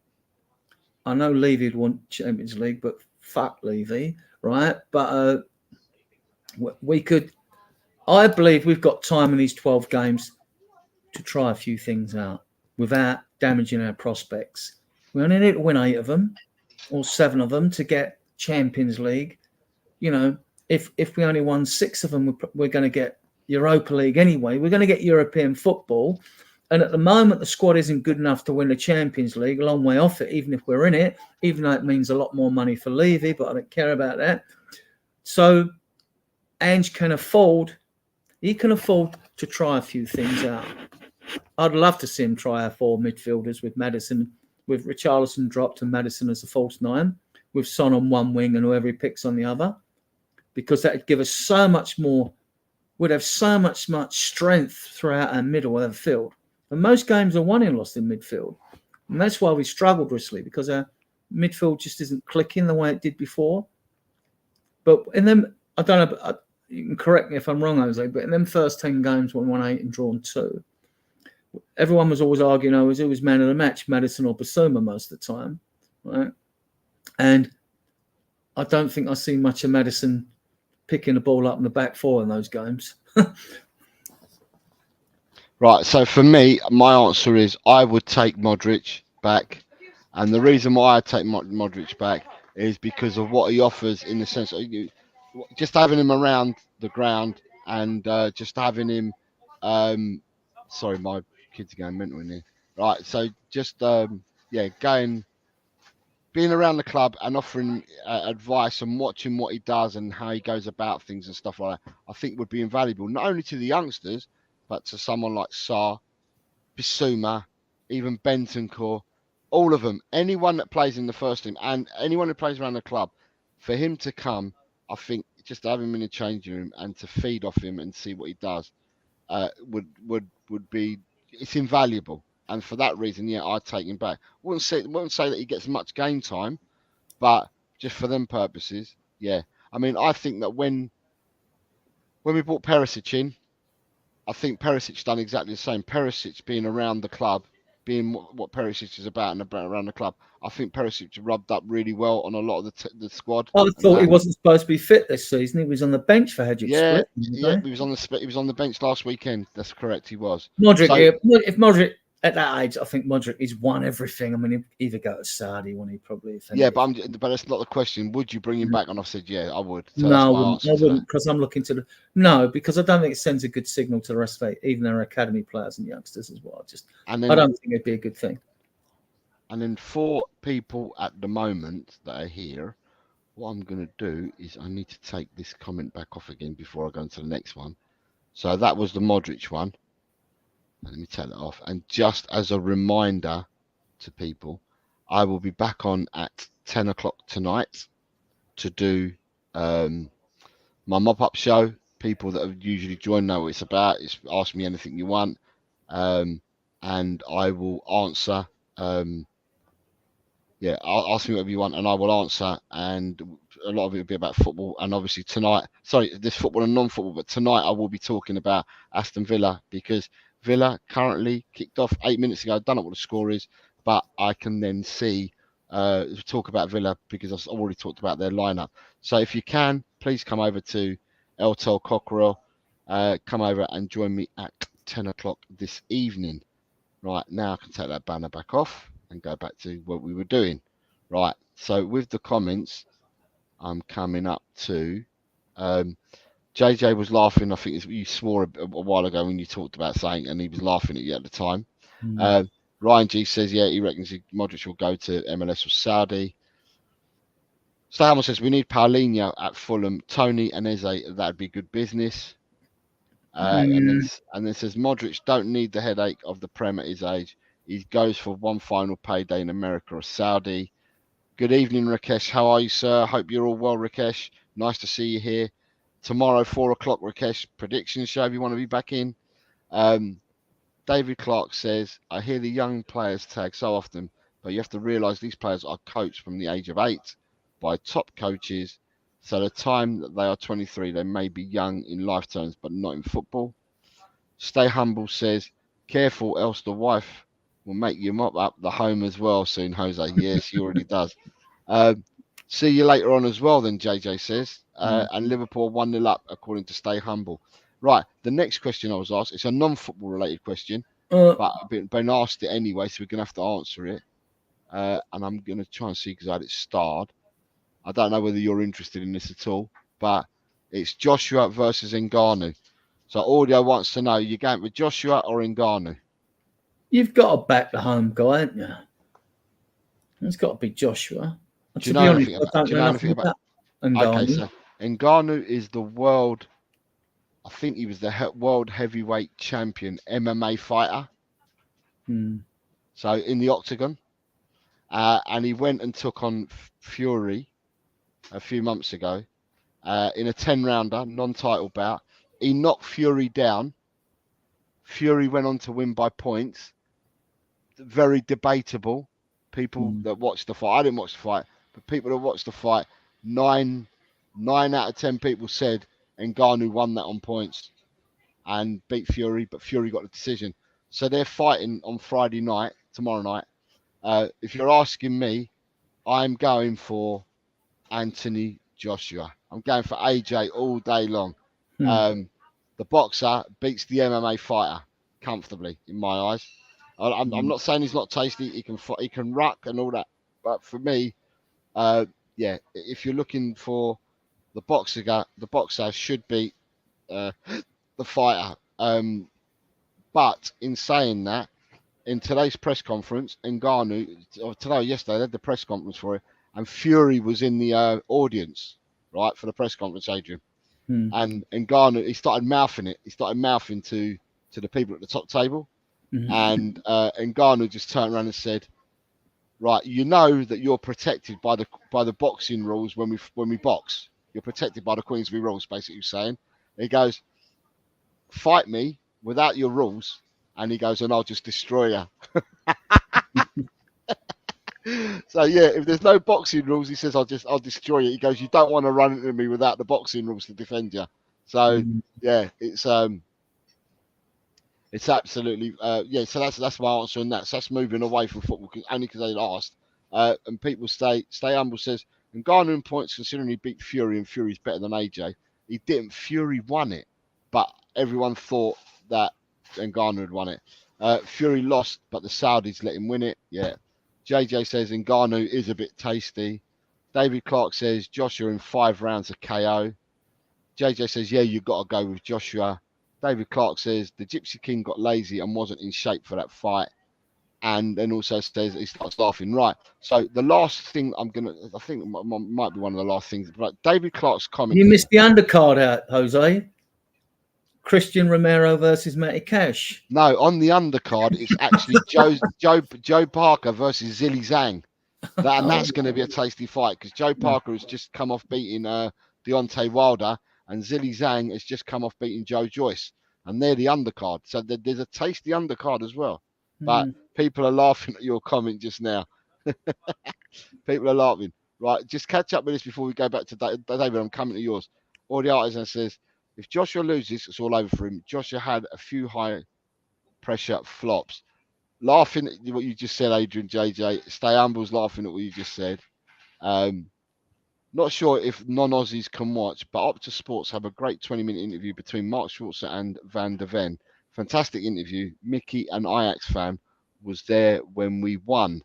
I know Levy would want Champions League, but fuck Levy, right? But we could. I believe we've got time in these 12 games to try a few things out without damaging our prospects. We only need to win 8 of them or 7 of them to get Champions League. If we only won 6 of them, we're going to get Europa League anyway. We're going to get European football. And at the moment, the squad isn't good enough to win the Champions League. A long way off it, even if we're in it, even though it means a lot more money for Levy, but I don't care about that. So Ange can afford to try a few things out. I'd love to see him try our 4 midfielders with Maddison, with Richarlison dropped and Maddison as a false 9, with Son on one wing and whoever he picks on the other, because that would give us so much more, would have so much strength throughout our middle of the field. And most games are won and lost in midfield. And that's why we struggled recently, because our midfield just isn't clicking the way it did before. But in them, I don't know, you can correct me if I'm wrong, Jose, but in them first 10 games, we won 8 and drawn 2. Everyone was always arguing, who was man of the match, Maddison or Basuma most of the time, right? And I don't think I see much of Maddison picking the ball up in the back four in those games. Right, so for me, my answer is I would take Modric back. And the reason why I take Modric back is because of what he offers, in the sense of just having him around the ground and just having him. Sorry, my kids are going mental in here. Right, so just being around the club and offering advice and watching what he does and how he goes about things and stuff like that, I think would be invaluable, not only to the youngsters, but to someone like Sarr, Bissouma, even Bentancur, all of them, anyone that plays in the first team and anyone who plays around the club, for him to come, I think just to have him in a changing room and to feed off him and see what he does would be, it's invaluable. And for that reason, yeah, I'd take him back. Wouldn't say that he gets much game time, but just for them purposes, yeah. I mean, I think that when we brought Perisic in, I think Perisic done exactly the same. Perisic being around the club, being what Perisic is about and around the club, I think Perisic rubbed up really well on a lot of the squad. I thought he wasn't supposed to be fit this season. He was on the bench for Hedrick Split. Yeah, he was on the bench last weekend. That's correct, he was. Modric, if Modric at that age, I think Modric has won everything. I mean, he'd either go to Saudi, when he probably. Yeah, but that's not the question. Would you bring him back? And I've said, yeah, I would. So no, I wouldn't, because I'm looking to because I don't think it sends a good signal to the rest of even our academy players and youngsters as well. I don't think it'd be a good thing. And then for people at the moment that are here, what I'm going to do is I need to take this comment back off again before I go into the next one. So that was the Modric one. Let me take that off. And just as a reminder to people, I will be back on at 10 o'clock tonight to do my mop-up show. People that have usually joined know what it's about. It's Ask Me Anything You Want. And I will answer. I'll ask me whatever you want and I will answer. And a lot of it will be about football. And obviously tonight, this football and non-football, but tonight I will be talking about Aston Villa, because Villa currently kicked off 8 minutes ago. I don't know what the score is, but I can then talk about Villa because I've already talked about their lineup. So if you can, please come over to El Tel Cockerel. Come over and join me at 10 o'clock this evening. Right, now I can take that banner back off and go back to what we were doing. Right, so with the comments, I'm coming up to... JJ was laughing. I think you swore a while ago when you talked about saying, and he was laughing at you at the time. Ryan G says, yeah, he reckons Modric will go to MLS or Saudi. Staham says, we need Paulinho at Fulham. Tony and Eze, that'd be good business. And then says, Modric don't need the headache of the Prem at his age. He goes for one final payday in America or Saudi. Good evening, Rakesh. How are you, sir? Hope you're all well, Rakesh. Nice to see you here. Tomorrow, 4 o'clock, Rakesh, prediction show if you want to be back in. David Clark says, I hear the young players tag so often, but you have to realise these players are coached from the age of 8 by top coaches. So the time that they are 23, they may be young in life terms, but not in football. Stay Humble says, careful, else the wife will make you mop up the home as well soon, Jose. Yes, he already does. See you later on as well, then, JJ says. And Liverpool 1-0 up, according to Stay Humble. Right, the next question I was asked, it's a non-football related question, but I've been asked it anyway, so we're going to have to answer it. And I'm going to try and see, because I had it starred. I don't know whether you're interested in this at all, but it's Joshua versus Ngannou. So Audio wants to know, you going with Joshua or Ngannou? You've got to back the home guy, haven't you? It's got to be Joshua. Do you know anything about Ngannou. Okay, so Ngannou is the world, I think he was the world heavyweight champion MMA fighter. So in the octagon. And he went and took on Fury a few months ago in a 10-rounder, non-title bout. He knocked Fury down. Fury went on to win by points. Very debatable. People that watched the fight, I didn't watch the fight, but people that watched the fight, 9 out of 10 people said Ngannou won that on points and beat Fury, but Fury got the decision. So they're fighting on Friday night, tomorrow night. If you're asking me, I'm going for Anthony Joshua. I'm going for AJ all day long. The boxer beats the MMA fighter comfortably, in my eyes. I'm not saying he's not tasty. He can ruck and all that, but for me, yeah, if you're looking for the boxer should beat the fighter. But in saying that, in today's press conference, Ngannou, or today or yesterday, they had the press conference for it, and Fury was in the audience, right, for the press conference, Adrian. And Ngannou, he started mouthing it. He started mouthing to the people at the top table. And Ngannou just turned around and said, right, you know that you're protected by the boxing rules when we box. You're protected by the Queensberry rules, basically saying. He goes, fight me without your rules, and he goes, and I'll just destroy you. So yeah, if there's no boxing rules, he says, I'll destroy you. He goes, you don't want to run into me without the boxing rules to defend you. So yeah, it's absolutely yeah. So that's my answer on that. So that's moving away from football, only because they asked. And people stay humble says, Ngannou in points considering he beat Fury and Fury's better than AJ. He didn't. Fury won it, but everyone thought that Ngannou had won it. Fury lost, but the Saudis let him win it. Yeah. JJ says Ngannou is a bit tasty. David Clark says Joshua in 5 rounds of KO. JJ says, yeah, you've got to go with Joshua. David Clark says the Gypsy King got lazy and wasn't in shape for that fight. And then also says he starts laughing. Right. So the last thing I think might be one of the last things, but David Clark's comment. You missed the undercard out, Jose. Christian Romero versus Matty Cash. No, on the undercard, it's actually Joe Parker versus Zilly Zhang. That's going to be a tasty fight because Joe Parker has just come off beating Deontay Wilder, and Zilly Zhang has just come off beating Joe Joyce, and they're the undercard. So there's a tasty undercard as well. But people are laughing at your comment just now. People are laughing. Right, just catch up with this before we go back to David. I'm coming to yours. All the artisan says, if Joshua loses, it's all over for him. Joshua had a few high pressure flops. Laughing at what you just said, Adrian, JJ. Stay Humble's laughing at what you just said. Not sure if non-Aussies can watch, but Opta Sports have a great 20-minute interview between Mark Schwarzer and Van der Ven. Fantastic interview. Mickey, an Ajax fan, was there when we won.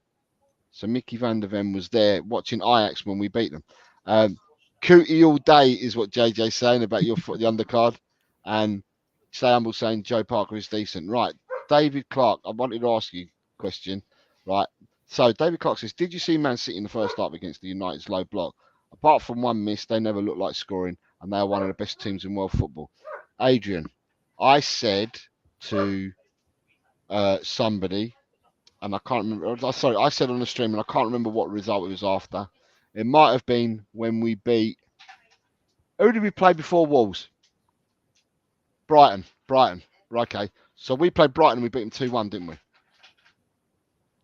So Mickey Van der Ven was there watching Ajax when we beat them. Cootie all day is what JJ's saying about your foot, the undercard. And Stay Humble saying Joe Parker is decent. Right. David Clark, I wanted to ask you a question. Right. So David Clark says, did you see Man City in the first half against the United's low block? Apart from one miss, they never looked like scoring, and they are one of the best teams in world football. Adrian, I said to somebody, and I can't remember. Sorry, I said on the stream, and I can't remember what result it was after. It might have been when we beat. Who did we play before Wolves? Brighton. Right, okay. So we played Brighton and we beat them 2-1, didn't we?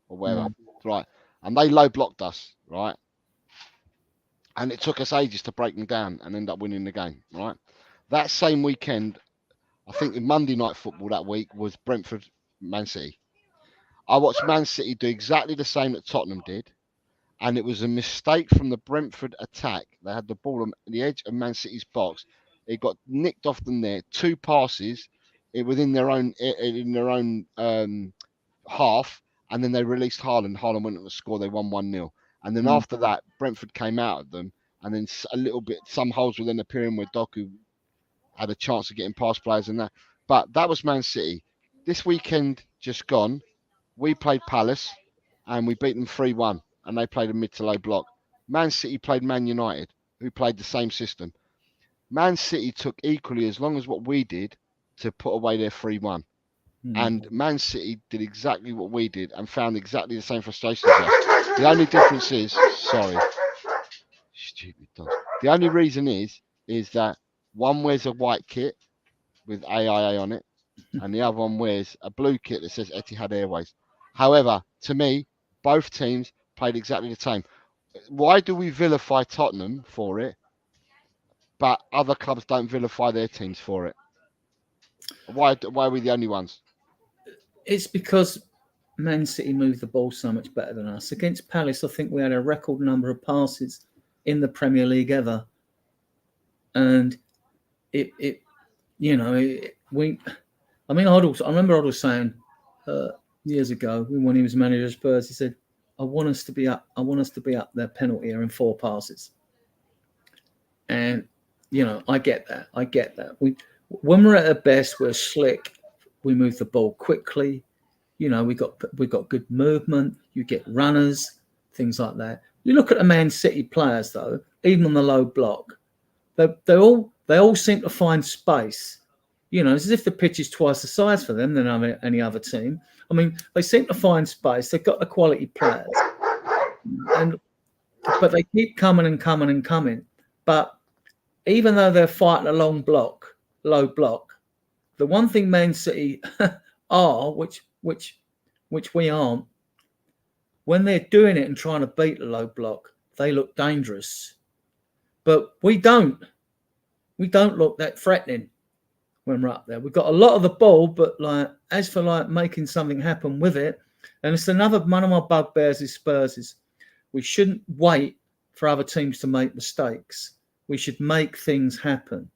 Or whatever. Right. And they low blocked us, right? And it took us ages to break them down and end up winning the game, right? That same weekend, I think the Monday Night Football that week was Brentford, Man City. I watched Man City do exactly the same that Tottenham did. And it was a mistake from the Brentford attack. They had the ball on the edge of Man City's box. It got nicked off them there. 2 passes within their own half. And then they released Haaland. Haaland went on to score. They won 1-0. And then after that, Brentford came out of them. And then a little bit, some holes were then appearing where Doku had a chance of getting past players and that. But that was Man City. This weekend just gone, we played Palace and we beat them 3-1. And they played a mid to low block. Man City played Man United, who played the same system. Man City took equally as long as what we did to put away their 3-1. And Man City did exactly what we did and found exactly the same frustrations there. The only difference is, sorry, stupid dog. The only reason is that one wears a white kit with AIA on it and the other one wears a blue kit that says Etihad Airways. However, to me, both teams played exactly the same. Why do we vilify Tottenham for it, but other clubs don't vilify their teams for it? Why are we the only ones? It's because Man City moved the ball so much better than us. Against Palace, I think we had a record number of passes in the Premier League ever. And I remember Hoddle saying years ago when he was manager of Spurs, he said, I want us to be up their penalty area in 4 passes. And, I get that. When we're at our best, we're slick. We move the ball quickly. We got good movement. You get runners, things like that. You look at the Man City players, though, even on the low block, they all seem to find space. It's as if the pitch is twice the size for them than any other team. I mean, they seem to find space. They've got the quality players, but they keep coming and coming and coming. But even though they're fighting a low block, the one thing Man City are, which we aren't, when they're doing it and trying to beat the low block, they look dangerous. But we don't look that threatening when we're up there. We've got a lot of the ball, but as for making something happen with it, and it's another one of my bugbears is Spurs is we shouldn't wait for other teams to make mistakes. We should make things happen.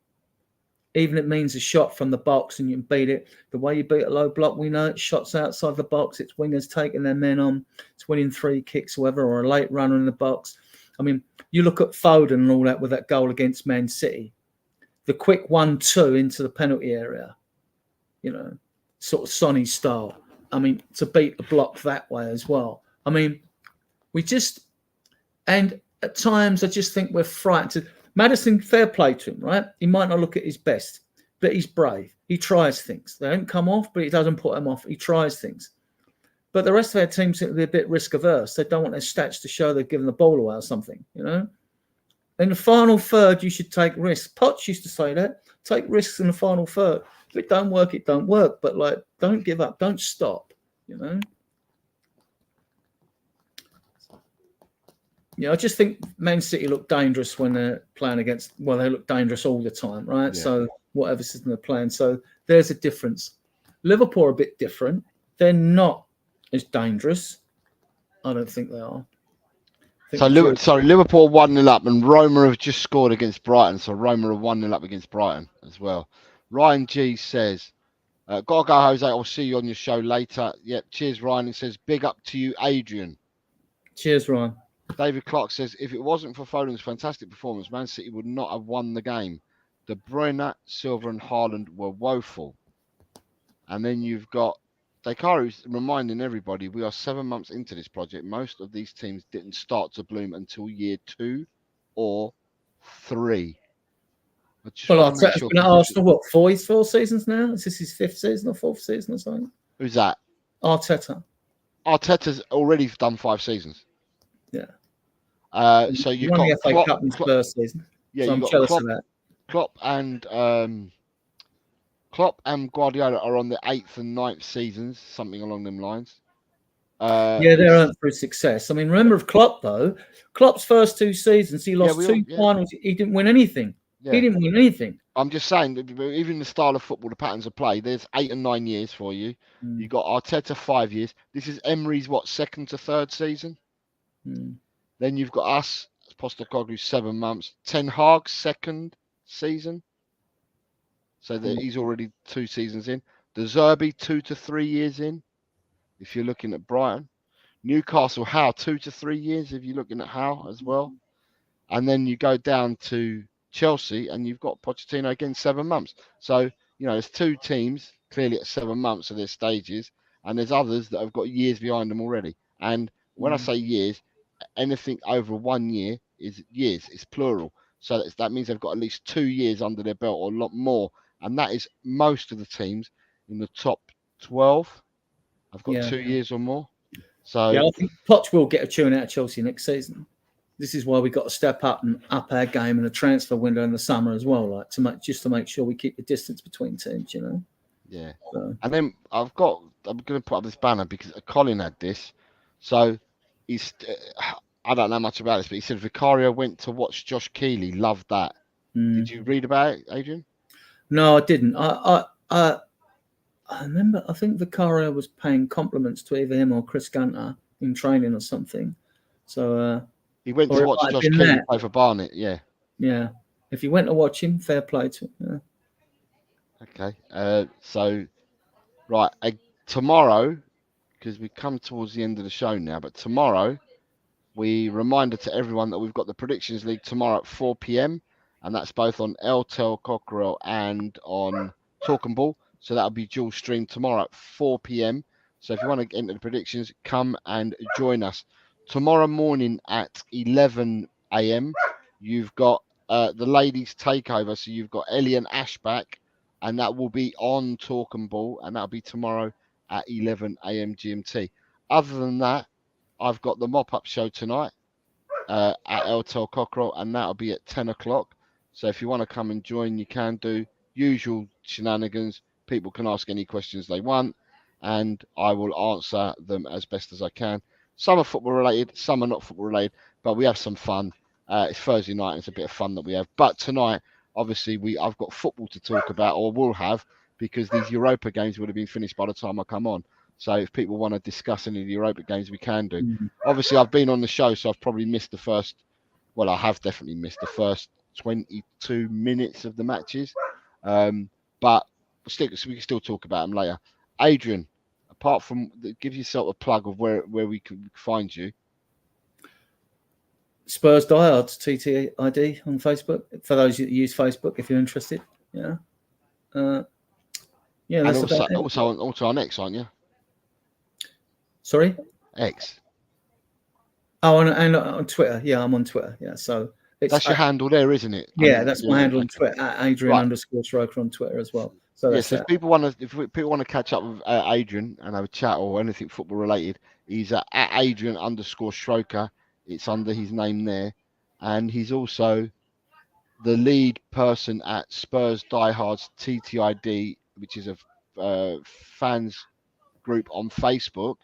Even if it means a shot from the box and you can beat it. The way you beat a low block, we know it's shots outside the box. It's wingers taking their men on. It's winning 3 kicks or whatever, or a late runner in the box. I mean, you look at Foden and all that with that goal against Man City. The quick 1-2 into the penalty area, sort of Sonny style. I mean, to beat the block that way as well. I mean, and at times I just think we're frightened. Maddison, fair play to him, right? He might not look at his best, but he's brave. He tries things. They don't come off, but he doesn't put them off. He tries things. But the rest of our team seem to be a bit risk averse. They don't want their stats to show they've given the ball away or something, In the final third, you should take risks. Potts used to say that. Take risks in the final third. If it don't work, it don't work. But don't give up. Don't stop, I just think Man City look dangerous when they're playing against. Well, they look dangerous all the time, right? Yeah. So whatever system they're playing, so there's a difference. Liverpool are a bit different. They're not as dangerous. I don't think they are. Liverpool 1-0 up, and Roma have just scored against Brighton. So Roma are 1-0 up against Brighton as well. Ryan G says, "Gotta go, Jose. I'll see you on your show later." Yep. Cheers, Ryan. He says, "Big up to you, Adrian." Cheers, Ryan. David Clark says, if it wasn't for Foden's fantastic performance, Man City would not have won the game. De Bruyne, Silva and Haaland were woeful. And then you've got Daikaru reminding everybody we are 7 months into this project. Most of these teams didn't start to bloom until year 2 or 3. Well, Arteta's been at Arsenal, 4 seasons now? Is this his 5th season or 4th season or something? Who's that? Arteta. Arteta's already done 5 seasons. Yeah. So you've got the FA Cup in his first season. Yeah, so I'm jealous of that. Klopp and Guardiola are on the 8th and 9th seasons, something along them lines. They're earned through success. I mean, remember of Klopp though. Klopp's first 2 seasons, he lost 2 finals. He didn't win anything. Yeah. He didn't win anything. I'm just saying, even the style of football, the patterns of play, there's 8 and 9 years for you. You've got Arteta 5 years. This is Emery's, 2nd to 3rd season? Then you've got us, Postecoglou, 7 months. Ten Hag's 2nd season. So he's already 2 seasons in. De Zerbi, 2 to 3 years in, if you're looking at Brighton. Newcastle, Howe, 2 to 3 years, if you're looking at Howe as well. And then you go down to Chelsea, and you've got Pochettino again, 7 months. So, there's 2 teams clearly at 7 months of their stages, and there's others that have got years behind them already. And when I say years, anything over 1 year is years. It's plural. So that means they've got at least 2 years under their belt or a lot more. And that is most of the teams in the top 12 have got 2 years or more. So I think Poch will get a tune out of Chelsea next season. This is why we've got to step up our game in the transfer window in the summer as well, to make sure we keep the distance between teams, Yeah. So, And then I'm going to put up this banner because Colin had this. So he's, I don't know much about this, but he said Vicario went to watch Josh Keeley. Loved that. Did you read about it, Adrian? no, I didn't. I remember. I think Vicario was paying compliments to either him or Chris Gunter in training or something. So he went to watch Josh Keeley play for Barnet. Yeah. Yeah. If you went to watch him, fair play to him. Yeah. Okay. So right, tomorrow, because we come towards the end of the show now, but tomorrow, we reminder to everyone that we've got the Predictions League tomorrow at 4 p.m. and that's both on LTEL Cockerel and on Talk and Ball. So that'll be dual stream tomorrow at 4 p.m. So if you want to enter the predictions, come and join us. Tomorrow morning at 11 a.m. you've got the ladies takeover. So you've got Ellie and Ash back, and that will be on Talk and Ball, and that'll be tomorrow at 11 a.m. GMT. Other than that, I've got the mop-up show tonight at LTEL Cockerel, and that'll be at 10 o'clock. So if you want to come and join, you can do. Usual shenanigans. People can ask any questions they want, and I will answer them as best as I can. Some are football related, some are not football related, but we have some fun. It's Thursday night, and it's a bit of fun that we have. But tonight, obviously, I've got football to talk about, or will have, because these Europa games would have been finished by the time I come on. So if people want to discuss any of the Europa games, we can do. Obviously, I've been on the show, so I've probably missed the first. Well, I have definitely missed the first 22 minutes of the matches. But we can still talk about them later. Adrian, apart from give yourself a plug of where we can find you. Spurs Diehards TTID on Facebook for those that use Facebook if you're interested. Yeah. Yeah, that's and also on X, aren't you? Sorry? X. Oh, and on Twitter. Yeah, I'm on Twitter. Yeah, so that's your handle there, isn't it? Yeah, that's my handle on Twitter. Adrian_Striker on Twitter as well. So yes, if people want to catch up with Adrian and have a chat or anything football related, he's at Adrian_Stroker. It's under his name there, and he's also the lead person at Spurs Diehards TTID, which is a fans group on Facebook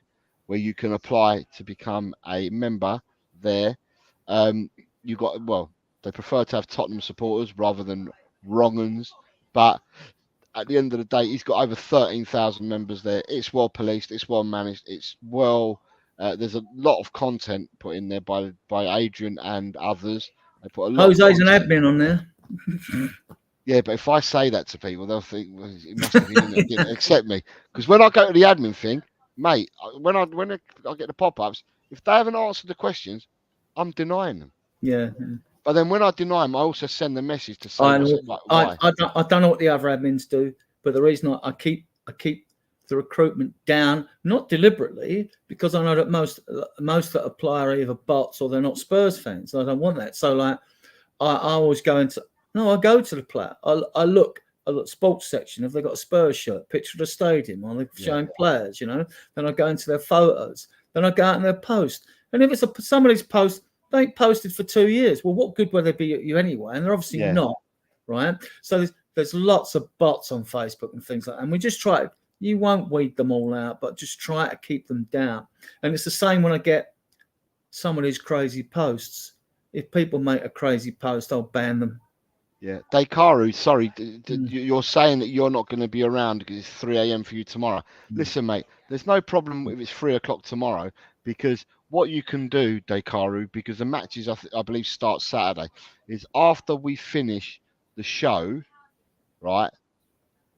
where you can apply to become a member there. You got they prefer to have Tottenham supporters rather than wrong uns, but at the end of the day, he's got over 13,000 members there. It's well policed, it's well managed, it's well. There's a lot of content put in there by Adrian and others. They put a lot. Jose's an admin on there. Yeah, but if I say that to people, they'll think it must have been that didn't accept me. Because when I go to the admin thing, mate, when I get the pop-ups, if they haven't answered the questions, I'm denying them. Yeah. But then when I deny them, I also send the message to say why. I don't know what the other admins do, but the reason I keep the recruitment down, not deliberately, because I know that most that apply are either bots or they're not Spurs fans. I don't want that. So like, I always go into I go to the player. I look sports section. If they've got a Spurs shirt, picture of the stadium, or they're showing players, Then I go into their photos. Then I go out in their post. And if it's somebody's post, they ain't posted for 2 years. Well, what good will they be at you anyway? And they're obviously not, right? So there's lots of bots on Facebook and things like that. And we just try. You won't weed them all out, but just try to keep them down. And it's the same when I get some of these crazy posts. If people make a crazy post, I'll ban them. Yeah, Dekaru, sorry, you're saying that you're not going to be around because it's 3 a.m. for you tomorrow. Listen, mate, there's no problem if it's 3 o'clock tomorrow, because what you can do, Dekaru, because the matches I believe start Saturday, is after we finish the show, right,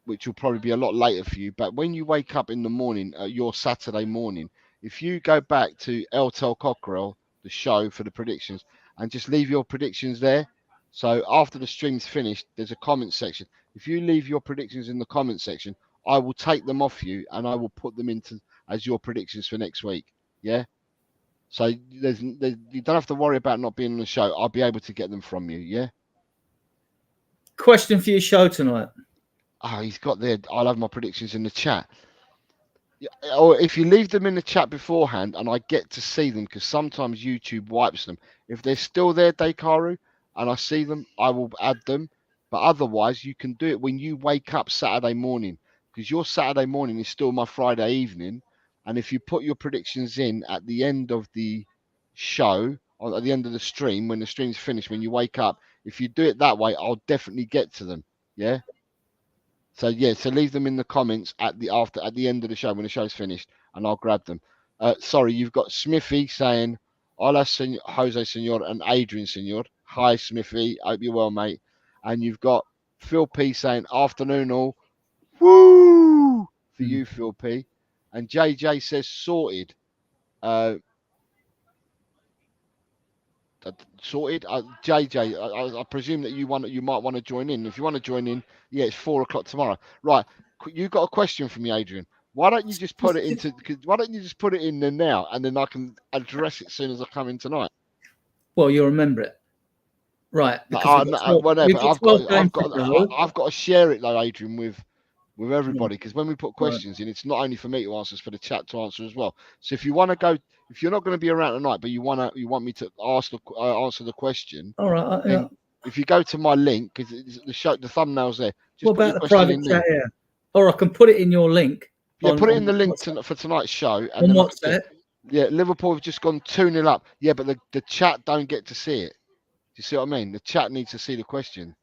which will probably be a lot later for you, but when you wake up in the morning, your Saturday morning, if you go back to LTEL Cockerel, the show for the predictions, and just leave your predictions there. So after the stream's finished, there's a comment section. If you leave your predictions in the comment section, I will take them off you and I will put them into as your predictions for next week. Yeah. So you don't have to worry about not being on the show. I'll be able to get them from you. Yeah. Question for your show tonight. Oh, he's got there. I'll have my predictions in the chat. Or if you leave them in the chat beforehand and I get to see them, because sometimes YouTube wipes them. If they're still there, Dekaru, and I see them, I will add them. But otherwise, you can do it when you wake up Saturday morning. because your Saturday morning is still my Friday evening. And if you put your predictions in at the end of the show, or at the end of the stream, when the stream's finished, when you wake up, if you do it that way, I'll definitely get to them. Yeah. So so leave them in the comments at the end of the show when the show's finished, and I'll grab them. Sorry, you've got Smithy saying, "Hola, Jose Senor and Adrian Senor." Hi, Smithy. Hope you're well, mate. And you've got Phil P saying, "Afternoon, all." Woo for you, Phil P. And JJ says, "Sorted." Sorted. JJ, I presume that you might want to join in. If you want to join in, yeah, it's 4 o'clock tomorrow. Right. You got a question for me, Adrian? Why don't you just put it in there now, and then I can address it as soon as I come in tonight? Well, you'll remember it, right? Whatever. I've got to share it though, Adrian, with everybody, because when we put questions in, it's not only for me to answer, it's for the chat to answer as well. So if you want to go, if you're not going to be around tonight, but you want me to answer the question, all right. If you go to my link, because the thumbnail's there. Just what about the private chat here? Or I can put it in your link. Yeah, put it in the link for tonight's show. And on WhatsApp. Yeah, Liverpool have just gone 2-0 up. Yeah, but the chat don't get to see it. Do you see what I mean? The chat needs to see the question.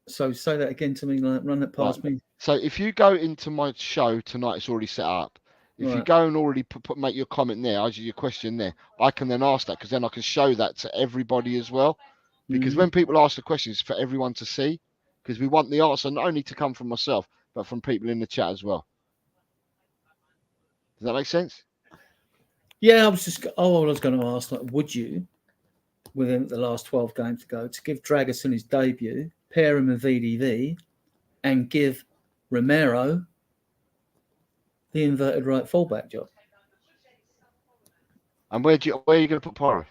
So say that again to me, like run it past me. So if you go into my show tonight, it's already set up. If you go and already make your comment there, your question there, I can then ask that, because then I can show that to everybody as well. Because when people ask the questions, for everyone to see, because we want the answer not only to come from myself, but from people in the chat as well. Does that make sense? Yeah, I was going to ask, like, would you, within the last 12 games to go, to give Dragusin his debut, pair him with VDV, and give Romero the inverted right fullback job? And where are you going to put Porro?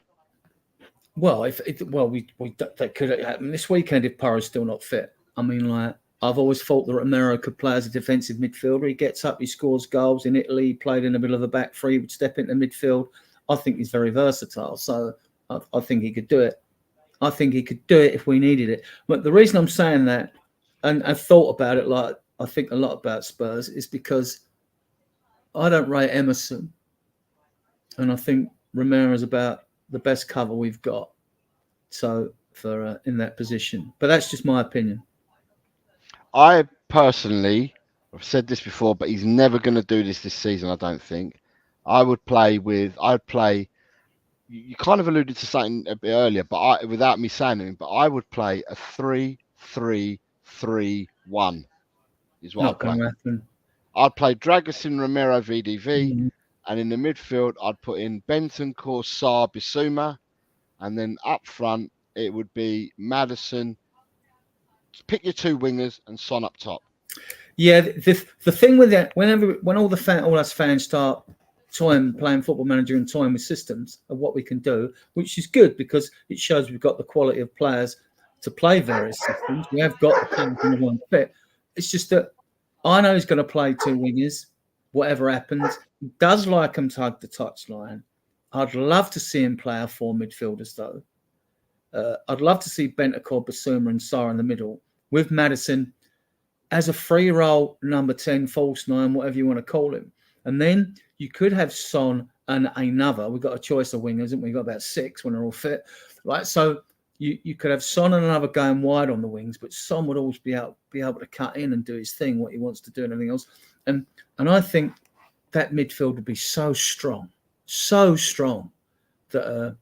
Well, that could happen this weekend if Porro's still not fit. I mean, like, I've always thought that Romero could play as a defensive midfielder. He gets up, he scores goals. In Italy, he played in the middle of the back three, would step into midfield. I think he's very versatile, so I think he could do it. I think he could do it if we needed it. But the reason I'm saying that, and I've thought about it, like I think a lot about Spurs, is because I don't rate Emerson, and I think Romero is about the best cover we've got. So for in that position, but that's just my opinion. I personally, I've said this before, but he's never going to do this season, I don't think. I'd play. You kind of alluded to something a bit earlier, but without me saying anything, but I would play a 3-3-3-1. Is what I'd play. I'd play Dragusin, Romero, VDV, and in the midfield, I'd put in Bentancur, Sarr, Bissouma, and then up front it would be Maddison. Pick your two wingers and Son up top. Yeah, the thing with that, when all us fans start playing Football Manager and toying with systems of what we can do, which is good because it shows we've got the quality of players to play various systems. We have got the players in one fit. It's just that I know he's going to play two wingers, whatever happens. He does like him to hug the touchline. I'd love to see him play our four midfielders, though. I'd love to see Bentancur, Bissouma and Sarr in the middle with Maddison as a free roll number 10, false 9, whatever you want to call him. And then you could have Son and another. We've got a choice of wingers, haven't we? We've got about 6 when they're all fit. Right? So you could have Son and another going wide on the wings, but Son would always be able to cut in and do his thing, what he wants to do and everything else. And I think that midfield would be so strong that,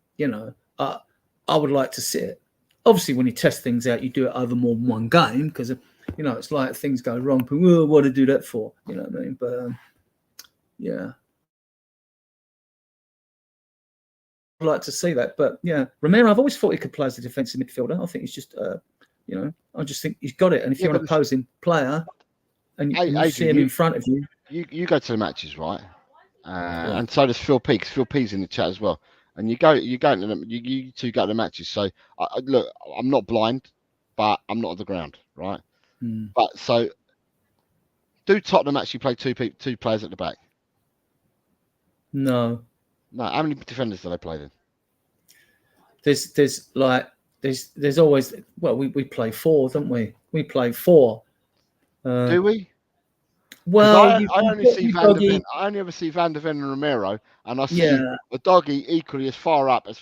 I would like to see it. Obviously, when you test things out, you do it over more than one game because, it's like things go wrong. But what to do that for? You know what I mean? But, yeah. I'd like to see that. But, yeah, Romero, I've always thought he could play as a defensive midfielder. I think he's just, I just think he's got it. And if you're an opposing player and you see him in front of you. You go to the matches, right? And so does Phil P, because Phil P's in the chat as well. And you two go to the matches. So look, I'm not blind, but I'm not on the ground, right? But so, do Tottenham actually play two players at the back? No. How many defenders do they play then? There's always we play 4, don't we? We play 4. Do we? Well, I you, only got see you Van der doggy. Ven. I only ever see Van der Ven and Romero, and I see Yeah, a doggy equally as far up as.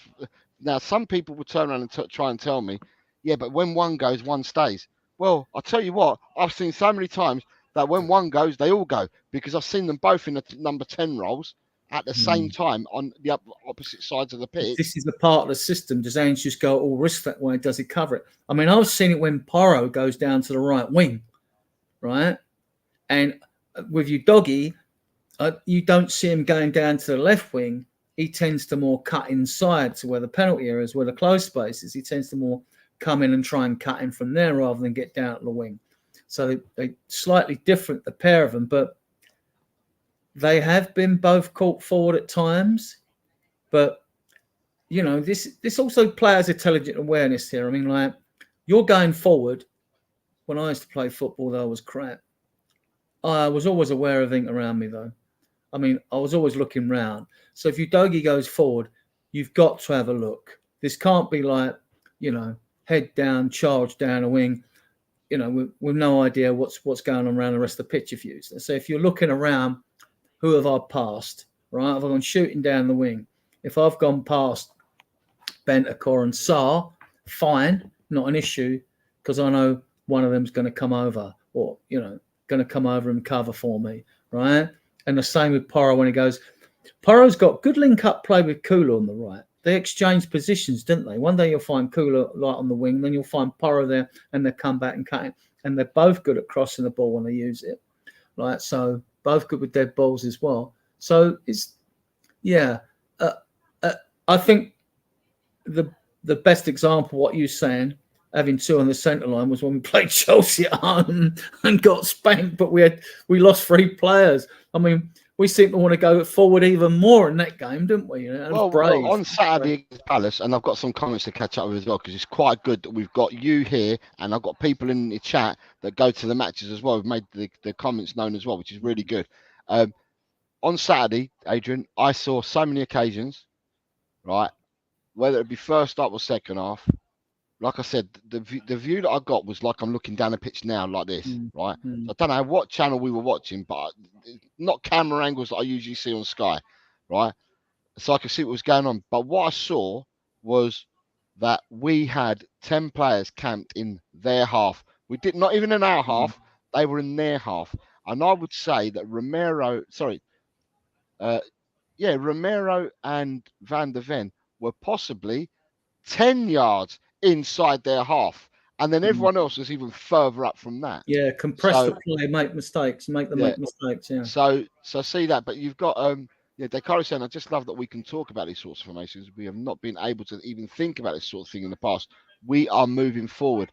Now, some people will turn around and try and tell me, yeah, but when one goes, one stays. Well, I'll tell you what, I've seen so many times that when one goes, they all go, because I've seen them both in the number 10 roles at the same time on the opposite sides of the pitch. this is a part of the system. Does Ainge just go all risk that way? Does he cover it? I mean, I've seen it when Porro goes down to the right wing, right? And with you doggy, you don't see him going down to the left wing. He tends to more cut inside to where the penalty area is, where the close space is. He tends to more come in and try and cut in from there rather than get down to the wing. So they slightly different, the pair of them, but they have been both caught forward at times. But, you know, this also players' intelligent awareness here. I mean, like, you're going forward. When I used to play football, though, I was crap. I was always aware of everything around me, though. I mean, I was always looking round. So if Udogie goes forward, you've got to have a look. This can't be like, you know, head down, charge down a wing, you know, with no idea what's going on around the rest of the pitch of you. So if you're looking around, who have I passed, right? Have I gone shooting down the wing? If I've gone past Bentancur and Sarr, fine, not an issue, because I know one of them's going to come over or, you know, going to come over and cover for me, right? And the same with Porro when he goes. Porro's got good link-up play with Kula on the right. They exchange positions, didn't they? One day you'll find Kula light on the wing, then you'll find Porro there, and they come back and cut it. And they're both good at crossing the ball when they use it, right? So both good with dead balls as well. So it's, yeah. I think the best example, what you're saying, having two on the centre line, was when we played Chelsea at home and got spanked, but we lost 3 players. I mean, we seem to want to go forward even more in that game, didn't we? You know, well, on Saturday against Palace, and I've got some comments to catch up with as well, because it's quite good that we've got you here, and I've got people in the chat that go to the matches as well. We've made the comments known as well, which is really good. On Saturday, Adrian, I saw so many occasions, right, whether it be first half or second half. Like I said, the view that I got was like I'm looking down the pitch now, like this, right? So I don't know what channel we were watching, but not camera angles that I usually see on Sky, right? So I could see what was going on. But what I saw was that we had 10 players camped in their half. We did not even in our half; they were in their half. And I would say that Romero and Van der Ven were possibly 10 yards inside their half, and then everyone else was even further up from that. Yeah, compress the play, make mistakes, make mistakes. Yeah. So see that, but you've got Dakari saying, I just love that we can talk about these sorts of formations. We have not been able to even think about this sort of thing in the past. We are moving forward.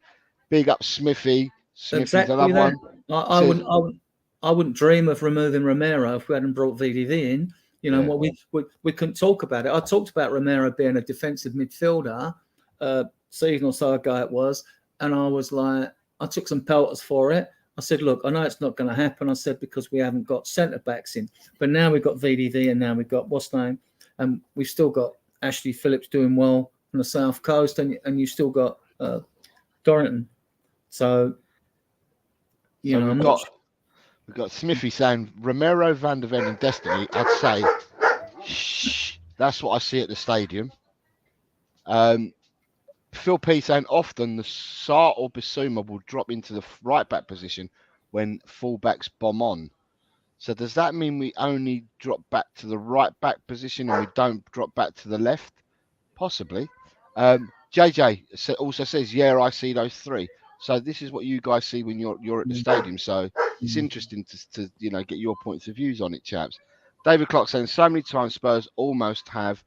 Big up Smithy. Smithy's exactly another one. I wouldn't dream of removing Romero if we hadn't brought VDV in. You know, what we couldn't talk about it. I talked about Romero being a defensive midfielder, season or so ago it was, and I was like, I took some pelters for it. I said, look, I know it's not going to happen. I said, because we haven't got centre backs in, but now we've got VDV, and now we've got what's name, and we've still got Ashley Phillips doing well on the South Coast, and you've still got Dorrington. So we've got Smithy saying Romero, Van der Ven, and Destiny. I'd say, shh, that's what I see at the stadium. Phil P saying often the Sarr or Bissouma will drop into the right back position when fullbacks bomb on. So does that mean we only drop back to the right back position and we don't drop back to the left? Possibly. JJ also says, yeah, I see those 3. So this is what you guys see when you're at the stadium. So it's interesting to get your points of views on it, chaps. David Clark saying so many times Spurs almost have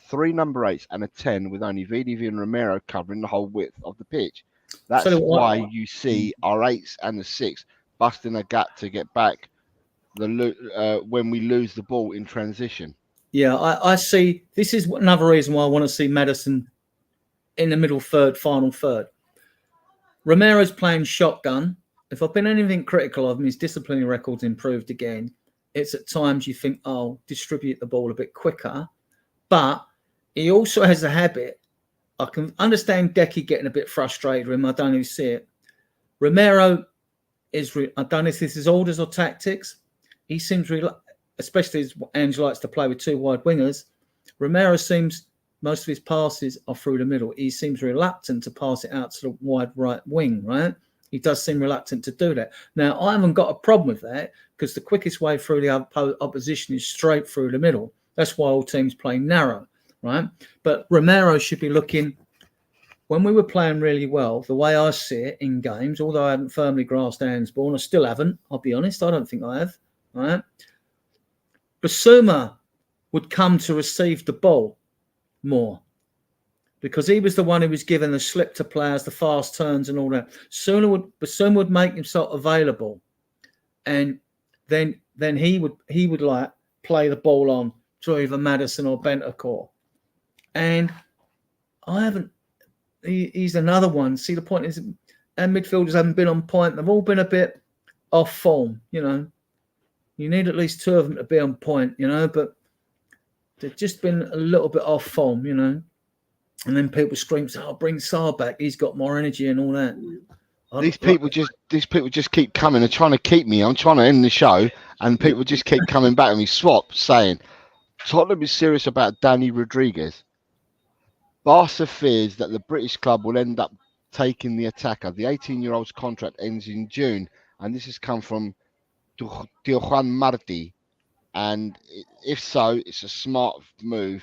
3 number 8s and a 10 with only VDV and Romero covering the whole width of the pitch. That's why you see our 8s and the 6 busting a gap to get back when we lose the ball in transition. Yeah, I see. This is another reason why I want to see Maddison in the middle third, final third. Romero's playing shotgun. If I've been anything critical of him, his disciplinary record's improved again. It's at times you think, distribute the ball a bit quicker. But he also has a habit. I can understand Decky getting a bit frustrated with him. I don't even see it. Romero is, I don't know if this is orders or tactics, he seems especially as Ange likes to play with two wide wingers. Romero seems most of his passes are through the middle. He seems reluctant to pass it out to the wide right wing, right? He does seem reluctant to do that. Now, I haven't got a problem with that because the quickest way through the opposition is straight through the middle. That's why all teams play narrow, right? But Romero should be looking, when we were playing really well, the way I see it in games, although I haven't firmly grasped Ange's ball, and I still haven't, I'll be honest, I don't think I have, right? Basuma would come to receive the ball more because he was the one who was given the slip to players, the fast turns and all that. Basuma would make himself available, and then he would like play the ball on to either Maddison or Bentancur. And I haven't. He's another one. See, the point is, and midfielders haven't been on point. They've all been a bit off form. You know, you need at least two of them to be on point. You know, but they've just been a little bit off form. You know, and then people scream, "Oh, bring Sarr back. He's got more energy and all that." These people just keep coming. They're trying to keep me. I'm trying to end the show, and people just keep coming back. And we swap saying Tottenham is serious about Danny Rodriguez. Barca fears that the British club will end up taking the attacker. The 18-year-old's contract ends in June, and this has come from Juan Martí. And if so, it's a smart move.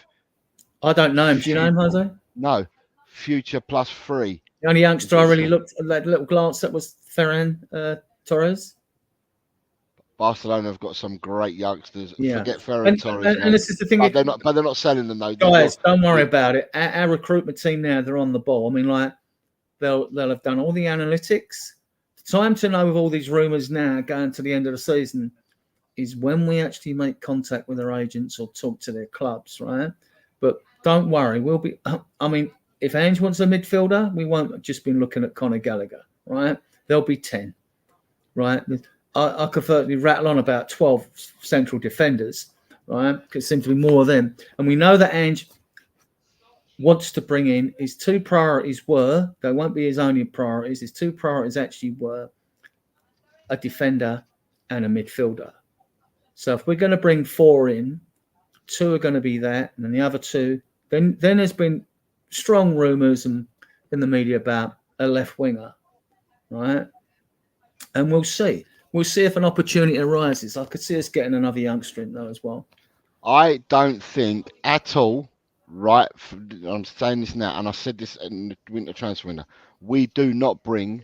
I don't know him. Do you know him, Jose? No. Future +3. The only youngster I really looked at that little glance at was Ferran Torres. Barcelona have got some great youngsters. Yeah. Forget Ferran Torres. And this is the thing. But they're not selling them though. Guys, don't worry about it. Our recruitment team now, they're on the ball. I mean, like they'll have done all the analytics. The time to know with all these rumours now going to the end of the season is when we actually make contact with their agents or talk to their clubs, right? But don't worry, we'll be. I mean, if Ange wants a midfielder, we won't have just been looking at Conor Gallagher, right? There'll be 10, right? I could certainly rattle on about 12 central defenders, right? Because it seems to be more of them. And we know that Ange wants to bring in, his two priorities were, they won't be his only priorities, his two priorities actually were a defender and a midfielder. So if we're going to bring 4 in, 2 are going to be that, and then the other 2, then there's been strong rumours in the media about a left winger, right? And we'll see. We'll see if an opportunity arises. I could see us getting another youngster in though as well. I don't think at all, right? I'm saying this now, and I said this in the winter transfer window. We do not bring.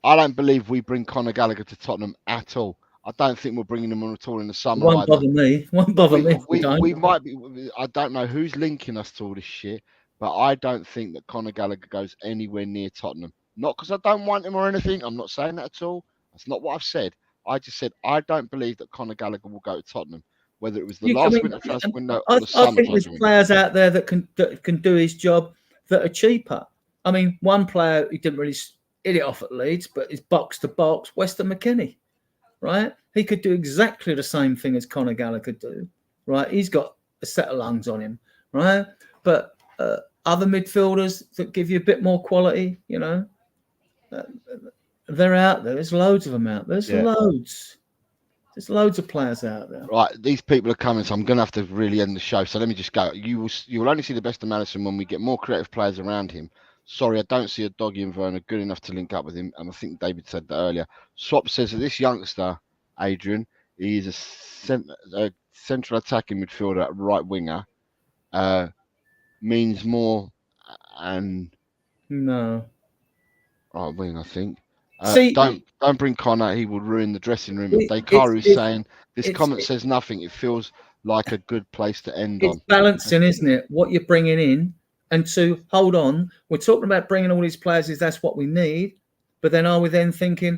I don't believe we bring Conor Gallagher to Tottenham at all. I don't think we're bringing him on at all in the summer. Won't bother me. Won't bother me. We might be. I don't know who's linking us to all this shit, but I don't think that Conor Gallagher goes anywhere near Tottenham. Not because I don't want him or anything. I'm not saying that at all. That's not what I've said. I just said I don't believe that Conor Gallagher will go to Tottenham, whether it was the last winter transfer window or the summer. I think there's players out there that can do his job that are cheaper. I mean, one player he didn't really hit it off at Leeds, but is box to box, Weston McKennie, right? He could do exactly the same thing as Conor Gallagher could do, right? He's got a set of lungs on him, right? But other midfielders that give you a bit more quality, you know, they're out there. There's loads of them out there. Loads. There's loads of players out there. Right, these people are coming, so I'm going to have to really end the show. So let me just go. You will only see the best of Maddison when we get more creative players around him. Sorry, I don't see a Doggy and Werner good enough to link up with him, and I think David said that earlier. Swap says that this youngster, Adrian, he is a central attacking midfielder at right winger. Means more and no right wing, I think. See, don't bring Connor. He will ruin the dressing room. Dekaru is saying this comment says nothing. It feels like a good place to end on. It's balancing, isn't it? What you're bringing in, and to hold on. We're talking about bringing all these players. Is that's what we need? But then are we then thinking,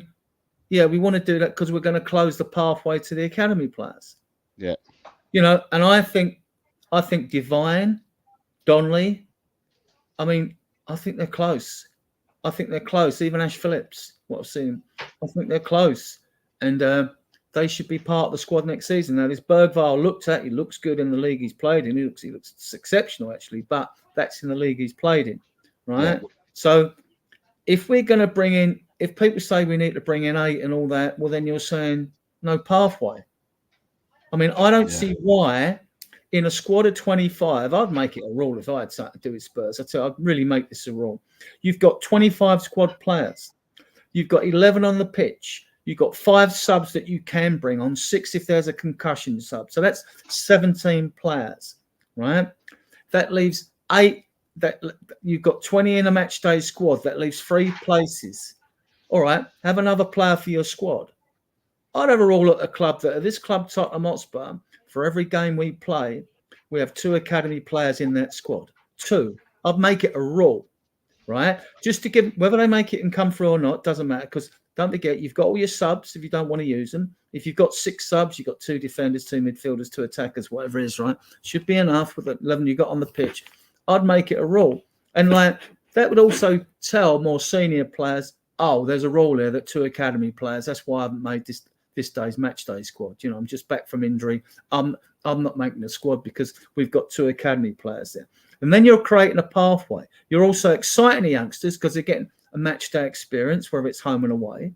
yeah, we want to do that because we're going to close the pathway to the academy players? Yeah, you know. And I think Divine, Donnelly. I mean, I think they're close. Even Ash Phillips, what I've seen, I think they're close. And they should be part of the squad next season. Now, this Bergvall he looks good in the league he's played in. He looks exceptional, actually, but that's in the league he's played in, right? Yeah. So if we're going to bring in, if people say we need to bring in 8 and all that, well, then you're saying no pathway. I mean, I don't see why in a squad of 25, I'd make it a rule if I had something to do with Spurs. I'd really make this a rule. You've got 25 squad players. You've got 11 on the pitch. You've got 5 subs that you can bring on, 6 if there's a concussion sub. So that's 17 players, right? That leaves 8. That you've got 20 in a match day squad. That leaves 3 places. All right, have another player for your squad. I'd have a rule at a club that at this club, Tottenham Hotspur, for every game we play, we have 2 academy players in that squad. 2. I'd make it a rule, right? Just to give, whether they make it and come through or not, doesn't matter, because don't forget, you've got all your subs if you don't want to use them. If you've got 6 subs, you've got 2 defenders, 2 midfielders, 2 attackers, whatever it is, right? Should be enough with the 11 you got on the pitch. I'd make it a rule. And like that would also tell more senior players, oh, there's a rule here that 2 academy players. That's why I haven't made this day's match day squad. You know, I'm just back from injury. I'm not making a squad because we've got 2 academy players there. And then you're creating a pathway. You're also exciting the youngsters because they're getting a match day experience, whether it's home and away,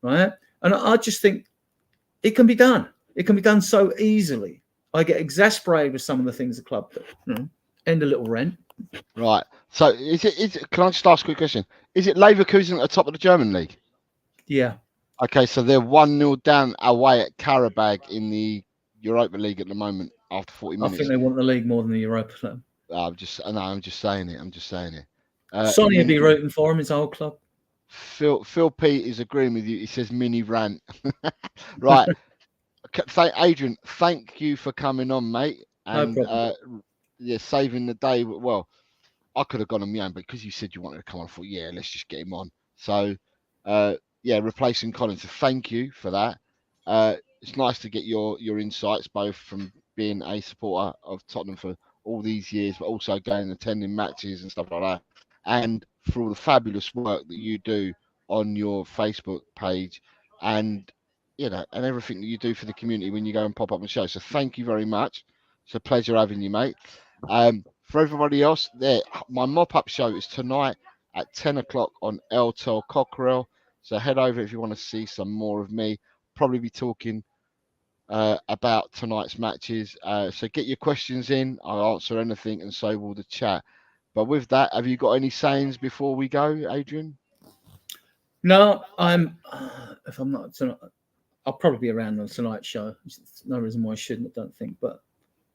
right? And I just think it can be done. It can be done so easily. I get exasperated with some of the things the club do. You know, end a little rent. Right. So is it? Can I just ask a quick question? Is it Leverkusen at the top of the German league? Yeah. Okay, so they're 1-0 down away at Karabag in the Europa League at the moment after 40 minutes. I think they want the league more than the Europa League. I'm just saying it. Sonny would be rooting for him, his old club. Phil P is agreeing with you. He says mini rant. Right. Adrian, thank you for coming on, mate. And No problem. Saving the day. Well, I could have gone on my own, but because you said you wanted to come on, I thought, yeah, let's just get him on. So, replacing Colin. So thank you for that. It's nice to get your insights, both from being a supporter of Tottenham for all these years, but also going and attending matches and stuff like that, and for all the fabulous work that you do on your Facebook page, and and everything that you do for the community when you go and pop up on the show. So thank you very much. It's a pleasure having you, mate. For everybody else, my mop-up show is tonight at 10 o'clock on LTEL Cockerell. So head over if you want to see some more of me. Probably be talking about tonight's matches. So get your questions in. I'll answer anything, and so will the chat. But with that, have you got any sayings before we go, Adrian? No, if I'm not tonight, I'll probably be around on tonight's show. There's no reason why I shouldn't, I don't think. But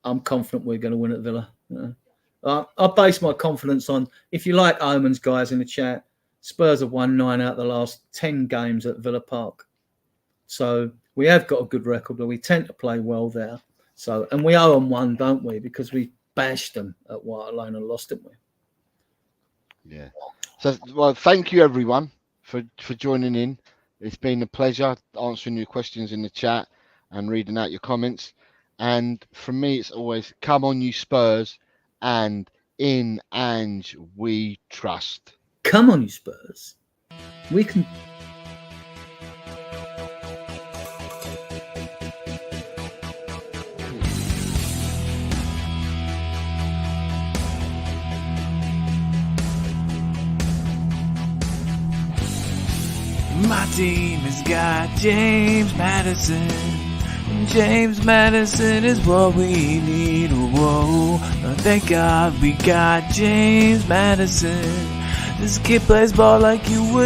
I'm confident we're going to win at Villa. I base my confidence on, if you like omens, guys, in the chat, Spurs have won 9 out of the last 10 games at Villa Park. So we have got a good record, but we tend to play well there. So, and we owe them 1, don't we? Because we bashed them at White Lane and lost, didn't we? Yeah. So, well, thank you everyone for joining in. It's been a pleasure answering your questions in the chat and reading out your comments. And for me, it's always come on, you Spurs, and in Ange we trust. Come on, you Spurs. We can. My team has got James Maddison. James Maddison is what we need. Whoa, thank God we got James Maddison. This kid plays ball like you would.